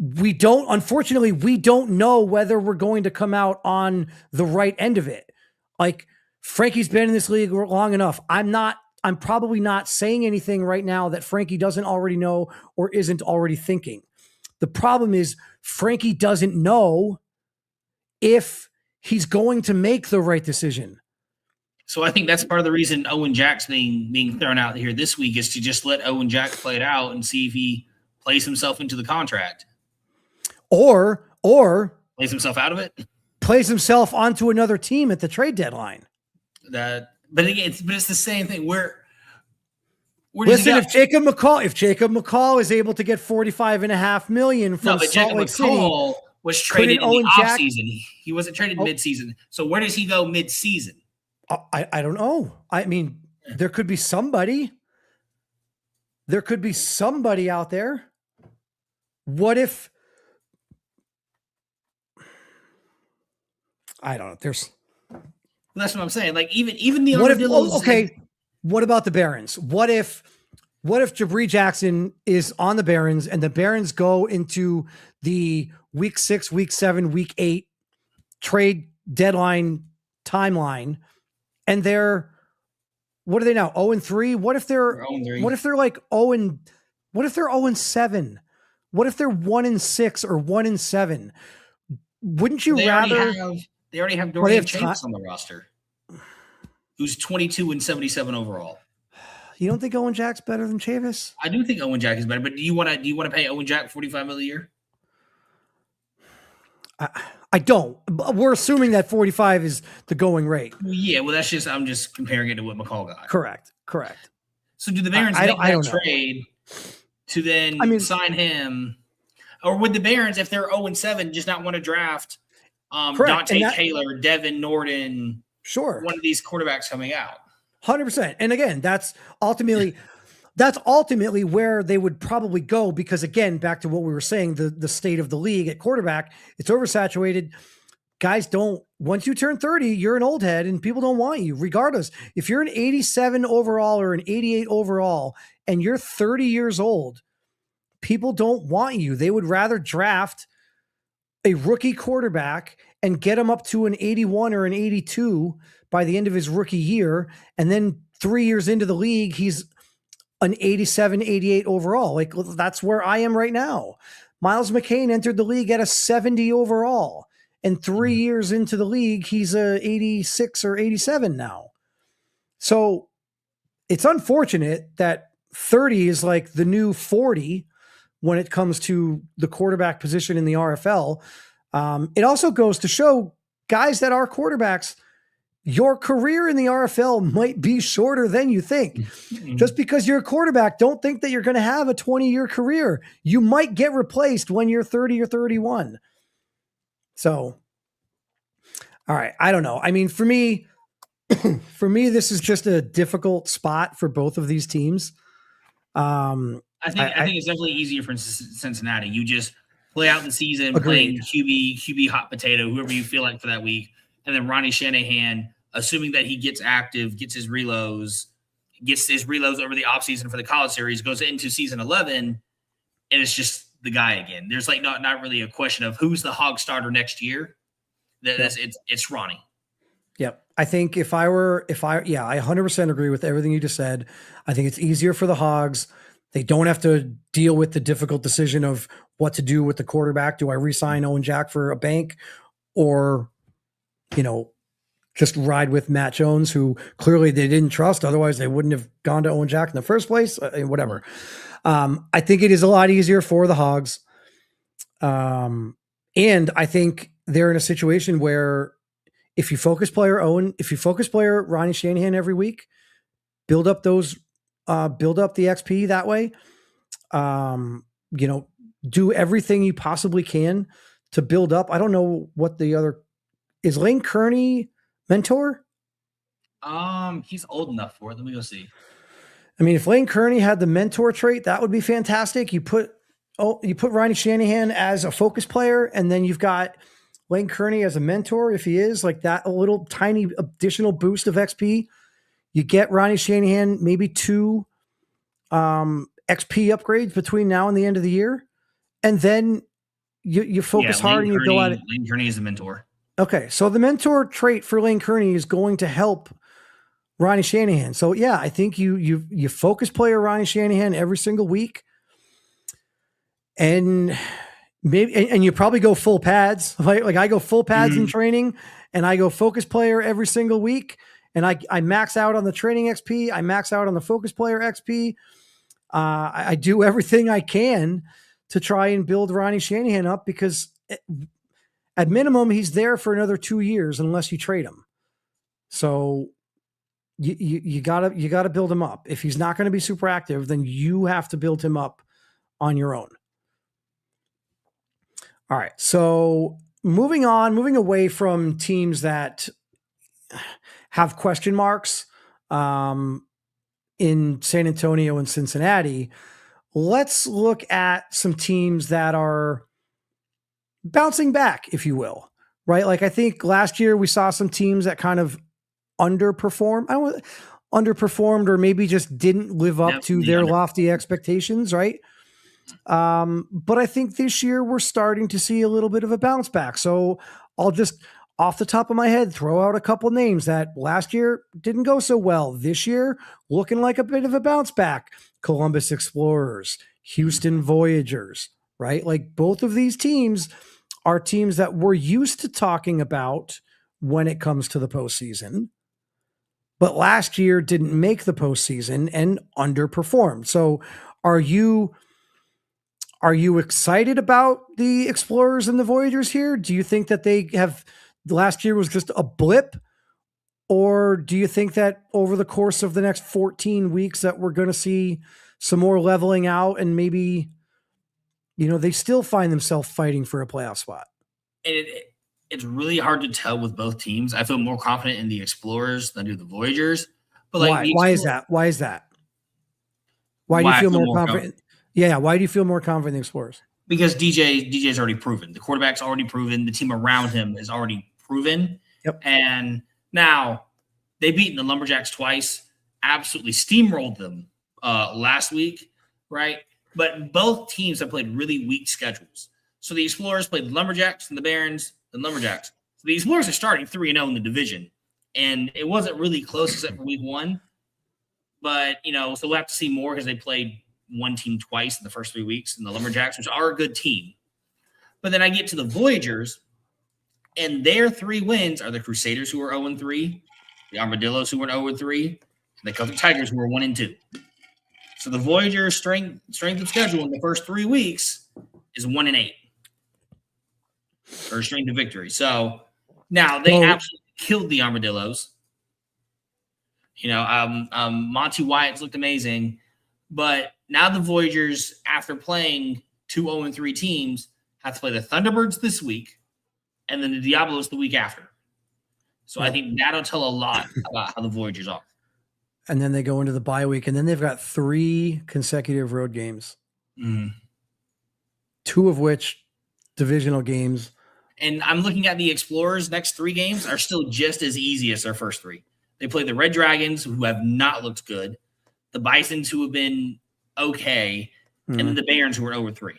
unfortunately, we don't know whether we're going to come out on the right end of it. Like Frankie's been in this league long enough. I'm probably not saying anything right now that Frankie doesn't already know or isn't already thinking. The problem is Frankie doesn't know if he's going to make the right decision. So I think that's part of the reason Owen Jack's being thrown out here this week is to just let Owen Jack play it out and see if he plays himself into the contract. Or plays himself out of it. Plays himself onto another team at the trade deadline. But again, it's the same thing. Listen, if Jacob McCall is able to get $45.5 million from Salt Lake City, was traded in the offseason. He wasn't traded mid-season. So where does he go mid-season? I don't know. I mean, there could be somebody. There could be somebody out there. What if? I don't know. That's what I'm saying. Like even the okay. What about the Barons? What if Jabri Jackson is on the Barons and the Barons go into the week 6, week 7, week 8 trade deadline timeline and what are they now? 0-3? What if they're 0-3? What if they're like 0-7? What if they're 1-6 or 1-7? Wouldn't you rather? They already have Dorian Chavis on the roster, who's 22 and 77 overall. You don't think Owen Jack's better than Chavis? I do think Owen Jack is better, but do you want to pay Owen Jack $45 million a year? I don't. We're assuming that 45 is the going rate. Yeah, well, I'm just comparing it to what McCall got. Correct. So do the Barons make that trade to then sign him? Or would the Barons, if they're 0-7, just not want to draft Dante Taylor, Devin Norden, one of these quarterbacks coming out? 100%. And again, that's ultimately where they would probably go because, again, back to what we were saying, the state of the league at quarterback, it's oversaturated. Guys once you turn 30, you're an old head and people don't want you regardless. If you're an 87 overall or an 88 overall and you're 30 years old, people don't want you. They would rather draft a rookie quarterback and get him up to an 81 or an 82 by the end of his rookie year. And then 3 years into the league, he's an 87, 88 overall. Like, that's where I am right now. Miles McCain entered the league at a 70 overall. And 3 years into the league, he's a 86 or 87 now. So it's unfortunate that 30 is like the new 40 when it comes to the quarterback position in the RFL. It also goes to show guys that are quarterbacks, your career in the RFL might be shorter than you think. Just because you're a quarterback, don't think that you're going to have a 20-year career. You might get replaced when you're 30 or 31. So, all right. I don't know. I mean, for me, this is just a difficult spot for both of these teams. I think it's definitely easier for Cincinnati. You just play out the season, Agreed. playing QB hot potato, whoever you feel like for that week. And then Ronnie Shanahan, assuming that he gets active, gets his reloads over the offseason for the college series, goes into season 11, and it's just the guy again. There's like not really a question of who's the Hog starter next year. It's Ronnie. Yep. I think I 100% agree with everything you just said. I think it's easier for the Hogs. They don't have to deal with the difficult decision of what to do with the quarterback. Do I re-sign Owen Jack for a bank, or, just ride with Matt Jones, who clearly they didn't trust. Otherwise they wouldn't have gone to Owen Jack in the first place. Whatever. I think it is a lot easier for the Hogs. And I think they're in a situation where if you focus player Ronnie Shanahan every week, build up the XP that way. Do everything you possibly can to build up. I don't know what the other is. Lane Kearney mentor? He's old enough for it. Let me go see. I mean, if Lane Kearney had the mentor trait, that would be fantastic. You put Ronnie Shanahan as a focus player, and then you've got Lane Kearney as a mentor. If he is like that, a little tiny additional boost of XP, you get Ronnie Shanahan maybe 2 XP upgrades between now and the end of the year, and then you focus hard and you go at it. Lane Kearney is a mentor. Okay, so the mentor trait for Lane Kearney is going to help Ronnie Shanahan. So yeah, I think you focus player Ronnie Shanahan every single week, and you probably go full pads. Like I go full pads in training, and I go focus player every single week, and I max out on the training XP. I max out on the focus player XP. I do everything I can to try and build Ronnie Shanahan up, because at minimum he's there for another 2 years unless you trade him. So you gotta build him up. If he's not going to be super active, then you have to build him up on your own. All right. So moving away from teams that have question marks in San Antonio and Cincinnati, let's look at some teams that are bouncing back, if you will, right? Like I think last year we saw some teams that kind of underperformed or maybe just didn't live up to their lofty expectations, right? But I think this year we're starting to see a little bit of a bounce back. So I'll just off the top of my head throw out a couple names that last year didn't go so well. This year looking like a bit of a bounce back. Columbus Explorers, Houston Voyagers, right? Like both of these teams are teams that we're used to talking about when it comes to the postseason, but last year didn't make the postseason and underperformed. So are you excited about the Explorers and the Voyagers here? Do you think that last year was just a blip? Or do you think that over the course of the next 14 weeks that we're going to see some more leveling out, and maybe, they still find themselves fighting for a playoff spot? It's really hard to tell with both teams. I feel more confident in the Explorers than do the Voyagers. But why is that? Why do you feel more confident? Yeah. Why do you feel more confident in the Explorers? Because DJ's already proven. The quarterback's already proven. The team around him is already proven. Yep. And now they've beaten the Lumberjacks twice, absolutely steamrolled them last week, right? But both teams have played really weak schedules. So the Explorers played the Lumberjacks and the Barons, the Lumberjacks. the Explorers are starting 3-0 in the division, and it wasn't really close except for week 1. But, so we'll have to see more because they played one team twice in the first 3 weeks, and the Lumberjacks, which are a good team. But then I get to the Voyagers, and their 3 wins are the Crusaders, who are 0-3, the Armadillos, who were 0-3, and the Celtic Tigers, who are 1-2. So the Voyagers' strength of schedule in the first 3 weeks is 1-8, or strength of victory. So now they absolutely killed the Armadillos. Monty Wyatt's looked amazing, but now the Voyagers, after playing 2 0-3 teams, have to play the Thunderbirds this week and then the Diablos the week after. So I think that'll tell a lot about how the Voyagers are. And then they go into the bye week, and then they've got 3 consecutive road games, 2 of which divisional games. And I'm looking at the Explorers' next 3 games are still just as easy as their first 3. They play the Red Dragons, who have not looked good, the Bisons, who have been okay, and then the Barons, who are 0-3.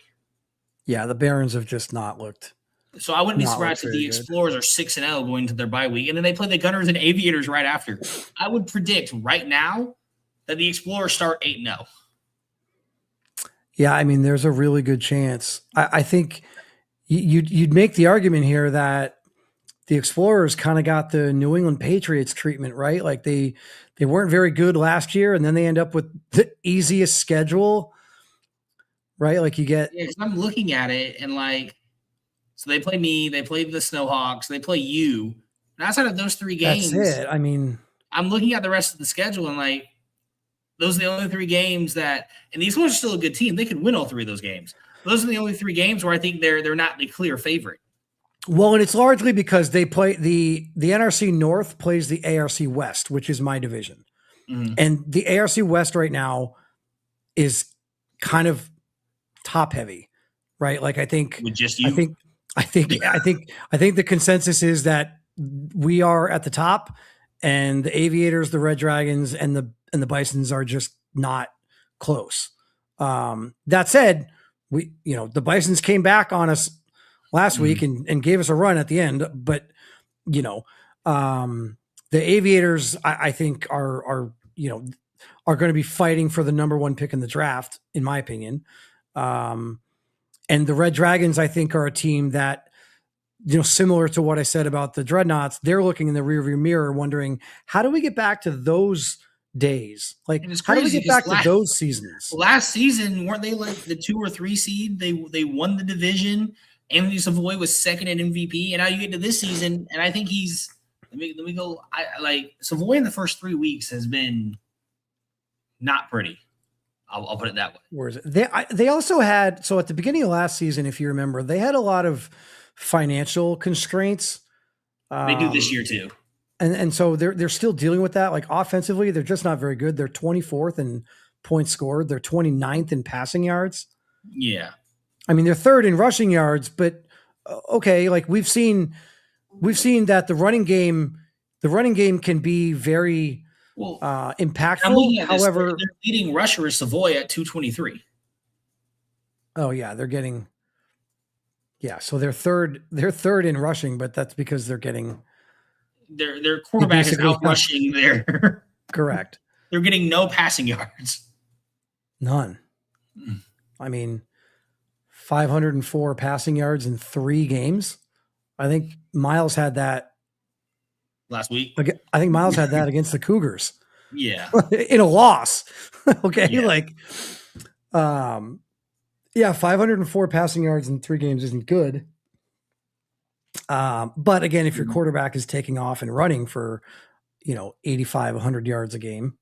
Yeah, the Barons have just not looked. So I wouldn't be surprised if the Explorers are 6-0 going to their bye week, and then they play the Gunners and Aviators right after. I would predict right now that the Explorers start 8-0. Yeah, I mean, there's a really good chance. I think you'd make the argument here that the Explorers kind of got the New England Patriots treatment, right? Like they weren't very good last year, and then they end up with the easiest schedule, right? Like you get. Yeah, I'm looking at it and so they play me, they play the Snowhawks, they play you. And outside of those 3 games, that's it. I mean, I'm looking at the rest of the schedule and those are the only 3 games that, and these ones are still a good team. They could win all 3 of those games. Those are the only 3 games where I think they're not the clear favorite. Well, and it's largely because they play the NRC North plays the ARC West, which is my division. Mm-hmm. And the ARC West right now is kind of top heavy, right? Like I think with just you. I think the consensus is that we are at the top, and the Aviators, the Red Dragons, and the Bisons are just not close. That said, the Bisons came back on us last week and gave us a run at the end, but the Aviators I think are going to be fighting for the number 1 pick in the draft, in my opinion. And the Red Dragons, I think, are a team that, similar to what I said about the Dreadnoughts, they're looking in the rearview mirror wondering, how do we get back to those days? Like, how do we get back to those seasons? Last season, weren't they like the 2 or 3 seed? They won the division. Anthony Savoy was second in MVP. And now you get to this season, and I think he's – let me go. Savoy in the first 3 weeks has been not pretty. I'll put it that way. Where is it? They also had, so at the beginning of last season, if you remember, they had a lot of financial constraints. They do this year too. And so they're still dealing with that. Like offensively, they're just not very good. They're 24th in points scored. They're 29th in passing yards. Yeah. I mean, they're 3rd in rushing yards, but okay. Like we've seen that the running game can be very, impactful. However, their leading rusher is Savoy at 223. Oh yeah, they're getting. Yeah, so they're third in rushing, but that's because they're getting. Their quarterback is out rushing their. Correct. They're getting no passing yards. None. I mean, 504 passing yards in 3 games. I think Miles had that last week. I think Miles had that against the Cougars. Yeah. In a loss. Okay. Yeah. 504 passing yards in 3 games isn't good. But again, if your quarterback is taking off and running for, 85, 100 yards a game,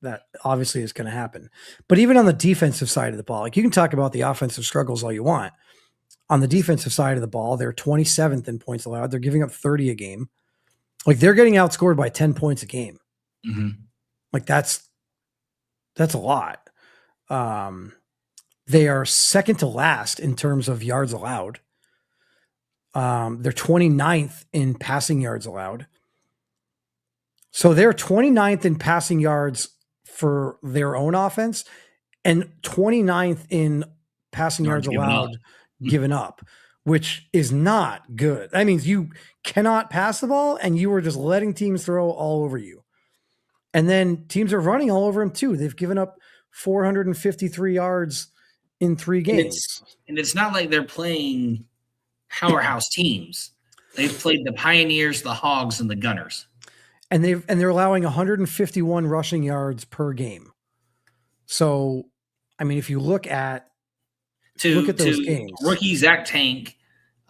that obviously is going to happen. But even on the defensive side of the ball, like you can talk about the offensive struggles all you want. On the defensive side of the ball, they're 27th in points allowed. They're giving up 30 a game. Like they're getting outscored by 10 points a game. Mm-hmm. Like that's a lot. They are second to last in terms of yards allowed. They're 29th in passing yards allowed. So they're 29th in passing yards for their own offense and 29th in passing yards allowed given up, which is not good. That means you cannot pass the ball and you are just letting teams throw all over you. And then teams are running all over him too. They've given up 453 yards in 3 games. And it's not like they're playing powerhouse teams. They've played the Pioneers, the Hogs, and the Gunners. And they're allowing 151 rushing yards per game. So, I mean, if you look at those games, rookie Zach Tank,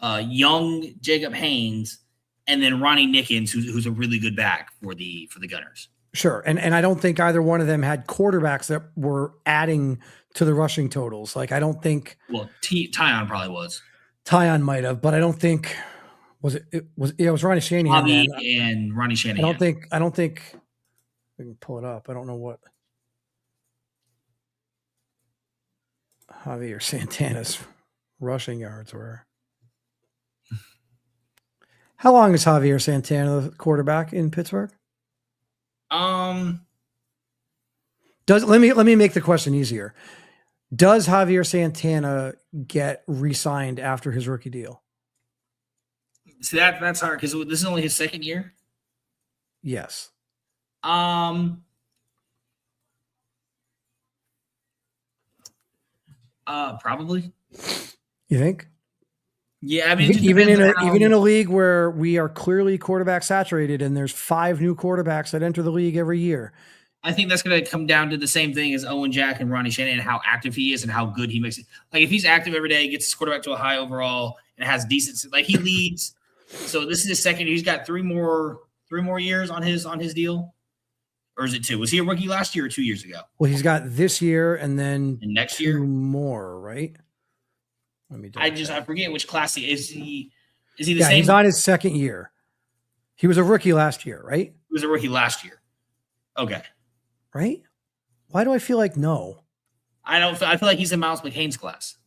young Jacob Haynes, and then Ronnie Nickens, who's a really good back for the Gunners. Sure. And I don't think either one of them had quarterbacks that were adding to the rushing totals. Like, I don't think. Well, Tyon probably was. Tyon might have, but I don't think. It was Ronnie Shanahan. And Ronnie Shanahan. I don't think. We can pull it up. I don't know what Javier Santana's rushing yards were. How long is Javier Santana the quarterback in Pittsburgh? Let me make the question easier. Does Javier Santana get re-signed after his rookie deal? See, that's hard because this is only his second year. Yes. Probably. You think? Yeah, I mean, even in a league where we are clearly quarterback saturated, and there's 5 new quarterbacks that enter the league every year. I think that's going to come down to the same thing as Owen Jack and Ronnie Shanahan, how active he is and how good he makes it. Like, if he's active every day, gets his quarterback to a high overall, and has decent, like, he leads. So this is his second. He's got 3 more years on his deal, or is it 2? Was he a rookie last year or 2 years ago? Well, he's got this year and then next year 2 more, right? Let me. I forget which class he is. He the same? He's on his second year. He was a rookie last year, right? He was a rookie last year. Okay. Right? Why do I feel like no? I feel like he's in Miles McCain's class.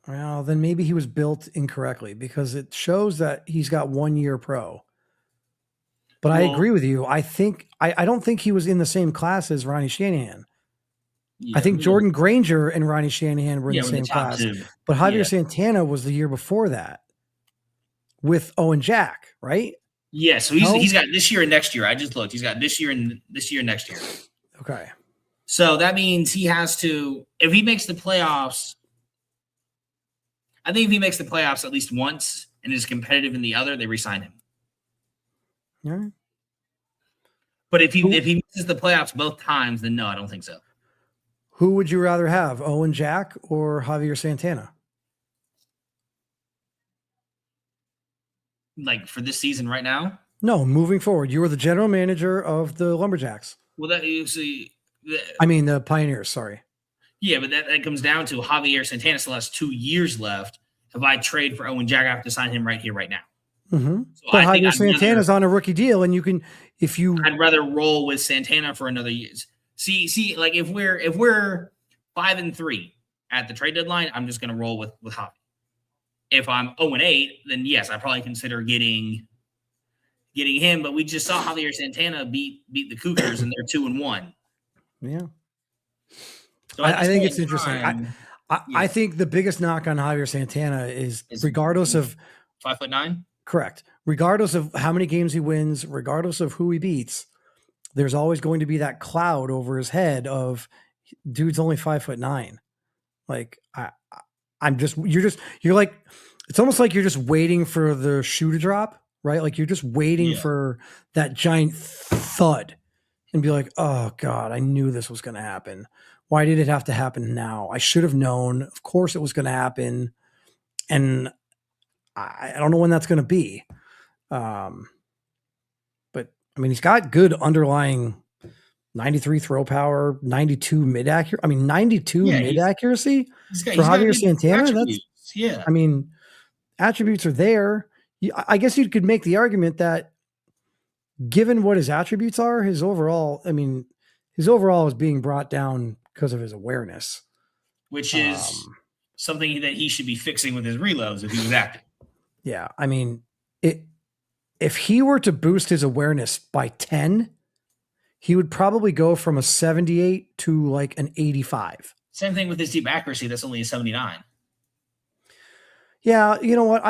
Well, then maybe he was built incorrectly because it shows that he's got 1 year pro. But I agree with you. I don't think he was in the same class as Ronnie Shanahan. Yeah, I think Jordan Granger and Ronnie Shanahan were in the same class. But Javier Santana was the year before that with Owen Jack, right? Yeah, so he's got this year and next year. I just looked. He's got this year and next year. Okay. So that means he has to, if he makes the playoffs, I think if he makes the playoffs at least once and is competitive in the other, they re-sign him. All right. But if he misses the playoffs both times, then no, I don't think so. Who would you rather have, Owen Jack or Javier Santana? Like for this season right now? No, moving forward. You were the general manager of the Lumberjacks. Well, that you see. I mean, the Pioneers, sorry. Yeah, but that comes down to Javier Santana still has 2 years left. If I trade for Owen Jack, I have to sign him right here, right now. Mm-hmm. So but Javier Santana's on a rookie deal, and you can, I'd rather roll with Santana for another year. See, like if we're 5-3 at the trade deadline, I'm just going to roll with Javi. If I'm 0-8, then yes, I probably consider getting him. But we just saw Javier Santana beat the Cougars, and they're 2-1. Yeah. So I think it's interesting. I think the biggest knock on Javier Santana is regardless of 5'9". Correct. Regardless of how many games he wins, regardless of who he beats, there's always going to be that cloud over his head of dude's only 5'9". Like you're like, it's almost like you're just waiting for the shoe to drop, right? Like you're just waiting for that giant thud and be like, oh God, I knew this was going to happen. Why did it have to happen now? I should have known. Of course it was going to happen. And I don't know when that's going to be. But I mean, he's got good underlying 93 throw power, 92 mid accuracy. I mean, 92 mid accuracy for Javier Santana. That's, I mean, attributes are there. I guess you could make the argument that given what his attributes are, his overall is being brought down because of his awareness, which is something that he should be fixing with his reloads if he was active. Yeah. I mean, if he were to boost his awareness by 10, he would probably go from a 78 to like an 85. Same thing with his deep accuracy. That's only a 79. Yeah, you know what?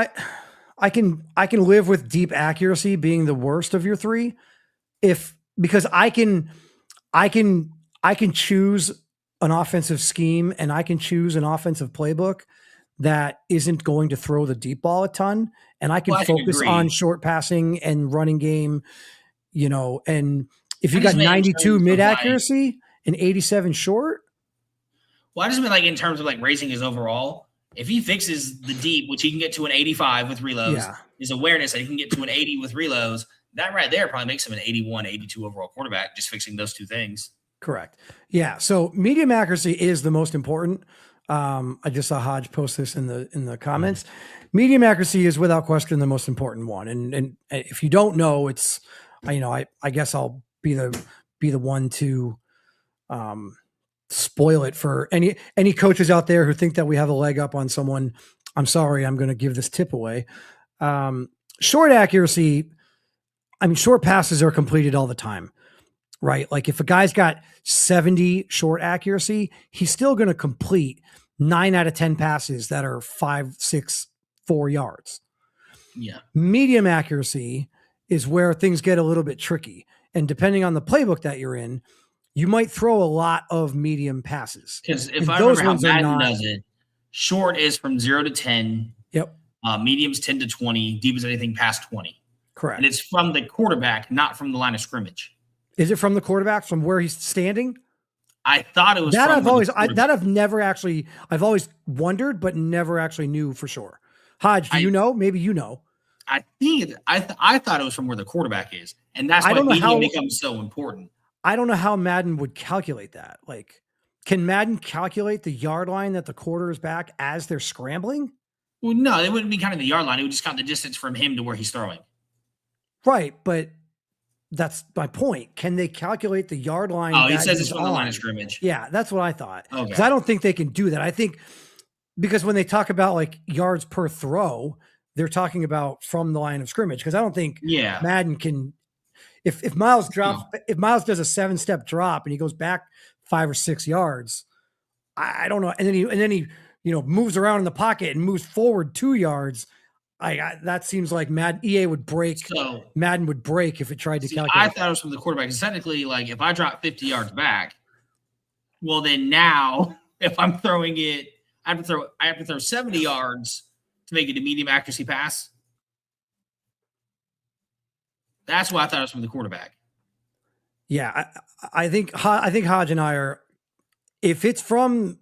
I can live with deep accuracy being the worst of your three if because I can I can choose an offensive scheme and I can choose an offensive playbook that isn't going to throw the deep ball a ton and I can Well, I can focus on agree. short passing and running game, and if I you just got meant in 92 terms mid of like, accuracy and 87 short, well, I just meant like in terms of like raising his overall. If he fixes the deep, which he can get to an 85 with reloads, yeah, his awareness that he can get to an 80 with reloads, that right there probably makes him an 81, 82 overall quarterback, just fixing those two things. correct. Yeah, so medium accuracy is the most important. I just saw Hodge post this in the comments. Medium accuracy is without question the most important one. And if you don't know, it's I guess I'll be the one to um, spoil it for any coaches out there who think that we have a leg up on someone. I'm sorry, I'm going to give this tip away. Short accuracy. I mean, short passes are completed all the time, right? Like if a guy's got 70 short accuracy, he's still going to complete 9 out of 10 passes that are 5, 6, 4 yards. Yeah. Medium accuracy is where things get a little bit tricky. And depending on the playbook that you're in, you might throw a lot of medium passes. Because if And I those remember how ones are Madden not. does it, short is from 0 to 10, Yep. medium's 10 to 20, deep is anything past 20. Correct. And it's from the quarterback, not from the line of scrimmage. Is it from the quarterback, from where he's standing? I thought it was that from I've always wondered, but never actually knew for sure. Hodge, do you know? Maybe you know. I think I thought it was from where the quarterback is, and that's I why don't know medium how- becomes so important. I don't know how Madden would calculate that. Like, can Madden calculate the yard line that the quarter is back as they're scrambling? Well, no, it wouldn't be kind of the yard line. It would just count the distance from him to where he's throwing. Right, but that's my point. Can they calculate the yard line? Oh, he that says he's it's from the line on? of scrimmage. Yeah, that's what I thought. Okay. Because I don't think they can do that. I think because when they talk about like yards per throw, they're talking about from the line of scrimmage. Because I don't think Yeah. Madden can. If Miles drops, if Miles does a 7-step drop and he goes back 5 or 6 yards, I don't know. And then he moves around in the pocket and moves forward 2 yards. That seems like EA would break. So Madden would break if it tried to calculate. I thought it was from the quarterback. Because technically, like if I drop 50 yards back, well then now if I'm throwing it, I have to throw 70 yards to make it a medium accuracy pass. That's why I thought it was from the quarterback. Yeah, I think Hodge and I are. If it's from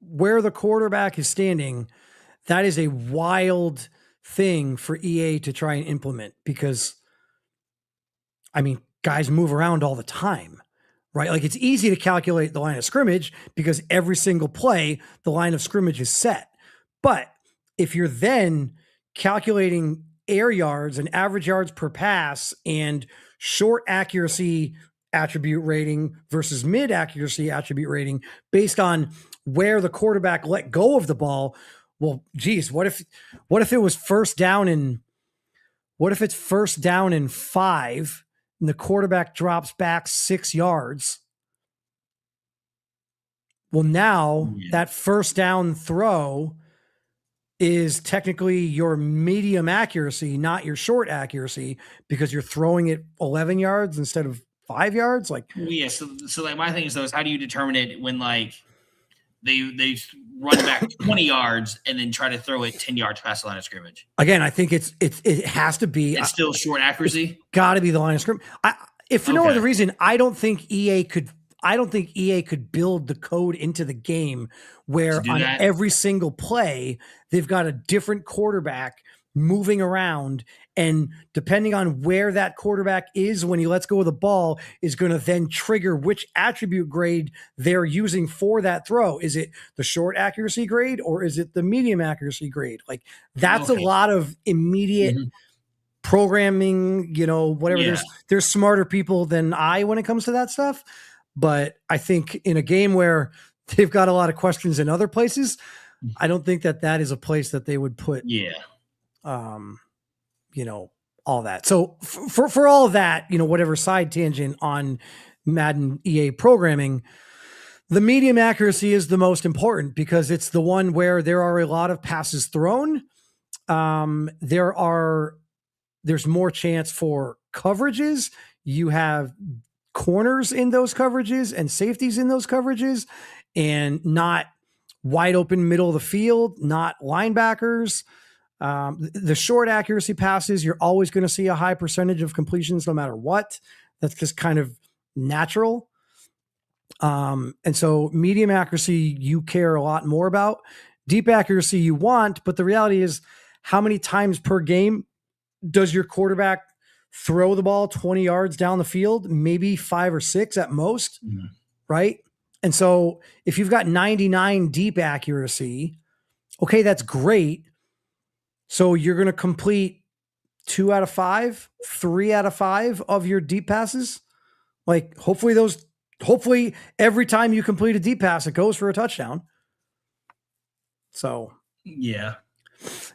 where the quarterback is standing, that is a wild thing for EA to try and implement because, I mean, guys move around all the time, right? Like it's easy to calculate the line of scrimmage because every single play, the line of scrimmage is set. But if you're then calculating air yards and average yards per pass and short accuracy attribute rating versus mid accuracy attribute rating based on where the quarterback let go of the ball. Well, geez, what if it was first down in 5 and the quarterback drops back 6 yards? Well, now that first down throw is technically your medium accuracy, not your short accuracy, because you're throwing it 11 yards instead of 5 yards. Like, yeah. So like my thing is though, is how do you determine it when like they run back 20 yards and then try to throw it 10 yards past the line of scrimmage? Again, I think it has to be. It's still short accuracy. Got to be the line of scrimmage. If for no other reason, I don't think EA could build the code into the game where on every single play they've got a different quarterback moving around, and depending on where that quarterback is when he lets go of the ball is going to then trigger which attribute grade they're using for that throw. Is it the short accuracy grade or is it the medium accuracy grade? Like that's a lot of immediate programming, whatever. Yeah. There's smarter people than I when it comes to that stuff. But I think in a game where they've got a lot of questions in other places, I don't think that is a place that they would put, all that. So for all of that, whatever side tangent on Madden EA programming, the medium accuracy is the most important because it's the one where there are a lot of passes thrown there's more chance for coverages. You have corners in those coverages and safeties in those coverages, and not wide open middle of the field, not linebackers. The short accuracy passes, you're always going to see a high percentage of completions no matter what. That's just kind of natural. And so medium accuracy, you care a lot more about. Deep accuracy, you want, but the reality is, how many times per game does your quarterback throw the ball 20 yards down the field? Maybe 5 or 6 at most, right? And so if you've got 99 deep accuracy, okay, that's great. So you're going to complete 2 out of 5, 3 out of 5 of your deep passes. Like hopefully every time you complete a deep pass, it goes for a touchdown. So yeah,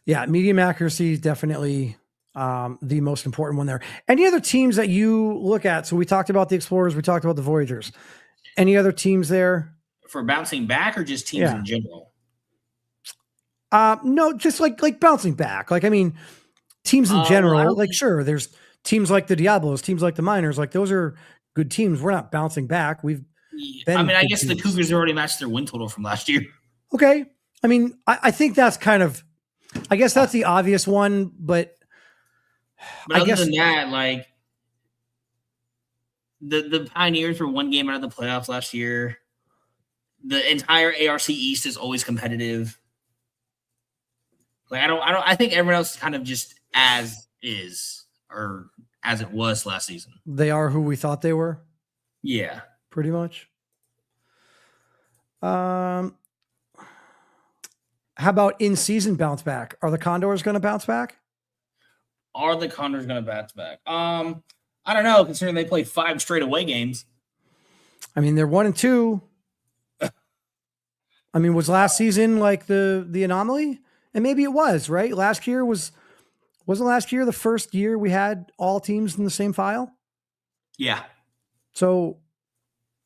medium accuracy is definitely the most important one there. Any other teams that you look at? So we talked about the Explorers, we talked about the Voyagers. Any other teams there? For bouncing back, or just teams in general? No, just like bouncing back. Like, I mean, teams in general, like, sure, there's teams like the Diablos, teams like the Miners, like those are good teams. We're not bouncing back. I guess the Cougars already matched their win total from last year. Okay. I mean, I think that's kind of, I guess that's the obvious one, but I guess other than that, like the Pioneers were 1 game out of the playoffs last year. The entire ARC East is always competitive. Like I think everyone else is kind of just as is, or as it was last season. They are who we thought they were. Yeah, pretty much. How about in-season bounce back? Are the Condors going to bounce back? Are the Condors going to bounce back? I don't know, considering they played 5 straight away games. I mean, they're 1-2. I mean, was last season like the anomaly? And maybe it was, right? Wasn't last year the first year we had all teams in the same file? Yeah. So,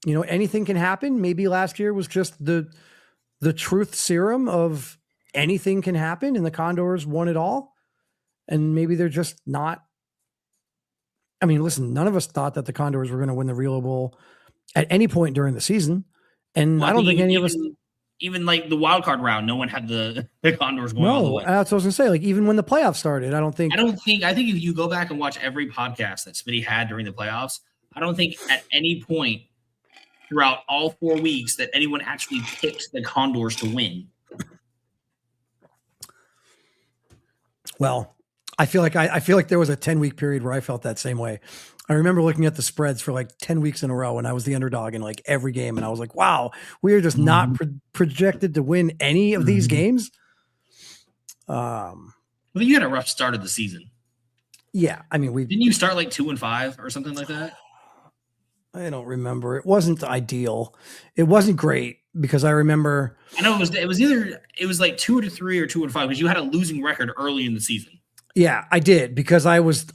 anything can happen. Maybe last year was just the truth serum of anything can happen, and the Condors won it all. And maybe they're just not. I mean, listen, none of us thought that the Condors were going to win the Real Bowl at any point during the season. And I don't think any of us. Even like the wild card round, no one had the Condors going all the way. That's what I was going to say. Like, even when the playoffs started, I think if you go back and watch every podcast that Smitty had during the playoffs, I don't think at any point throughout all 4 weeks that anyone actually picked the Condors to win. Well, I feel like there was a 10-week period where I felt that same way. I remember looking at the spreads for like 10 weeks in a row, and I was the underdog in like every game. And I was like, wow, we are just not projected to win any of these games. Well, you had a rough start of the season. Yeah. I mean, didn't you start like 2-5 or something like that? I don't remember. It wasn't ideal. It wasn't great, because I remember. I know it was like 2-3 or 2-5, because you had a losing record early in the season. Yeah, I did, because I was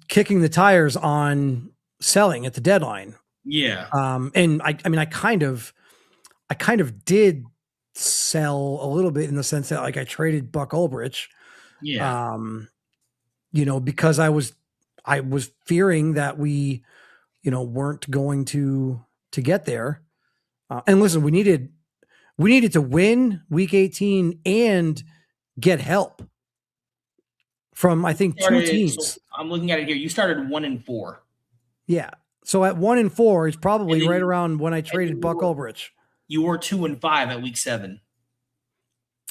kicking the tires on selling at the deadline. Yeah. And I mean, I kind of did sell a little bit, in the sense that like I traded Buck Ulbrich. Yeah. Because I was fearing that we, weren't going to get there. And listen, we needed to win week 18 and get help from, I think, 2 teams. So I'm looking at it here. You started 1-4. Yeah. So at 1-4 is probably right around when I traded Buck Ulbrich. You were 2-5 at week 7.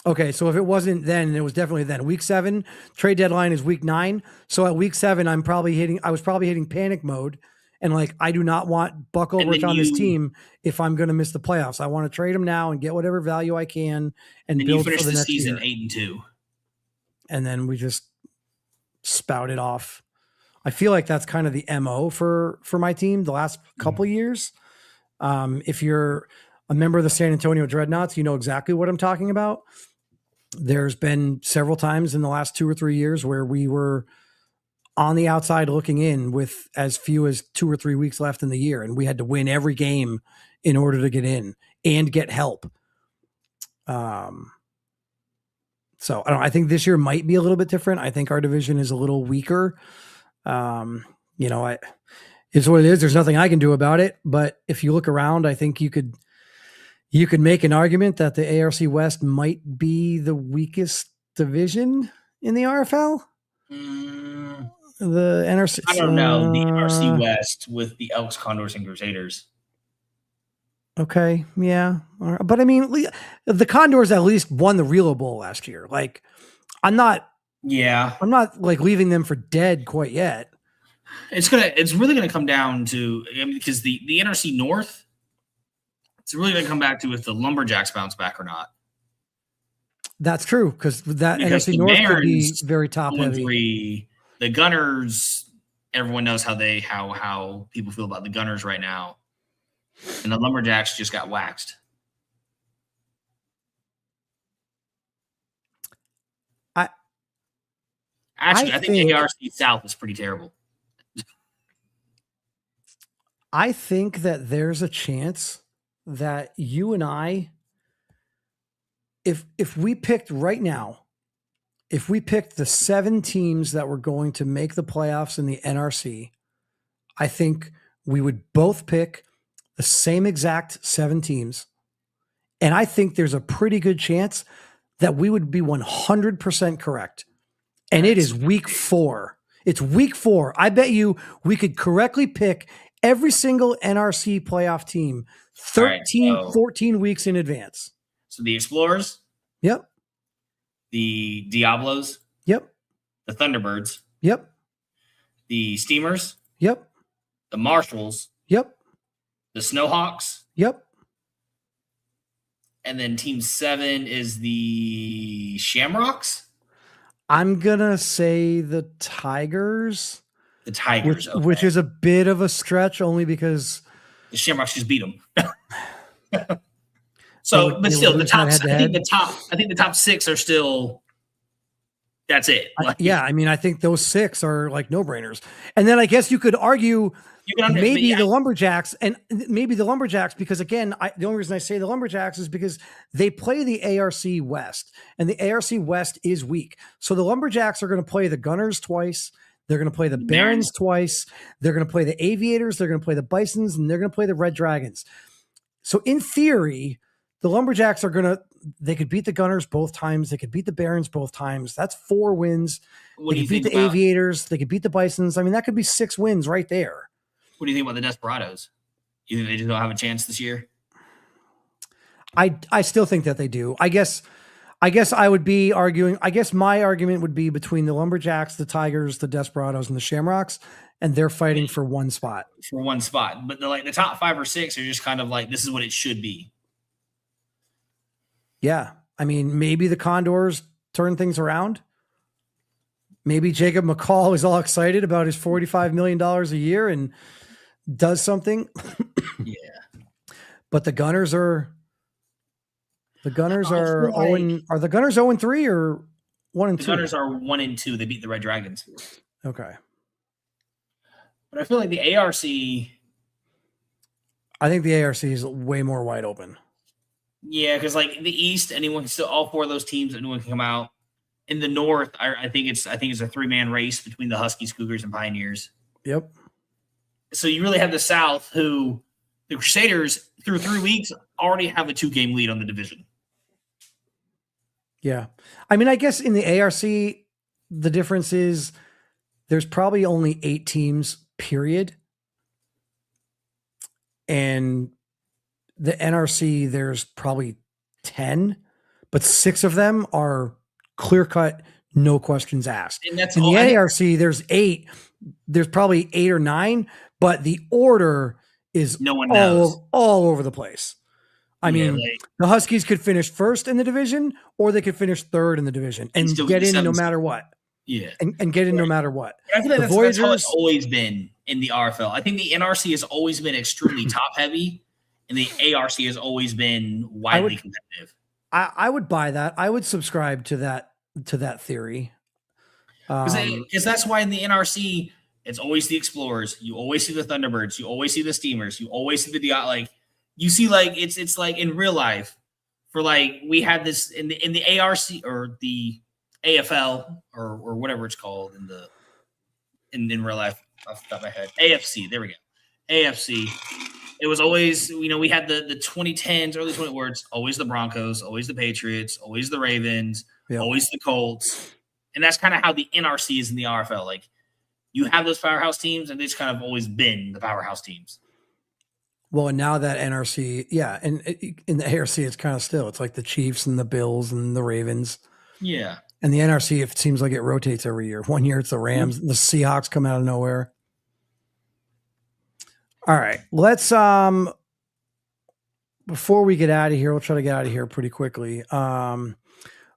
Okay. So if it wasn't then, it was definitely then. Week 7 trade deadline is week 9. So at week 7, I was probably hitting panic mode. And like, I do not want Buck Ulbrich on this team if I'm going to miss the playoffs. I want to trade him now and get whatever value I can and build for the next season year. 8-2. And then we just spouted off. I feel like that's kind of the MO for my team the last couple of years. If you're a member of the San Antonio Dreadnoughts, you know exactly what I'm talking about. There's been several times in the last 2 or 3 years where we were on the outside looking in with as few as 2 or 3 weeks left in the year, and we had to win every game in order to get in and get help. So I think this year might be a little bit different. I think our division is a little weaker. It's what it is. There's nothing I can do about it. But if you look around, I think you could make an argument that the ARC West might be the weakest division in the RFL. The NRC. I don't know. The NRC West with the Elks, Condors, and Crusaders. Okay, yeah, but I mean, the Condors at least won the Real Bowl last year. Like, I'm not like leaving them for dead quite yet. It's really gonna come down to, because the NRC North, it's really gonna come back to if the Lumberjacks bounce back or not. That's true, because NRC North could be very top heavy. The Gunners, everyone knows how people feel about the Gunners right now. And the Lumberjacks just got waxed. I think the ARC South is pretty terrible. I think that there's a chance that you and I, if we picked right now, if we picked the 7 teams that were going to make the playoffs in the NRC, I think we would both pick the same exact 7 teams. And I think there's a pretty good chance that we would be 100% correct. And it is week 4. It's week 4. I bet you we could correctly pick every single NRC playoff team 14 weeks in advance. So the Explorers. Yep. The Diablos. Yep. The Thunderbirds. Yep. The Steamers. Yep. The Marshalls. Yep. The Snowhawks. Yep. And then team 7 is the Shamrocks. I'm going to say the Tigers. The Tigers. Which is a bit of a stretch only because the Shamrocks just beat them. So, but still, I think the top 6 are still, that's it. Yeah, I mean, I think those 6 are like no-brainers. And then I guess you could argue maybe the Lumberjacks, because again, the only reason I say the Lumberjacks is because they play the ARC West, and the ARC West is weak. So the Lumberjacks are going to play the Gunners twice. They're going to play the Barons twice. They're going to play the Aviators. They're going to play the Bisons, and they're going to play the Red Dragons. So in theory, the Lumberjacks they could beat the Gunners both times. They could beat the Barons both times. That's 4 wins. They could beat the Aviators. They could beat the Bisons. I mean, that could be 6 wins right there. What do you think about the Desperados? You think they just don't have a chance this year? I still think that they do. I guess I would be arguing. I guess my argument would be between the Lumberjacks, the Tigers, the Desperados, and the Shamrocks, and they're fighting for one spot. But the top 5 or 6 are just kind of like, this is what it should be. Yeah. I mean, maybe the Condors turn things around. Maybe Jacob McCall is all excited about his $45 million a year and does something. Yeah. But the Gunners are 0-3 or 1-2? The Gunners are 1-2. They beat the Red Dragons. Okay. But I feel like the ARC, I think the ARC is way more wide open. Yeah, because like the East, all 4 of those teams, anyone can come out. In the North, I think it's a 3-man race between the Huskies, Cougars, and Pioneers. Yep. So you really have the South, who the Crusaders through 3 weeks already have a 2-game lead on the division. Yeah, I mean, I guess in the ARC, the difference is there's probably only 8 teams, period, and the NRC, there's probably 10, but 6 of them are clear-cut, no questions asked. And that's in the ARC, there's 8. There's probably 8 or 9, but the order is no one knows. All over the place. I mean, the Huskies could finish 1st in the division, or they could finish 3rd in the division and get in no matter what. Yeah. And get in no matter what. I feel like that's how it's always been in the RFL. I think the NRC has always been extremely top-heavy, and the ARC has always been widely competitive. I would buy that. I would subscribe to that theory. Because that's why in the NRC, it's always the Explorers. You always see the Thunderbirds. You always see the Steamers. You always see the you see, like, it's like in real life, for like we had this in the ARC or the AFL or whatever it's called in real life off the top of my head. AFC, there we go. AFC. It was always, we had the 2010s, early 20 words, always the Broncos, always the Patriots, always the Ravens, always the Colts. And that's kind of how the NRC is in the RFL. Like, you have those powerhouse teams, and they've kind of always been the powerhouse teams. Well, and now that NRC, and in the ARC, it's kind of still. It's like the Chiefs and the Bills and the Ravens. Yeah. And the NRC, it seems like it rotates every year. One year it's the Rams, the Seahawks come out of nowhere. All right, let's before we get out of here, we'll try to get out of here pretty quickly.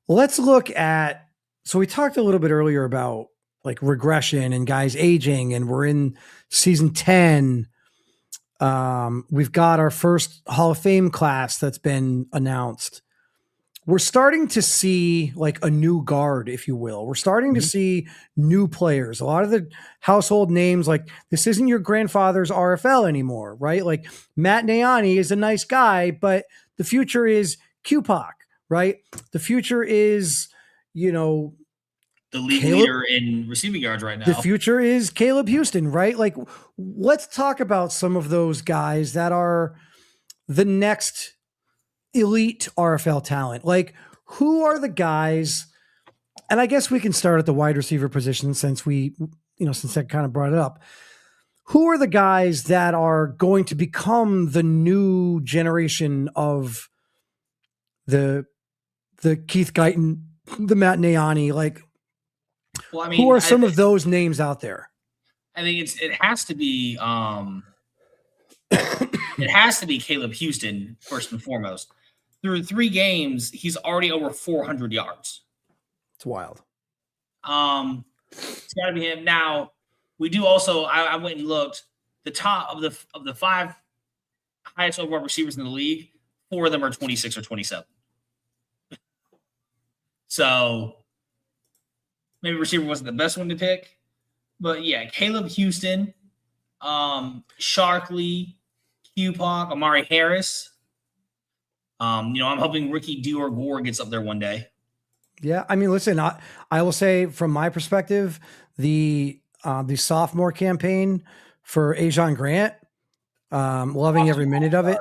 Let's look at. So we talked a little bit earlier about like regression and guys aging, and we're in season 10. We've got our first Hall of Fame class that's been announced. We're starting to see like a new guard, if you will. We're starting to see new players. A lot of the household names, like this isn't your grandfather's RFL anymore, right? Like Matt Nayani is a nice guy, but the future is QPOC, right? The future is, the league leader in receiving yards right now. The future is Caleb Houston, right? Like, let's talk about some of those guys that are the next elite RFL talent. Like, who are the guys? And I guess we can start at the wide receiver position since since I kind of brought it up. Who are the guys that are going to become the new generation of the Keith Guyton, the Matt Nayani? Like, who are some of those names out there? I think it has to be it has to be Caleb Houston first and foremost. Through 3 games, he's already over 400 yards. It's wild. It's got to be him. Now, we do also. I went and looked. The top of the 5 highest overall receivers in the league, 4 of them are 26 or 27. So maybe receiver wasn't the best one to pick, but yeah, Caleb Houston, Sharkley, QPOC, Amari Harris. I'm hoping Ricky Dior-Gore gets up there one day. Yeah, I mean, listen, I will say from my perspective, the sophomore campaign for Ajon Grant, loving every minute of it.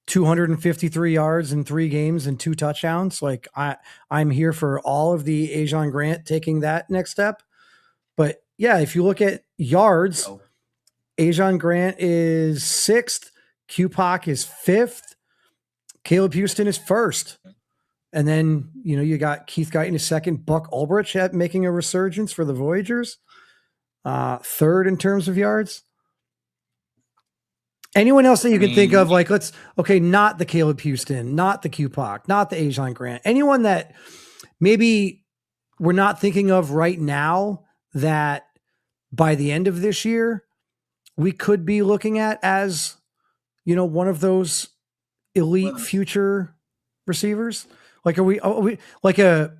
253 yards in 3 games and 2 touchdowns. Like I'm here for all of the Ajon Grant taking that next step. But yeah, if you look at yards, Ajon Grant is 6th, QPOC is 5th, Caleb Houston is 1st. And then, you got Keith Guyton is 2nd, Buck Ulbrich making a resurgence for the Voyagers, 3rd in terms of yards. Anyone else that you can think of, like, not the Caleb Houston, not the QPOC, not the Ajon Grant, anyone that maybe we're not thinking of right now that by the end of this year, we could be looking at as, one of those elite future receivers? Like, are we like a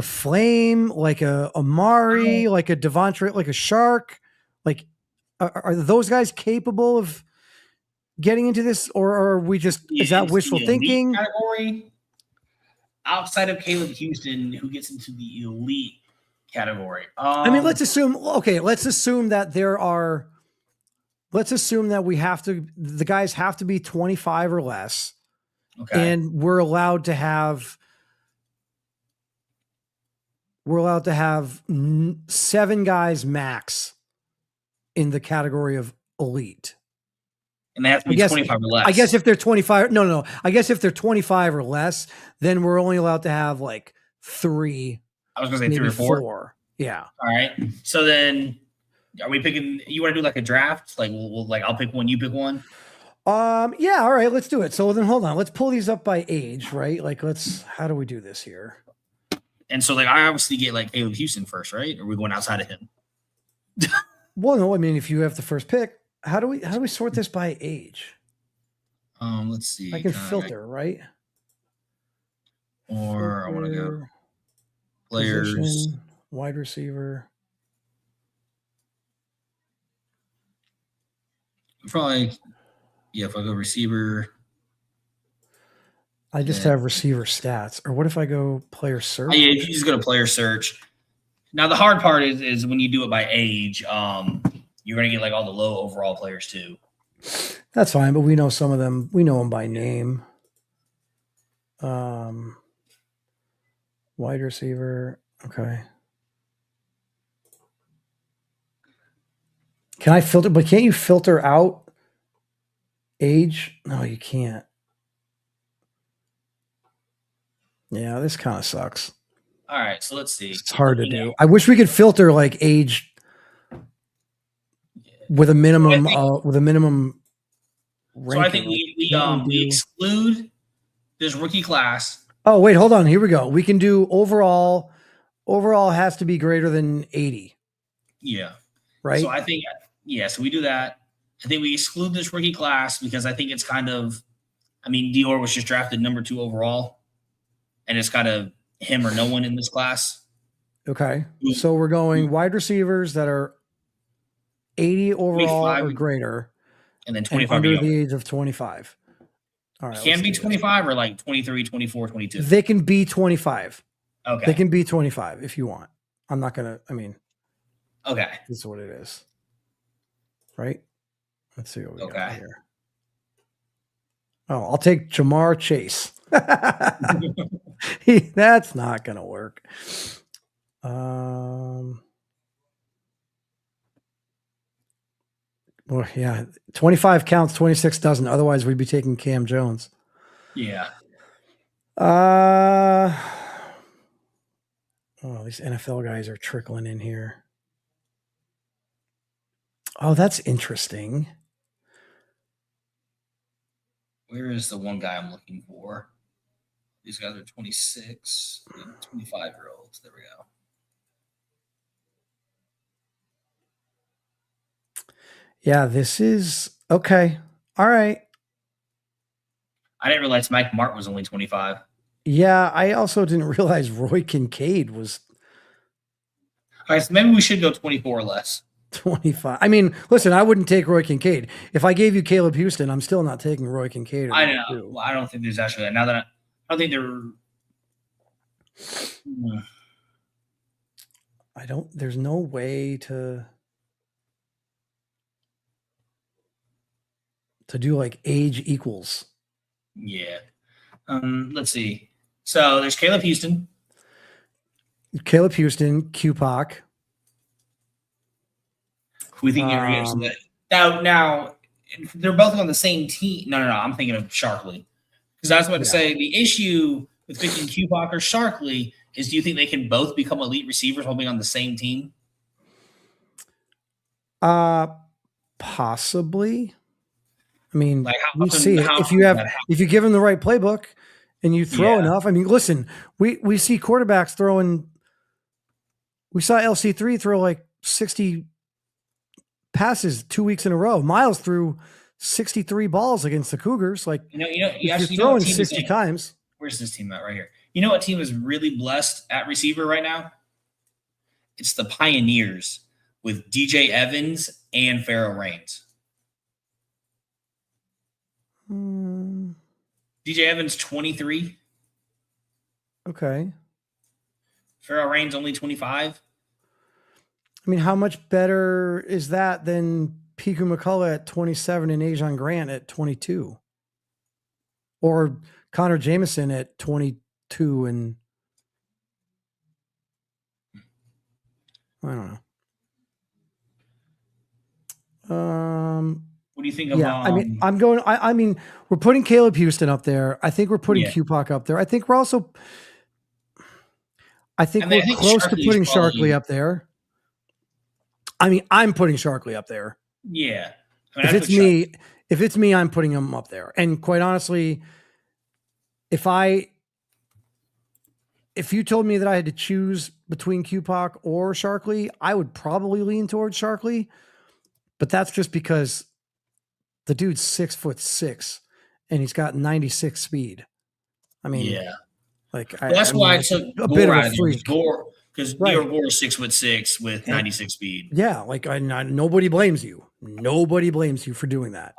Flame, like a Amari, like a Devontre, like a Shark? Like, are those guys capable of getting into this, or are we just, is that wishful thinking? Category outside of Caleb Houston, who gets into the elite category? I mean, let's assume that the guys have to be 25 or less. Okay. And we're allowed to have 7 guys max in the category of elite. And they have to be 25 or less. I guess if they're 25, no. I guess if they're 25 or less, then we're only allowed to have like 3. I was going to say 3 or 4. Yeah. All right. So then, are we picking? You want to do like a draft? Like, we'll I'll pick one, you pick one. Yeah. All right. Let's do it. So then, hold on. Let's pull these up by age, right? Like, how do we do this here? And so, like, I obviously get like Caleb Houston first, right? Or are we going outside of him? Well, no. I mean, if you have the first pick. How do we sort this by age? Let's see. I can filter, right? Or filter, I want to go players, position, wide receiver. Probably, yeah. If I go receiver, I just have receiver stats. Or what if I go player search? Yeah, if you just go to player search. Now the hard part is when you do it by age, you're gonna get like all the low overall players too. That's fine, but we know some of them. We know them by name. Wide receiver. Okay. Can I filter? But can't you filter out age? No, you can't. Yeah, this kind of sucks. All right, so let's see. It's hard to do. I wish we could filter like age with a minimum. So I think we exclude this rookie class. Oh wait, hold on. Here we go. We can do overall. Overall has to be greater than 80. Yeah. Right. So I think so we do that. I think we exclude this rookie class because I think it's kind of. I mean, Dior was just drafted number 2 overall, and it's kind of him or no one in this class. Okay. So we're going wide receivers that are 80 overall or greater. And then 25 under the age of 25. All right. Can be 25 or like 23, 24, 22. They can be 25. Okay. They can be 25 if you want. I'm not going to, okay. This is what it is. Right? Let's see what we got here. Oh, I'll take Jamar Chase. That's not going to work. Well, yeah, 25 counts, 26 doesn't. Otherwise, we'd be taking Cam Jones. Yeah. Oh, these NFL guys are trickling in here. Oh, that's interesting. Where is the one guy I'm looking for? These guys are 26, 25-year-olds. There we go. Yeah, this is okay. All right. I didn't realize Mike Martin was only 25. Yeah, I also didn't realize Roy Kincaid was. All right, so maybe we should go 24 or less. 25. I mean, listen, I wouldn't take Roy Kincaid. If I gave you Caleb Houston, I'm still not taking Roy Kincaid. I know. Well, I don't think there's actually that. Now that I don't think there's no way to do like age equals. Yeah. Let's see. So there's Caleb Houston, QPOC. We think now they're both on the same team. No. I'm thinking of Sharkley because I was about to say the issue with picking QPOC or Sharkley is: do you think they can both become elite receivers while being on the same team? Possibly. I mean, like we see it. If you give them the right playbook and you throw enough. I mean, listen, we see quarterbacks throwing. We saw LC3 throw like 60 passes 2 weeks in a row. Miles threw 63 balls against the Cougars. Like, you're throwing 60 times. Where's this team at right here? You know what team is really blessed at receiver right now? It's the Pioneers with DJ Evans and Pharaoh Reigns. DJ Evans 23. Okay. Pharaoh Reigns only 25. I mean, how much better is that than Piku McCullough at 27 and Ajon Grant at 22? Or Connor Jameson at 22 and I don't know. What do you think of? I mean, we're putting Caleb Houston up there. I think we're putting QPOC up there. I think we're also. I think we're close to putting Sharkley up there. I mean, I'm putting Sharkley up there. Yeah. If it's me, I'm putting him up there. And quite honestly, if you told me that I had to choose between QPOC or Sharkley, I would probably lean towards Sharkley. But that's just because the dude's 6'6" and he's got 96 speed. I mean, that's why I took a bit of a freak. Because Gore is 6'6" with 96 speed. Yeah, like nobody blames you. Nobody blames you for doing that.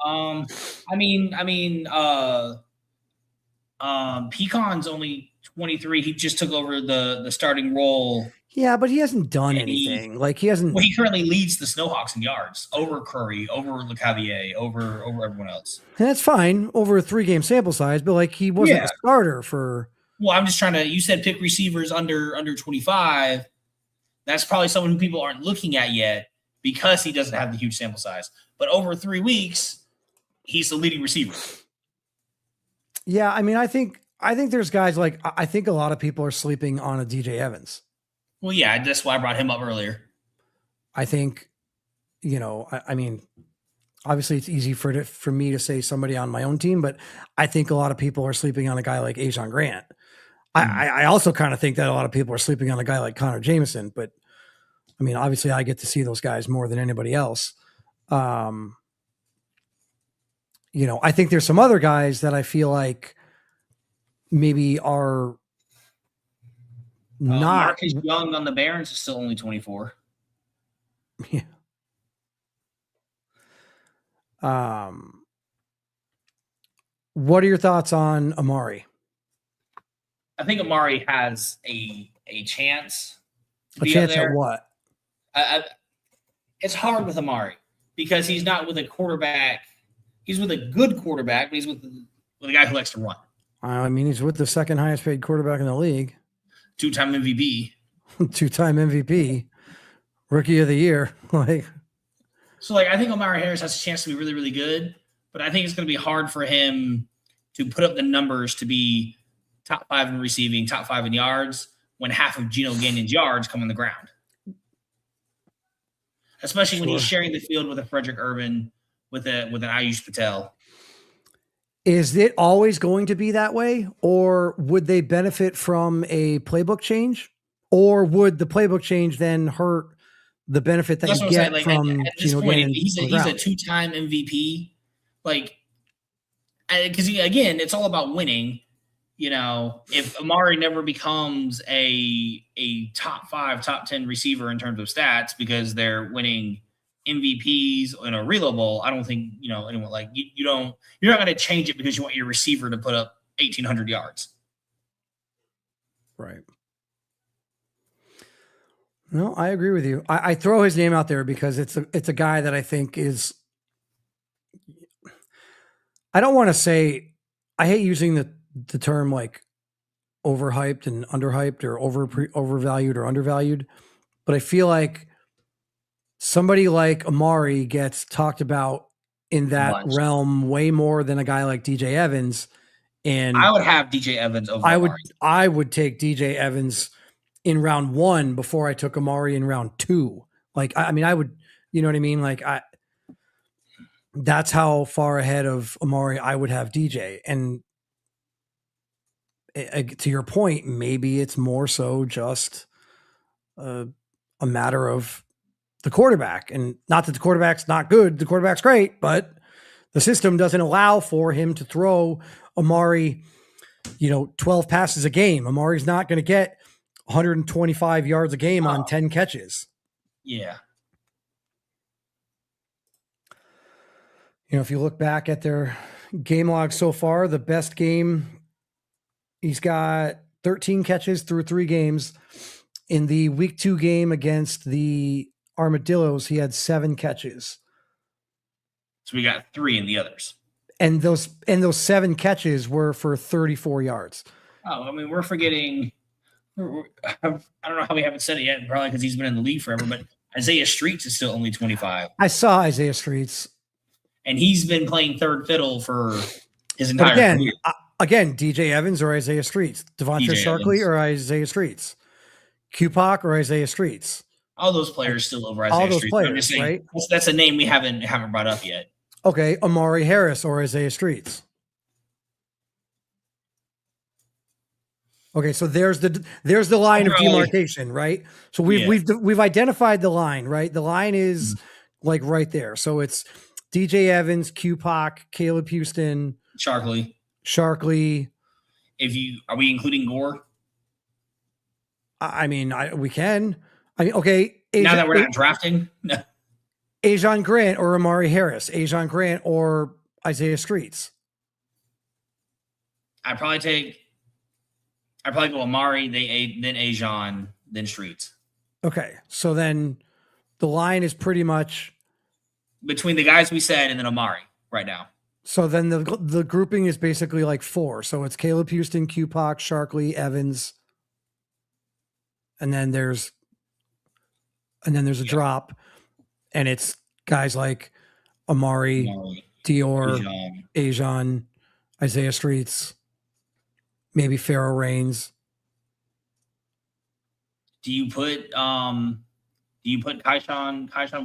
Pecon's only 23. He just took over the starting role. Yeah, but he hasn't done And anything. Like he hasn't. Well, he currently leads the Snowhawks in yards over Curry, over LeCavier, over everyone else. And that's fine over a 3-game sample size, but like he wasn't Yeah. a starter for. Well, I'm just trying to. You said pick receivers under 25. That's probably someone who people aren't looking at yet because he doesn't have the huge sample size. But over 3 weeks, he's the leading receiver. Yeah, I mean, I think there's guys like I think a lot of people are sleeping on a DJ Evans. Well, yeah, that's why I brought him up earlier. I think, I mean, obviously it's easy for me to say somebody on my own team, but I think a lot of people are sleeping on a guy like Ajon Grant. I also kind of think that a lot of people are sleeping on a guy like Connor Jameson, but I mean, obviously I get to see those guys more than anybody else. I think there's some other guys that I feel like maybe are not. Marcus Young on the Barons is still only 24. Yeah. What are your thoughts on Amari? I think Amari has a chance. A chance at what? It's hard with Amari because he's not with a quarterback. He's with a good quarterback, but he's with a guy who likes to run. I mean, he's with the second highest paid quarterback in the league. 2-time MVP. 2-time MVP. Rookie of the year. So I think Omari Harris has a chance to be really, really good, but I think it's going to be hard for him to put up the numbers to be top 5 in receiving, top 5 in yards, when half of Geno Gagnon's yards come on the ground. Especially when he's sharing the field with a Frederick Urban, with an Ayush Patel. Is it always going to be that way? Or would they benefit from a playbook change? Or would the playbook change then hurt the benefit that you get from Geno Gannon? He's a 2-time MVP. Because again, it's all about winning. If Amari never becomes a top 5, top 10 receiver in terms of stats because they're winning MVPs in a reload bowl, I don't think anyone you're not going to change it because you want your receiver to put up 1,800 yards. Right. No, I agree with you. I throw his name out there because it's a guy that I think is. I don't want to say. I hate using the term overhyped and underhyped or overvalued or undervalued, but I feel like somebody like Amari gets talked about in that realm way more than a guy like DJ Evans. And I would have DJ Evans over Amari. I would take DJ Evans in round 1 before I took Amari in round 2. I would, you know what I mean? That's how far ahead of Amari I would have DJ. And to your point, maybe it's more so just a matter of the quarterback, and not that the quarterback's not good. The quarterback's great, but the system doesn't allow for him to throw Amari, 12 passes a game. Amari's not going to get 125 yards a game on 10 catches. Yeah. If you look back at their game log so far, the best game, he's got 13 catches through 3 games. In the week 2 game against the Armadillos, he had 7 catches. So we got 3 in the others. And those 7 catches were for 34 yards. Oh, I mean, we're forgetting. I don't know how we haven't said it yet, probably because he's been in the league forever, but Isaiah Streets is still only 25. I saw Isaiah Streets. And he's been playing third fiddle for his entire career. Again, DJ Evans or Isaiah Streets, Devonta Sharkley or Isaiah Streets, Kupak or Isaiah Streets. All those players still over Isaiah Streets. All those Streets. players, saying, right? That's a name we haven't brought up yet. Okay, Amari Harris or Isaiah Streets. Okay, so there's the line of demarcation, right? So we've identified the line, right? The line is right there. So it's DJ Evans, Kupak, Caleb Houston, Sharkley. Are we including Gore? I mean, we can. I mean, okay. Now that we're not drafting, no. Ajon Grant or Amari Harris, Ajon Grant or Isaiah Streets. I'd probably go Amari, then Ajon, then Streets. Okay, so then the line is pretty much between the guys we said and then Amari right now. So then the grouping is basically like 4. So it's Caleb Houston, Q-Pac, Sharkley, Evans, and then there's a drop, and it's guys like Amari, Dior, Ajon, Isaiah Streets, maybe Pharaoh Reigns. Do you put Kyshawn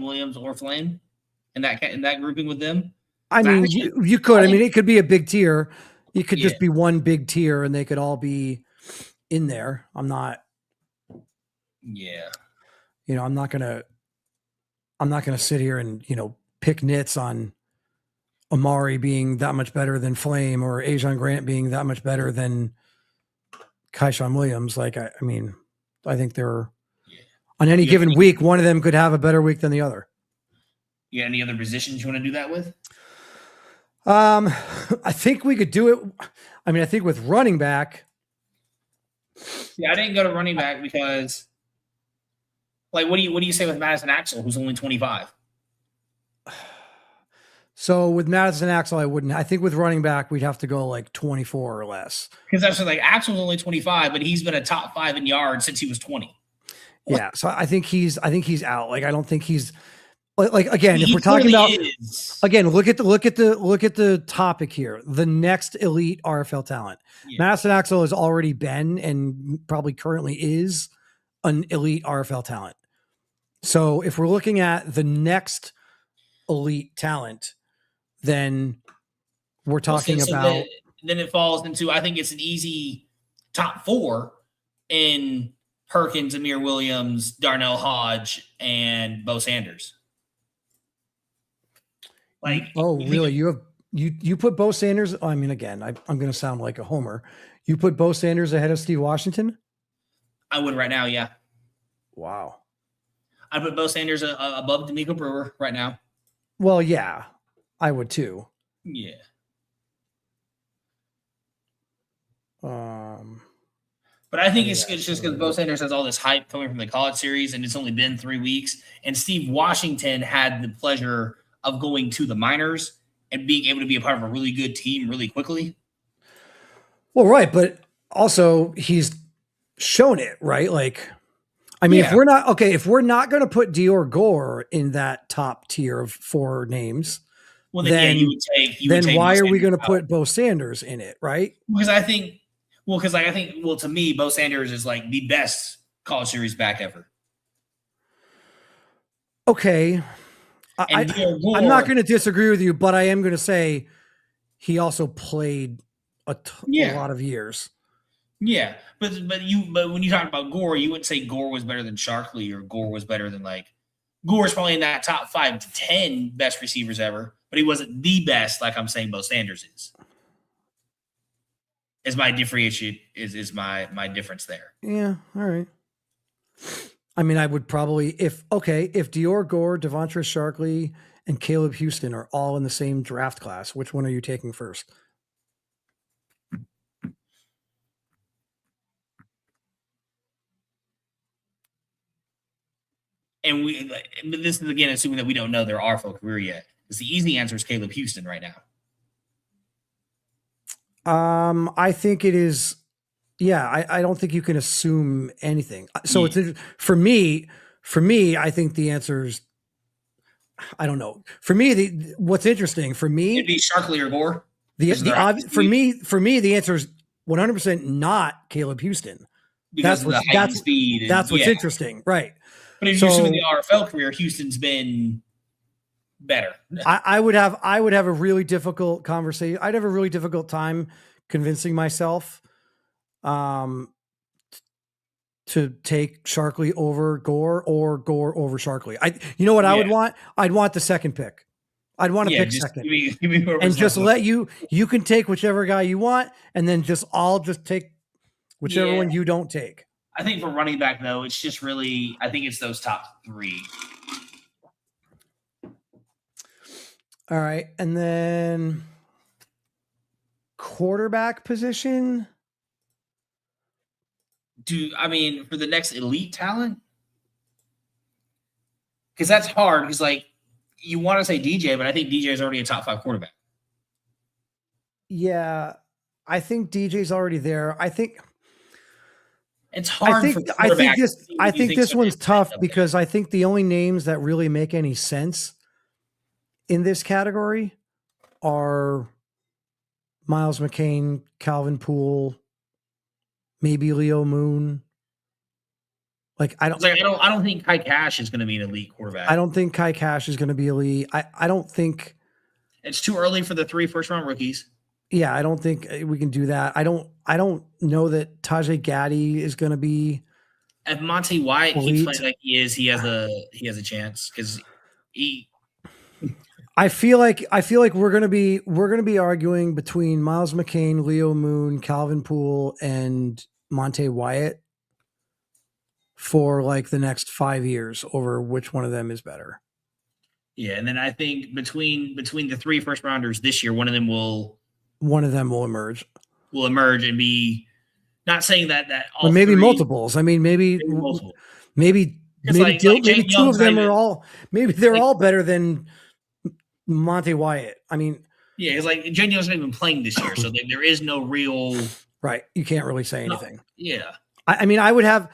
Williams or Flynn in that grouping with them? I mean, you could. I mean, it could be a big tier. It could just be one big tier, and they could all be in there. I'm not. Yeah. I'm not gonna sit here and pick nits on Amari being that much better than Flame or Ajon Grant being that much better than Kyshawn Williams. Like, I mean, I think they're on any given week, one of them could have a better week than the other. You got any other positions you want to do that with? I think we could do it. I mean, I think with running back. Yeah, I didn't go to running back because, like, what do you say with Madison Axel, who's only 25? So with Madison Axel, I wouldn't. I think with running back, we'd have to go like 24 or less. Because that's like Axel's only 25, but he's been a top 5 in yards since he was 20. Yeah, so I think he's out. Like, I don't think he's like again. If we're talking about again, look at the topic here. The next elite RFL talent. Yeah. Madison Axel has already been and probably currently is an elite RFL talent. So if we're looking at the next elite talent, then we're talking about. Then it falls into, I think it's an easy top 4 in Perkins, Amir Williams, Darnell Hodge, and Bo Sanders. Like, oh, really? You put Bo Sanders? I mean, again, I'm going to sound like a homer. You put Bo Sanders ahead of Steve Washington? I would right now, yeah. Wow. I put Bo Sanders above D'Amico Brewer right now. Well, yeah, I would too. Yeah. But I think it's just because Bo Sanders has all this hype coming from the college series, and it's only been 3 weeks. And Steve Washington had the pleasure of going to the minors and being able to be a part of a really good team really quickly. Well, right, but also he's shown it, right? Like, I mean, if we're not going to put Dior Gore in that top tier of 4 names, well, then you would take why are we going to put Bo Sanders in it, right? Because I think to me, Bo Sanders is like the best college series back ever. Okay. I'm not going to disagree with you, but I am going to say he also played a lot of years. Yeah, but when you talk about Gore, you wouldn't say Gore was better than Sharkley or Gore was better than Gore's probably in that top 5 to 10 best receivers ever, but he wasn't the best like I'm saying Bo Sanders is. Is my differentiate is my difference there. Yeah, all right. I mean, I would probably if Dior Gore, Devontre Sharkley, and Caleb Houston are all in the same draft class, which one are you taking first? And this is again assuming that we don't know their RFL career yet. Because the easy answer is Caleb Houston right now. I think it is. Yeah, I don't think you can assume anything. So it's for me. I think the answer is. I don't know. For me, what's interesting for me, it'd be Sharkley or Gore. For me, the answer is 100% not Caleb Houston. Because that's speed. That's what's interesting, right? But if you're assuming the RFL career, Houston's been better. I would have a really difficult conversation. I'd have a really difficult time convincing myself to take Sharkley over Gore or Gore over Sharkley. You know what I would want? I'd want the second pick. I'd want to pick second. Give me and just let you can take whichever guy you want, and then I'll just take whichever one you don't take. I think for running back, though, it's just really, I think it's those top 3. All right. And then quarterback position, for the next elite talent? Because that's hard. Because like you want to say DJ, but I think DJ is already a top 5 quarterback. yeah, I think DJ's already there. I think it's hard. I think this one's tough because I think the only names that really make any sense in this category are Miles McCain, Calvin Poole, maybe Leo Moon. Like I don't think Kai Cash is going to be an elite quarterback. I don't think Kai Cash is going to be elite. I don't think it's too early for the 3 first-round rookies. Yeah, I don't think we can do that. I don't know that Tajay Gaddy is going to be. If Monty Wyatt keeps playing like he is, he has a chance because he. I feel like we're going to be arguing between Miles McCain, Leo Moon, Calvin Poole, and Monty Wyatt for like the next 5 years over which one of them is better. Yeah, and then I think between the 3 first rounders this year, one of them will emerge. Will emerge and be not saying that all or maybe 3, multiples. I mean, maybe multiple. maybe 2 of them are all. Maybe they're all better than Monty Wyatt. I mean, yeah, it's like Jane Young's not even playing this year, so there is no real. Right, you can't really say anything. No. Yeah, I mean, I would have.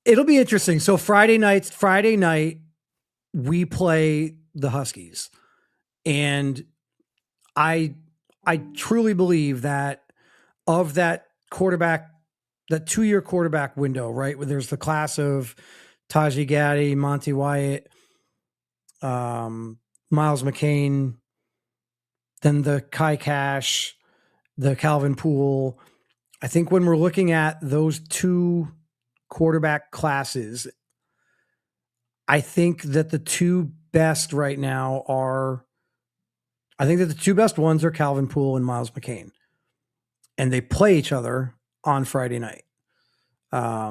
It'll be interesting. So Friday night, we play the Huskies, and I truly believe that of that quarterback, that 2-year quarterback window, right, where there's the class of Tajay Gaddy, Monty Wyatt, Miles McCain, then the Kai Cash, the Calvin Poole. I think when we're looking at those 2 quarterback classes, I think that the 2 best right now I think that the 2 best ones are Calvin Poole and Miles McCain, and they play each other on Friday night. I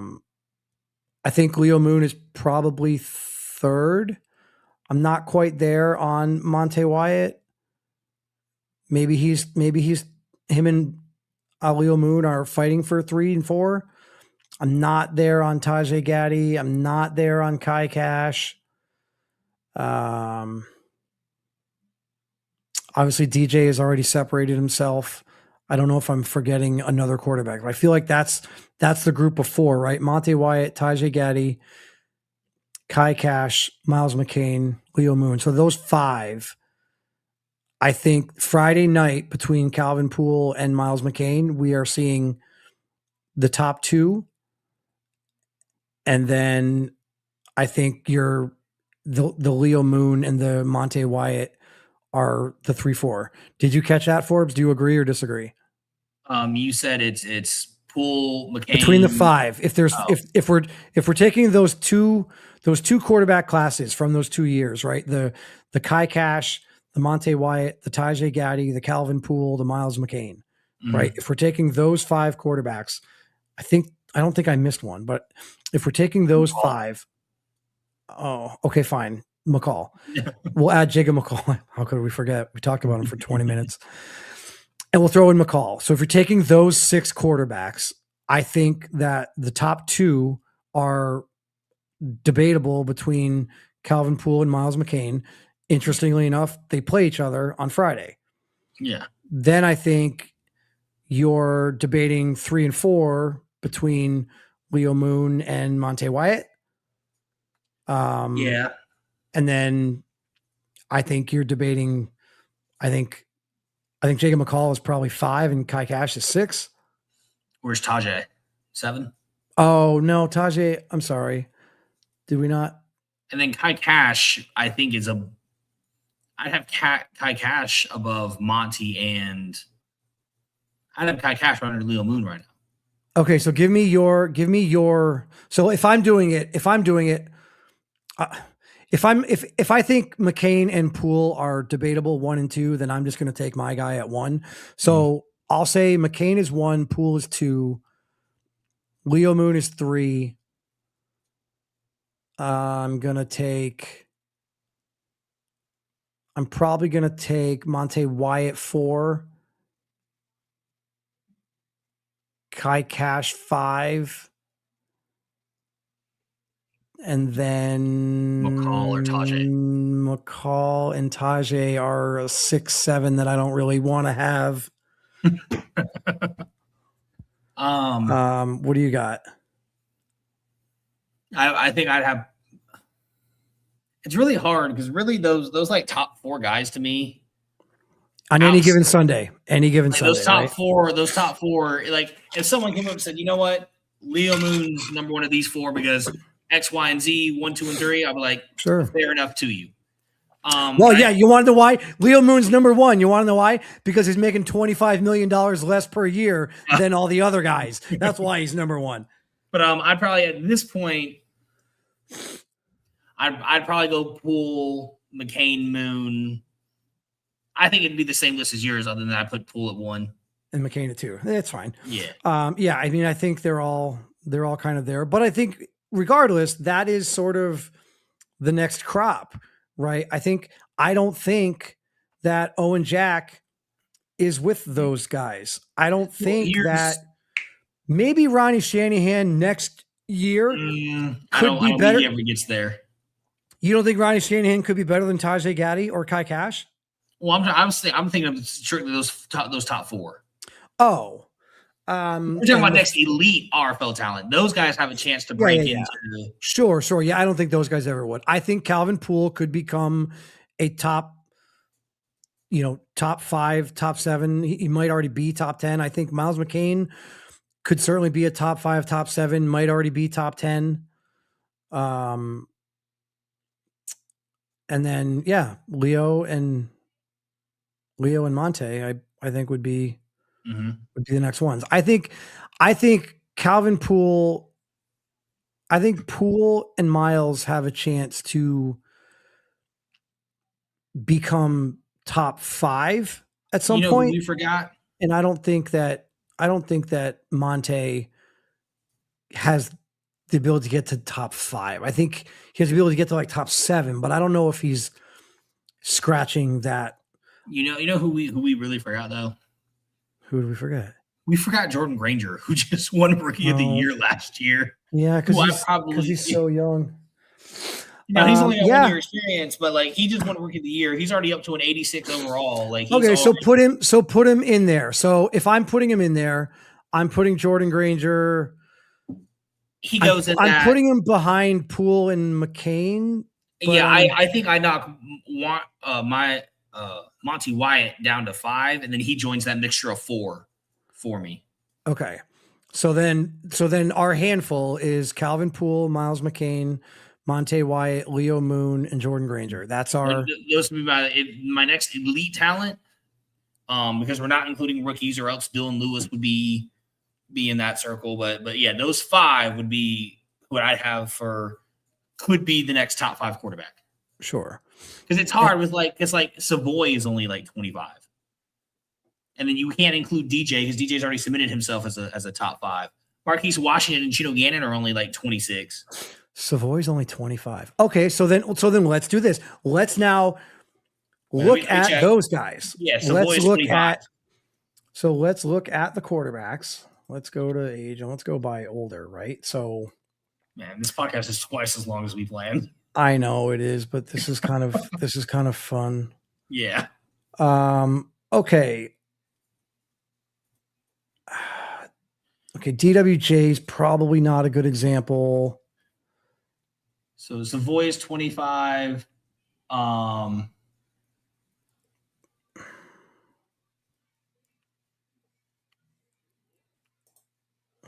think Leo Moon is probably 3rd. I'm not quite there on Monty Wyatt. Maybe him and Leo Moon are fighting for 3 and 4. I'm not there on Tajay Gaddy. I'm not there on Kai Cash. Obviously, DJ has already separated himself. I don't know if I'm forgetting another quarterback. I feel like that's the group of 4, right? Monty Wyatt, Tajay Gaddy, Kai Cash, Miles McCain, Leo Moon. So those 5, I think Friday night between Calvin Poole and Miles McCain, we are seeing the top 2. And then I think the Leo Moon and the Monty Wyatt are the 3-4. Did you catch that, Forbes? Do you agree or disagree? You said it's Poole, McCain between the 5. If there's if we're taking those two quarterback classes from those 2 years, right? The Kai Cash, the Monty Wyatt, the Tajay Gaddy, the Calvin Poole, the Miles McCain, right? If we're taking those 5 quarterbacks, I don't think I missed one, but if we're taking those 5, okay, fine. McCall. We'll add Jacob McCall. How could we forget? We talked about him for 20 minutes. And we'll throw in McCall. So if you're taking those 6 quarterbacks, I think that the top 2 are debatable between Calvin Poole and Miles McCain. Interestingly enough, they play each other on Friday. Yeah. Then I think you're debating 3 and 4 between Leo Moon and Monty Wyatt. Yeah. And then I think you're debating, I think Jacob McCall is probably 5 and Kai Cash is 6. Where's Tajay? 7? Oh, no, Tajay, I'm sorry. Did we not? And then Kai Cash, I think I'd have Kai Cash above Monty, and I'd have Kai Cash under Leo Moon right now. Okay, so give me your. So if I'm doing it, if I think McCain and Poole are debatable 1 and 2, then I'm just going to take my guy at 1. So I'll say McCain is 1, Poole is 2, Leo Moon is 3. I'm probably going to take Monty Wyatt 4, Kai Cash 5. And then McCall or Tajay. McCall and Tajay are a 6-7 that I don't really want to have. What do you got? I think I'd have. It's really hard because really those like top 4 guys to me on any given Sunday, like those top 4, like if someone came up and said, you know what, Leo Moon's number 1 of these 4 because X, Y, and Z, 1, 2, and 3, I'll be like, sure, fair enough to you. You want to know why? Leo Moon's number 1. You want to know why? Because he's making $25 million less per year than all the other guys. That's why he's number 1. But I'd probably at this point, I'd probably go Poole, McCain, Moon. I think it'd be the same list as yours, other than I put Poole at 1 and McCain at 2. That's fine. Yeah. I mean, I think they're all kind of there, but I think regardless, that is sort of the next crop, right? I don't think that Owen Jack is with those guys. I don't think that maybe Ronnie Shanahan next year could be better. He ever gets there. You don't think Ronnie Shanahan could be better than Tajay Gaddy or Kai Cash? Well, I'm thinking of strictly those top 4. Oh, we're talking about next elite RFL talent. Those guys have a chance to break into. Sure. Yeah, I don't think those guys ever would. I think Calvin Poole could become a top 5, top 7. He might already be top 10. I think Miles McCain could certainly be a top 5, top 7. Might already be top 10. And then Leo and Monte, I think would be the next ones. I think Calvin Poole. I think Poole and Miles have a chance to become top 5 at some point. We forgot, and I don't think that Monte has the ability to get to top 5. I think he has the ability to get to like top 7, but I don't know if he's scratching that. You know who we really forgot though? Who did we forget? We forgot Jordan Granger, who just won Rookie of the Year last year. Yeah, because he's so young. He's only got 1 year experience, but like he just won Rookie of the Year. He's already up to an 86 overall. Like put him in there. So if I'm putting him in there, I'm putting Jordan Granger. He goes in. I'm putting him behind Poole and McCain. Yeah, I think I knock Monty Wyatt down to 5, and then he joins that mixture of 4 for me. Okay. So then our handful is Calvin Poole, Miles McCain, Monte Wyatt, Leo Moon, and Jordan Granger. That's our. Those would be my next elite talent. Because we're not including rookies, or else Dylan Lewis would be in that circle. But yeah, those 5 would be what I'd have could be the next top 5 quarterback. Sure. Because it's hard with Savoy is only like 25. And then you can't include DJ because DJ's already submitted himself as a top 5. Marquise Washington and Chino Gannon are only like 26. Savoy's only 25. Okay, so then let's do this. Let's now look at those guys. Yeah, Savoy's 25. Let's look at the quarterbacks. Let's go to age and let's go by older, right? So, man, this podcast is twice as long as we planned. I know it is, but this is kind of fun. Yeah. Okay. Okay, DWJ is probably not a good example. So Savoy is 25.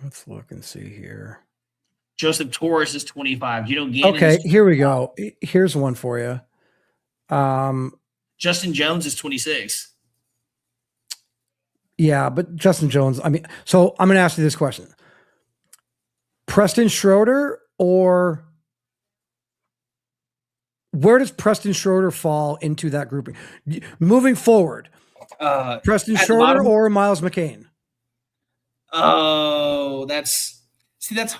Let's look and see here. Joseph Torres is 25. Okay, here we go. Here's one for you. Justin Jones is 26. Yeah, but Justin Jones, so I'm going to ask you this question. Preston Schroeder, or where does Preston Schroeder fall into that grouping? Moving forward, Preston Schroeder or Miles McCain? Oh, that's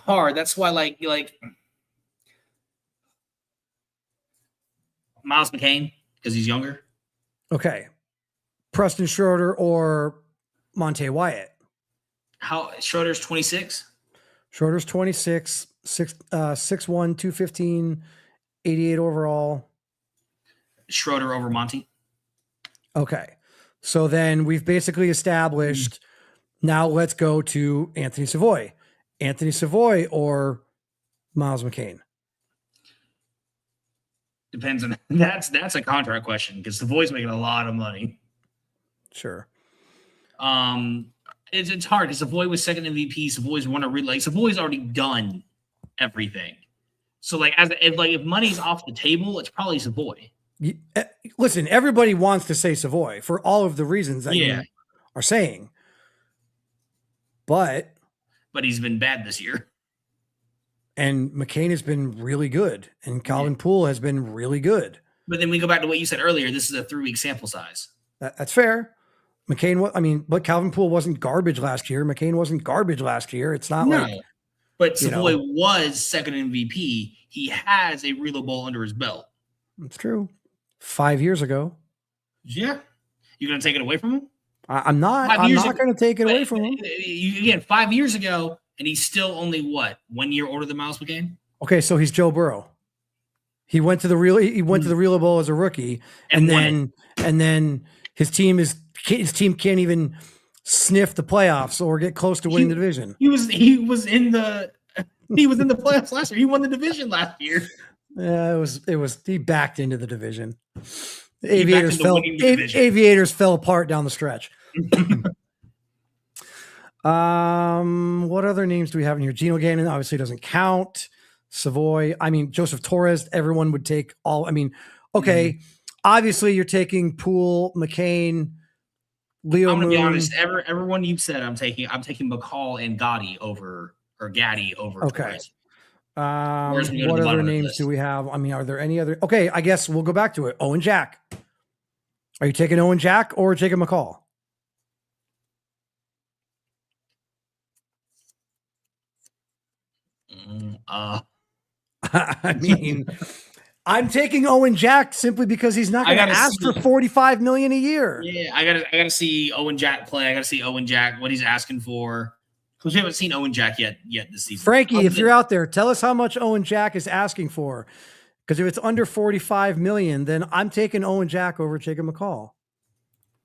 hard. That's why like Miles McCain, because he's younger. Okay. Preston Schroeder or Monte Wyatt? How Schroeder's 26? Schroeder's 26, 6'1", 215, 88 overall. Schroeder over Monty. Okay. So then we've basically established, now let's go to Anthony Savoy. Anthony Savoy or Miles McCain? Depends on that's a contract question because Savoy's making a lot of money. Sure. It's hard because Savoy was second MVP. Savoy's won a Savoy's already done everything. So like if money's off the table, it's probably Savoy. Listen, everybody wants to say Savoy for all of the reasons that you are saying, but he's been bad this year. And McCain has been really good, and Calvin Poole has been really good. But then we go back to what you said earlier. This is a 3-week sample size. That's fair. McCain, but Calvin Poole wasn't garbage last year. McCain wasn't garbage last year. It's not like. But Savoy was second MVP. He has a real bowl under his belt. That's true. 5 years ago. Yeah. You're going to take it away from him? I'm not. I'm not going to take it away from him. Again, 5 years ago, and he's still only 1 year older than Miles McCain? Okay, so he's Joe Burrow. He went to the Real Bowl as a rookie, and then his team can't even sniff the playoffs or get close to winning the division. He was in the playoffs last year. He won the division last year. Yeah, he backed into the division. The Aviators fell apart down the stretch. What other names do we have in here? Geno Gannon obviously doesn't count. Savoy. Joseph Torres, everyone would take all. Okay. Obviously you're taking Poole, McCain, Leo I'm going to Moon. be honest. Everyone you've said, I'm taking McCall and Gaddy over Okay. Torres. What other names do we have? Are there any other? Okay. I guess we'll go back to it. Owen Jack. Are you taking Owen Jack or Jacob McCall? I'm taking Owen Jack simply because he's not going to ask for $45 million a year. Yeah, I gotta see Owen Jack play. I gotta see Owen Jack what he's asking for because we haven't seen Owen Jack yet this season. Frankie, if you're out there, tell us how much Owen Jack is asking for. Because if it's under $45 million, then I'm taking Owen Jack over Jacob McCall.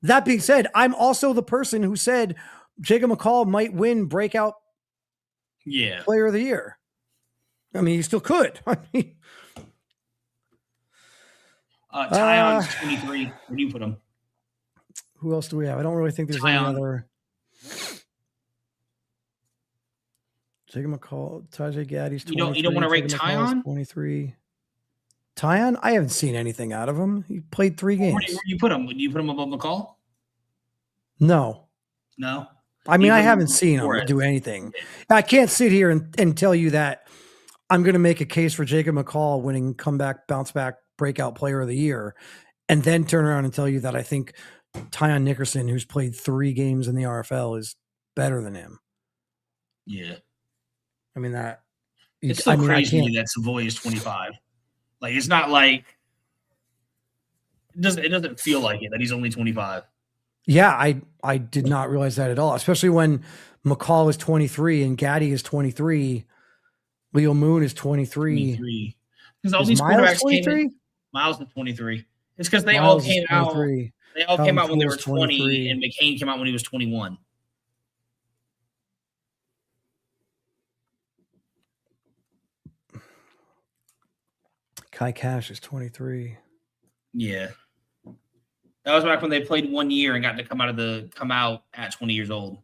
That being said, I'm also the person who said Jacob McCall might win breakout player of the year. He still could. Tyon's 23. Where do you put him? Who else do we have? I don't really think there's any other. Jacob McCall, Tajay Gaddy's 23. You don't want to rate Tyon? 23. Tyon? I haven't seen anything out of him. He played 3 games. Where do you put him? Would you put him above McCall? No. I haven't seen him do anything. I can't sit here and tell you that I'm going to make a case for Jacob McCall winning comeback, bounce back, breakout player of the year, and then turn around and tell you that I think Tyon Nickerson, who's played 3 games in the RFL, is better than him. Yeah. It's so crazy that Savoy is 25. Like, it's not like it doesn't feel like it that he's only 25. Yeah, I did not realize that at all, especially when McCall is 23 and Gaddy is 23. Leo Moon is 23. Because all these quarterbacks 23? Miles is 23. It's because they all came out. They all came out when they were 20, and McCain came out when he was 21. Kai Cash is 23. Yeah. That was back when they played 1 year and got to come out at 20 years old.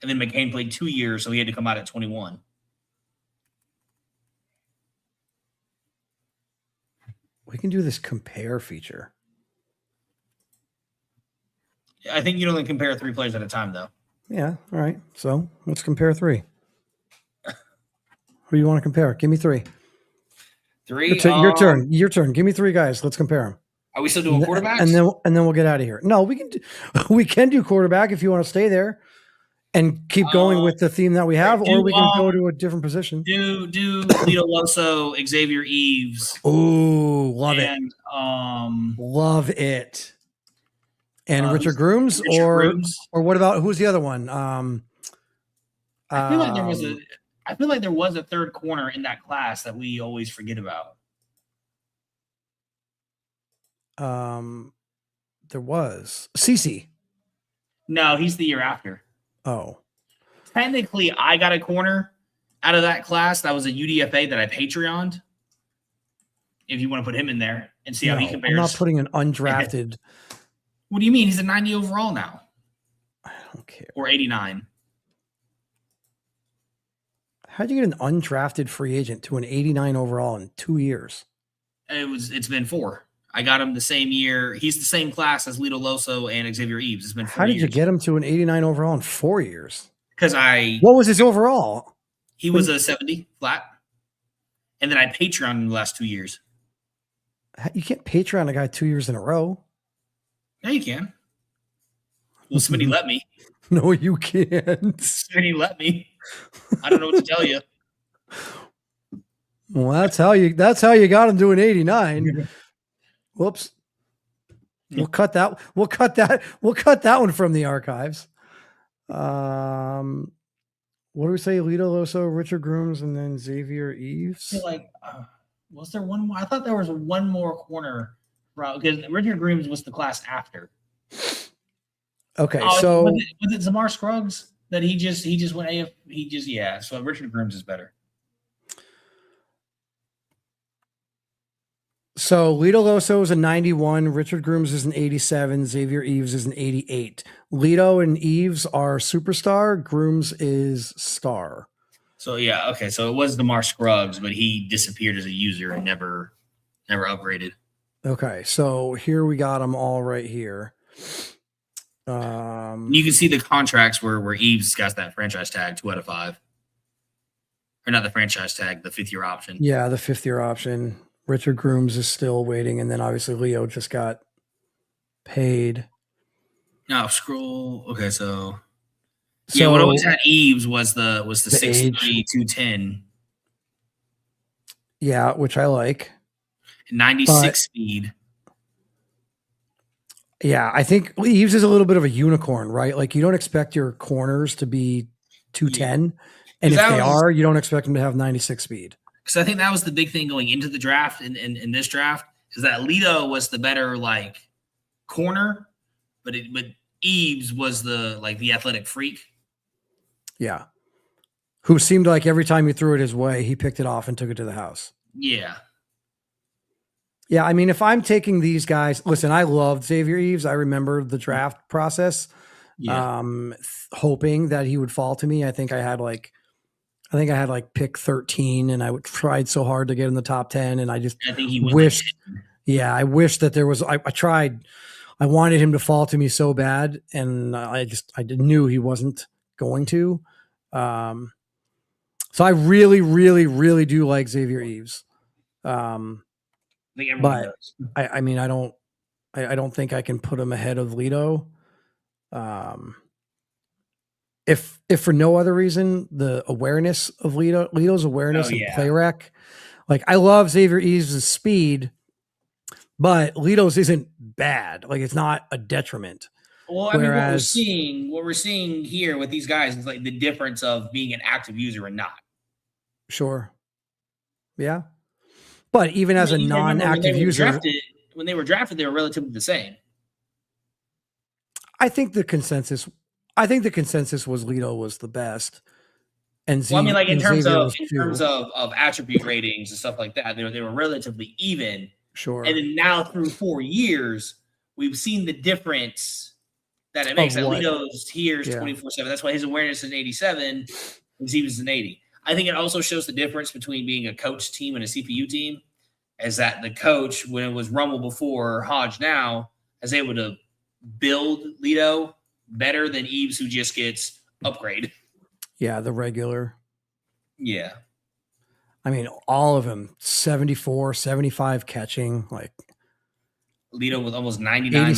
And then McCain played 2 years, so he had to come out at 21. We can do this compare feature. I think you can only compare 3 players at a time, though. Yeah. All right. So let's compare 3. Who do you want to compare? Give me 3. 3. Your turn. Your turn. Give me 3 guys. Let's compare them. Are we still doing quarterbacks? And then we'll get out of here. No, we can do quarterback if you want to stay there and keep going with the theme that we have, or we can go to a different position. Do Lito Loso, Xavier Eves. Ooh, love it. And love it. And Richard Grooms, Richard Grooms. or what about who's the other one? I feel like there was a third corner in that class that we always forget about. There was CC. No, he's the year after. Oh, technically, I got a corner out of that class. That was a UDFA that I Patreoned. If you want to put him in there and see how he compares. I'm not putting an undrafted. What do you mean? He's a 90 overall now. I don't care. Or 89. How'd you get an undrafted free agent to an 89 overall in 2 years? It's been 4. I got him the same year. He's the same class as Lito Loso and Xavier Eves. It's been 4 years. How did you get him to an 89 overall in 4 years? Because What was his overall? He was a 70 flat. And then I Patreoned in the last 2 years. You can't Patreon a guy 2 years in a row. Yeah, you can. Well, Smitty let me. No, you can't. Smitty let me. I don't know what to tell you. Well, that's how you got him to an 89. Whoops. We'll cut that one from the archives. What do we say? Lito Loso, Richard Grooms, and then Xavier Eves. Was there one more? I thought there was one more corner because Richard Grooms was the class after. Okay, so was it Zamar Scruggs that he just went AF? So Richard Grooms is better. So Lito Loso is a 91, Richard Grooms is an 87, Xavier Eves is an 88. Lito and Eves are superstar, Grooms is star. So yeah, okay. So it was Zamar Scruggs, but he disappeared as a user and never upgraded. Okay, so here we got them all right here. You can see the contracts where Eves got that franchise tag 2 out of 5. Or not the franchise tag, the 5th year option. Yeah, the 5th year option. Richard Grooms is still waiting, and then obviously Leo just got paid. Now scroll. Okay, so what always had Eves was the 6'3", 210. Yeah, which I like. 96 speed. Yeah, I think Eves is a little bit of a unicorn, right? Like you don't expect your corners to be 210, and if they are, you don't expect them to have 96 speed. Because I think that was the big thing going into the draft in this draft is that Lito was the better corner, but Eves was the athletic freak. Yeah, who seemed like every time you threw it his way, he picked it off and took it to the house. Yeah. Yeah, I mean, if I'm taking these guys, listen, I loved Xavier Eves. I remember the draft process, hoping that he would fall to me. I think I had pick 13, and I tried so hard to get in the top 10, and I think he wished. I wish that there was. I tried. I wanted him to fall to me so bad, and I knew he wasn't going to. So I really, really, really do like Xavier Eves. But I mean, I don't think I can put him ahead of Lito. If for no other reason, the awareness of Lito's awareness and play rec. Like I love Xavier Eves' speed, but Lito's isn't bad. Like it's not a detriment. Well, I mean, what we're seeing here with these guys is like the difference of being an active user and not. Sure. Yeah. But even as a non-active user, when they were drafted, they were relatively the same. I think the consensus was Lito was the best. And in terms of attribute ratings and stuff like that, they were relatively even. Sure. And then now through 4 years, we've seen the difference that it makes. That Lito's here is 24/7. That's why his awareness is an 87, and Stevens is an 80. I think it also shows the difference between being a coach team and a CPU team, is that the coach, when it was Rummel before, Hodge now, is able to build Lito better than Eves, who just gets upgrade. Yeah, the regular. Yeah. I mean, all of them, 74, 75 catching, like Lito with almost 99,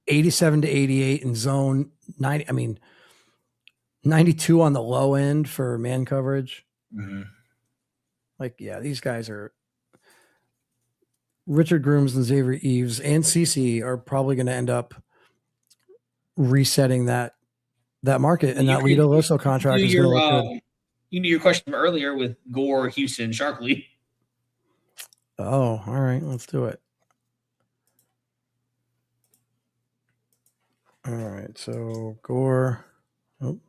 87 to 88 in zone 90. I mean, 92 on the low end for man coverage. Mm-hmm. Like, yeah, these guys are Richard Grooms and Xavier Eves and CC are probably going to end up resetting that market, and that Lito Lisso contract is going to look good. You knew your question from earlier with Gore, Houston, Sharkley. Oh, all right. Let's do it. All right. So Gore. Oh.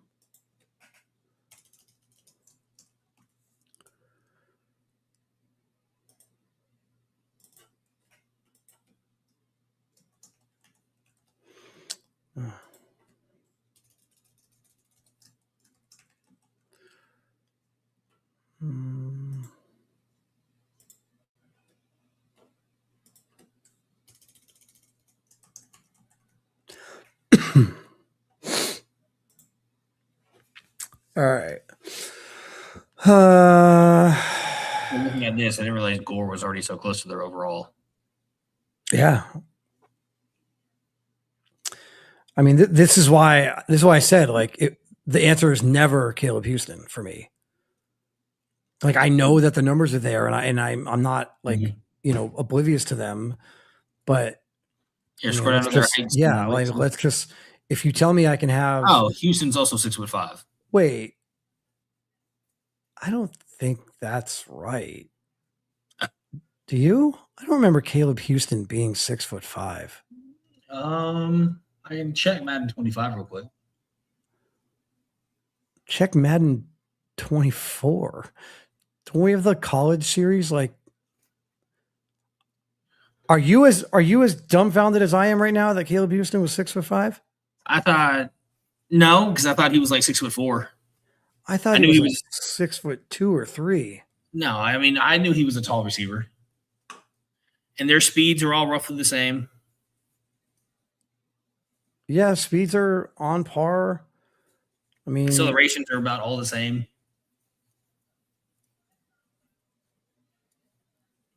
All right. Looking at this, I didn't realize Gore was already so close to their overall. Yeah. I mean, this is why I said like the answer is never Caleb Houston for me. Like I know that the numbers are there, and I'm not like oblivious to them, but let's just if you tell me I can have Houston's also 6'5". Wait, I don't think that's right. Do you? I don't remember Caleb Houston being 6'5". I can check Madden 25 real quick. Check Madden 24. Don't we have the college series? Like, are you as dumbfounded as I am right now that Caleb Houston was 6'5"? I thought no, because I thought he was like 6'4". I thought he was 6'2" or 3. No, I mean I knew he was a tall receiver, and their speeds are all roughly the same. Yeah, speeds are on par. I mean, accelerations are about all the same.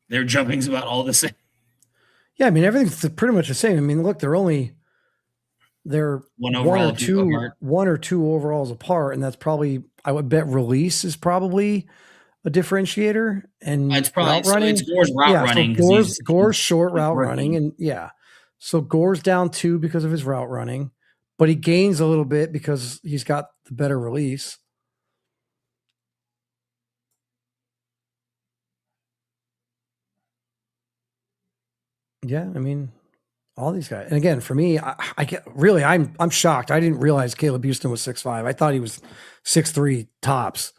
Their jumping's about all the same. Yeah, I mean everything's pretty much the same. I mean, look, they're one or two overalls apart, and that's probably, I would bet, release is probably a differentiator, and it's probably route running. It's Gore's route running. So Gore's short route running, and so Gore's down 2 because of his route running, but he gains a little bit because he's got the better release. Yeah, I mean, all these guys. And again, for me, I get really, I'm shocked. I didn't realize Caleb Houston was 6'5". I thought he was 6'3" tops.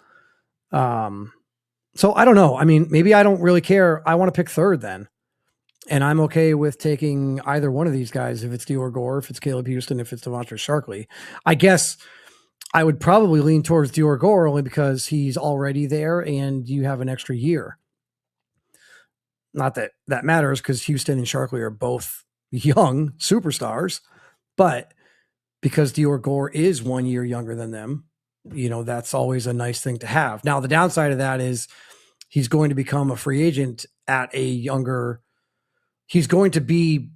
So I don't know. I mean, maybe I don't really care. I want to pick third then. And I'm okay with taking either one of these guys. If it's Dior Gore, if it's Caleb Houston, if it's Devontae Sharkley, I guess I would probably lean towards Dior Gore only because he's already there and you have an extra year. Not that that matters because Houston and Sharkley are both young superstars, but because Dior Gore is 1 year younger than them, that's always a nice thing to have. Now, the downside of that is he's going to become a free agent at a younger, he's going to be,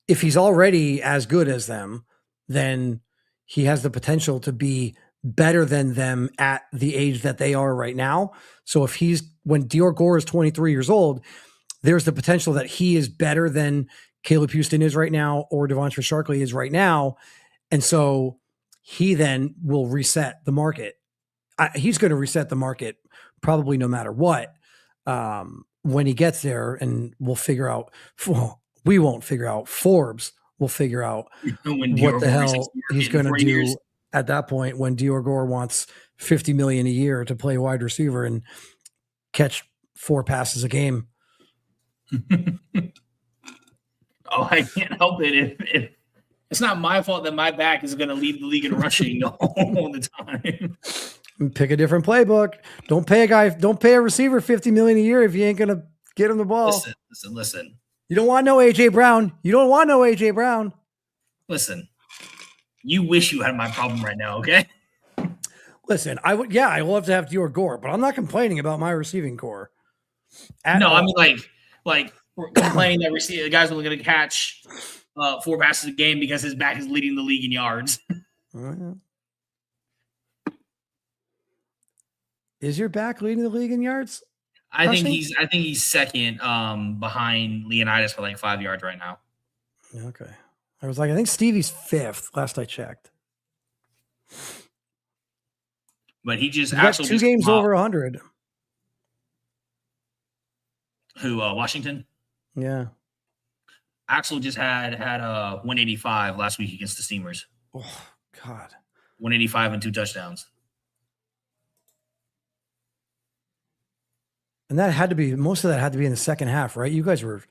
if he's already as good as them, then he has the potential to be better than them at the age that they are right now. So when Dior Gore is 23 years old, there's the potential that he is better than Caleb Houston is right now, or Devontae Sharkley is right now. And so he then will reset the market. He's going to reset the market probably no matter what when he gets there, and we'll figure out, we won't figure out, Forbes will figure out what the hell he's going to do at that point when Dior Gore wants $50 million a year to play wide receiver and catch 4 passes a game. I can't help it. If it's not my fault that my back is going to lead the league in rushing all the time. Pick a different playbook. Don't pay a receiver $50 million a year if you ain't going to get him the ball. Listen. You don't want no AJ Brown. Listen, you wish you had my problem right now, okay? Listen, I will have to have Dior Gore, but I'm not complaining about my receiving core. I mean, like we're complaining that the guy's only going to catch 4 passes a game because his back is leading the league in yards. Is your back leading the league in yards? I think he's second behind Leonidas for like 5 yards right now. Okay. I was like, I think Stevie's 5th last I checked. But he just He got 2 games over 100. Who? Washington. Yeah. Axel just had 185 last week against the Steamers. Oh God. 185 and 2 touchdowns. And that had to be most of that had to be in the second half, right? You guys were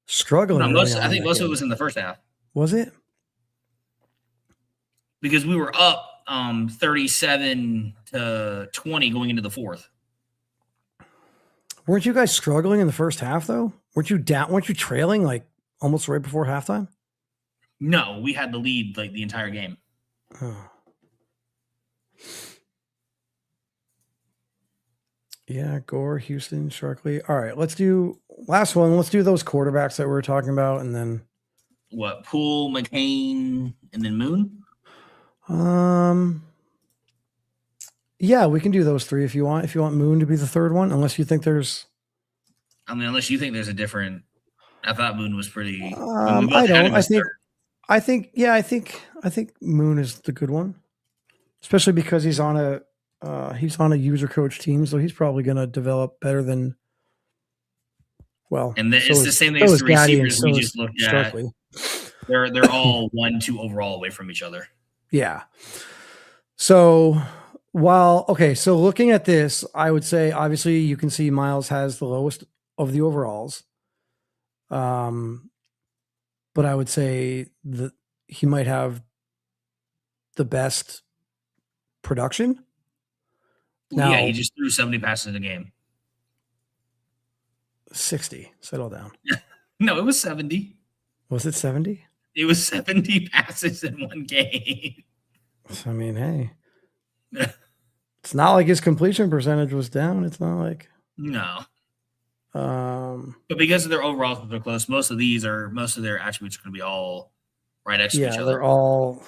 struggling. No, I think most of it was in the first half. Was it? Because we were up 37-20 going into the fourth. Weren't you guys struggling in the first half though? Weren't you trailing like almost right before halftime? No, we had the lead like the entire game. Oh. Yeah, Gore, Houston, Sharkley. All right, let's do last one. Let's do those quarterbacks that we were talking about, and then what? Poole, McCain, and then Moon. Yeah, we can do those 3 if you want. If you want Moon to be the 3rd one, unless you think there's. I mean, unless you think there's a different. I thought Moon was pretty. I don't. I think Moon is the good one, especially because he's on a user coach team, so he's probably going to develop better than. Well, and it's the same thing as the receivers we just looked at. They're all 1-2 overall away from each other. Yeah. So so looking at this, I would say obviously you can see Miles has the lowest of the overalls. But I would say that he might have the best production. Now, yeah, he just threw 70 passes in a game. 60. Settle down. No, it was 70. Was it 70? It was 70 passes in one game. I mean, hey. It's not like his completion percentage was down. It's not like no. But because of their overalls, they're close. Most of their attributes are going to be all right next to each other. Yeah, they're all.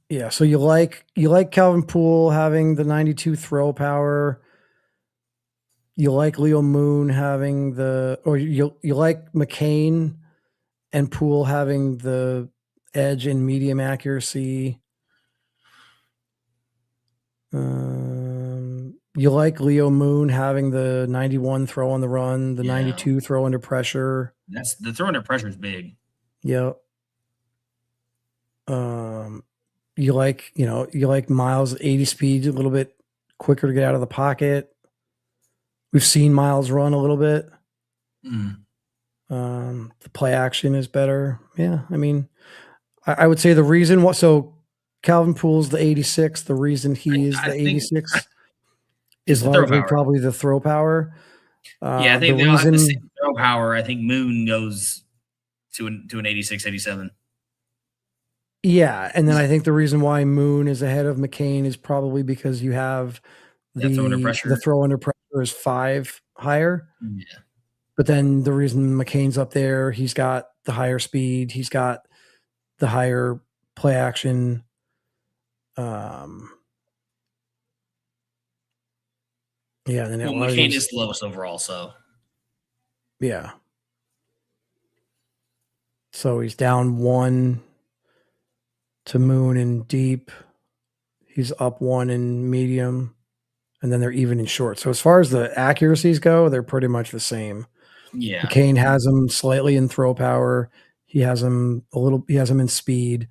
Yeah, so you like Calvin Poole having the 92 throw power. You like Leo Moon having you like McCain and Poole having the edge in medium accuracy. You like Leo Moon having the 91 throw on the run, the 92 throw under pressure. That's the throw under pressure is big. Yep. You like Miles 80 speed, a little bit quicker to get out of the pocket. We've seen Miles run a little bit. The play action is better. Yeah, I mean, I would say the reason Calvin Poole's the 86. The reason he is the 86 is largely probably the throw power. I think they all have the same throw power. I think Moon goes to an 86, 87. Yeah, and then I think the reason why Moon is ahead of McCain is probably because you have the throw under pressure. The throw under pressure is 5 higher. Yeah. But then the reason McCain's up there, he's got the higher speed, he's got the higher play action. Yeah, then McCain is the lowest overall, so yeah. So he's down 1 to Moon in deep. He's up 1 in medium, and then they're even in short. So as far as the accuracies go, they're pretty much the same. Yeah. McCain has him slightly in throw power. He has him in speed.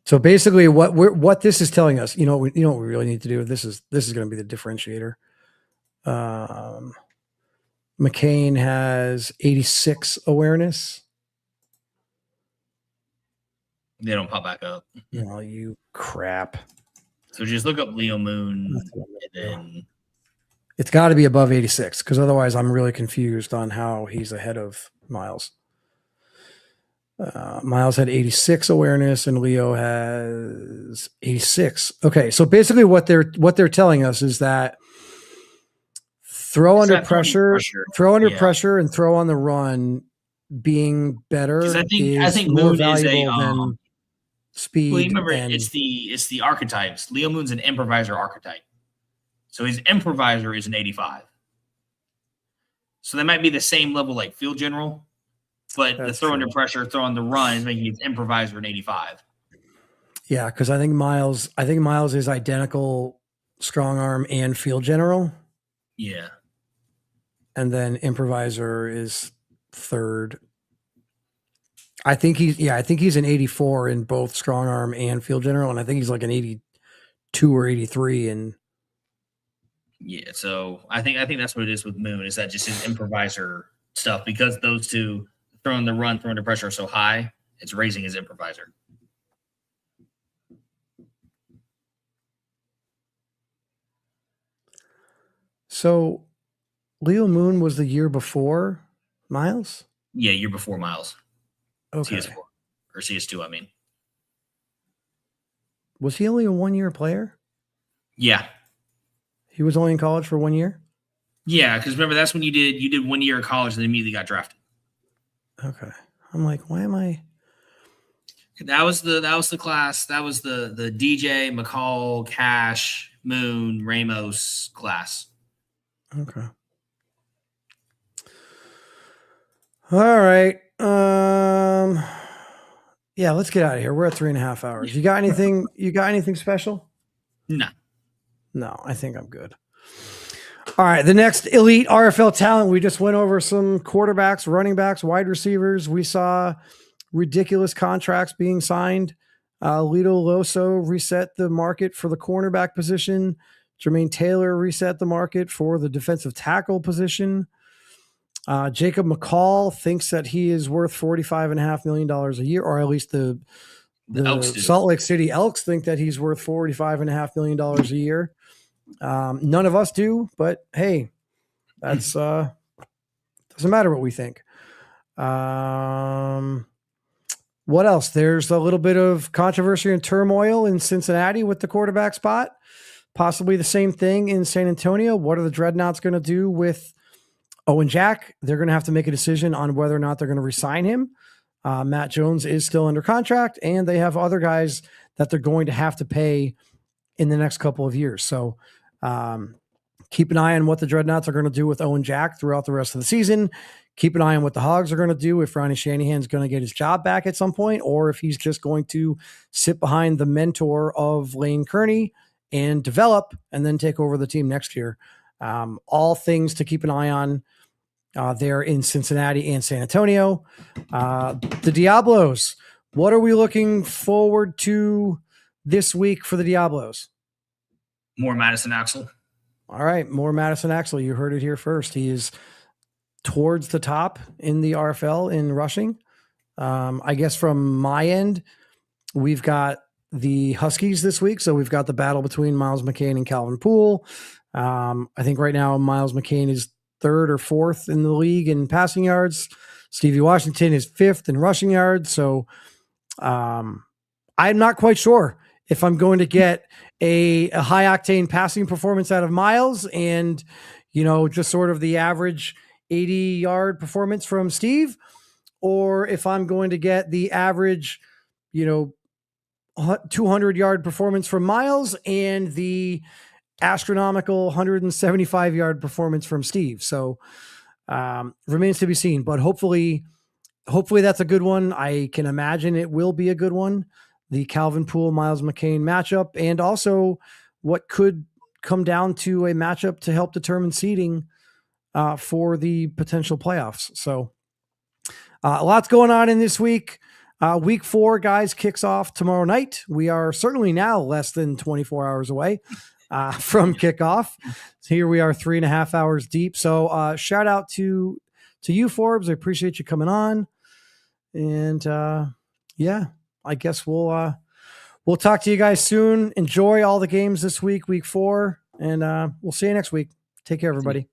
So basically what this is telling us, what we really need to do, this is going to be the differentiator. McCain has 86 awareness. They don't pop back up. No, you crap. So just look up Leo Moon, and then it's got to be above 86 because otherwise I'm really confused on how he's ahead of Miles. Miles had 86 awareness and Leo has 86. Okay, so basically what they're telling us is that throw under pressure, and throw on the run being better I think more Moon valuable than speed. Well, remember, it's the archetypes. Leo Moon's an improviser archetype. So his improviser is an 85. So that might be the same level like field general. But the throw under pressure, throw on the run is making his improviser an 85. Yeah, because I think Miles is identical strong arm and field general. Yeah. And then improviser is third. I think he's an 84 in both strong arm and field general, and I think he's like an 82 or 83 in. Yeah, so I think that's what it is with Moon, is that just his improviser stuff, because those two, throwing the run, throwing the pressure, are so high, it's raising his improviser. So Leo Moon was the year before Miles? Yeah, year before Miles. Okay. CS4 or CS2, I mean. Was he only a 1-year player? Yeah. He was only in college for 1 year? Yeah, because remember, that's when you did 1 year of college and then immediately got drafted. Okay. I'm like, why am I? That was the class. That was the DJ, McCall, Cash, Moon, Ramos class. Okay. All right. Yeah, let's get out of here. We're at 3.5 hours. You got anything special? No. No, I think I'm good. All right. The next elite RFL talent. We just went over some quarterbacks, running backs, wide receivers. We saw ridiculous contracts being signed. Lito Loso reset the market for the cornerback position. Jermaine Taylor reset the market for the defensive tackle position. Jacob McCall thinks that he is worth $45.5 million a year, or at least the Salt Lake City Elks think that he's worth $45.5 million a year. None of us do, but hey, that's doesn't matter what we think. What else? There's a little bit of controversy and turmoil in Cincinnati with the quarterback spot. Possibly the same thing in San Antonio. What are the Dreadnoughts going to do with Owen Jack? They're going to have to make a decision on whether or not they're going to resign him. Matt Jones is still under contract, and they have other guys that they're going to have to pay in the next couple of years. So keep an eye on what the Dreadnoughts are going to do with Owen Jack throughout the rest of the season. Keep an eye on what the Hogs are going to do, if Ronnie Shanahan's going to get his job back at some point, or if he's just going to sit behind the mentor of Lane Kearney and develop and then take over the team next year. All things to keep an eye on there in Cincinnati and San Antonio. The Diablos, what are we looking forward to this week for the Diablos? More Madison Axel. All right, more Madison Axel. You heard it here first. He is towards the top in the RFL in rushing. I guess from my end, we've got the Huskies this week. So we've got the battle between Miles McCain and Calvin Poole. I think right now Miles McCain is third or fourth in the league in passing yards. Stevie Washington is fifth in rushing yards. So I'm not quite sure if I'm going to get a high octane passing performance out of Miles and, just sort of the average 80-yard performance from Steve, or if I'm going to get the average, 200-yard performance from Miles and the astronomical 175-yard performance from Steve. So remains to be seen, but hopefully that's a good one. I can imagine it will be a good one. The Calvin Poole, Miles McCain matchup, and also what could come down to a matchup to help determine seeding for the potential playoffs. So lots going on in this week. Week 4, guys, kicks off tomorrow night. We are certainly now less than 24 hours away from kickoff. Here we are 3.5 hours deep. So shout out to you, Forbes. I appreciate you coming on. And I guess we'll talk to you guys soon. Enjoy all the games this week, week 4, and we'll see you next week. Take care, everybody.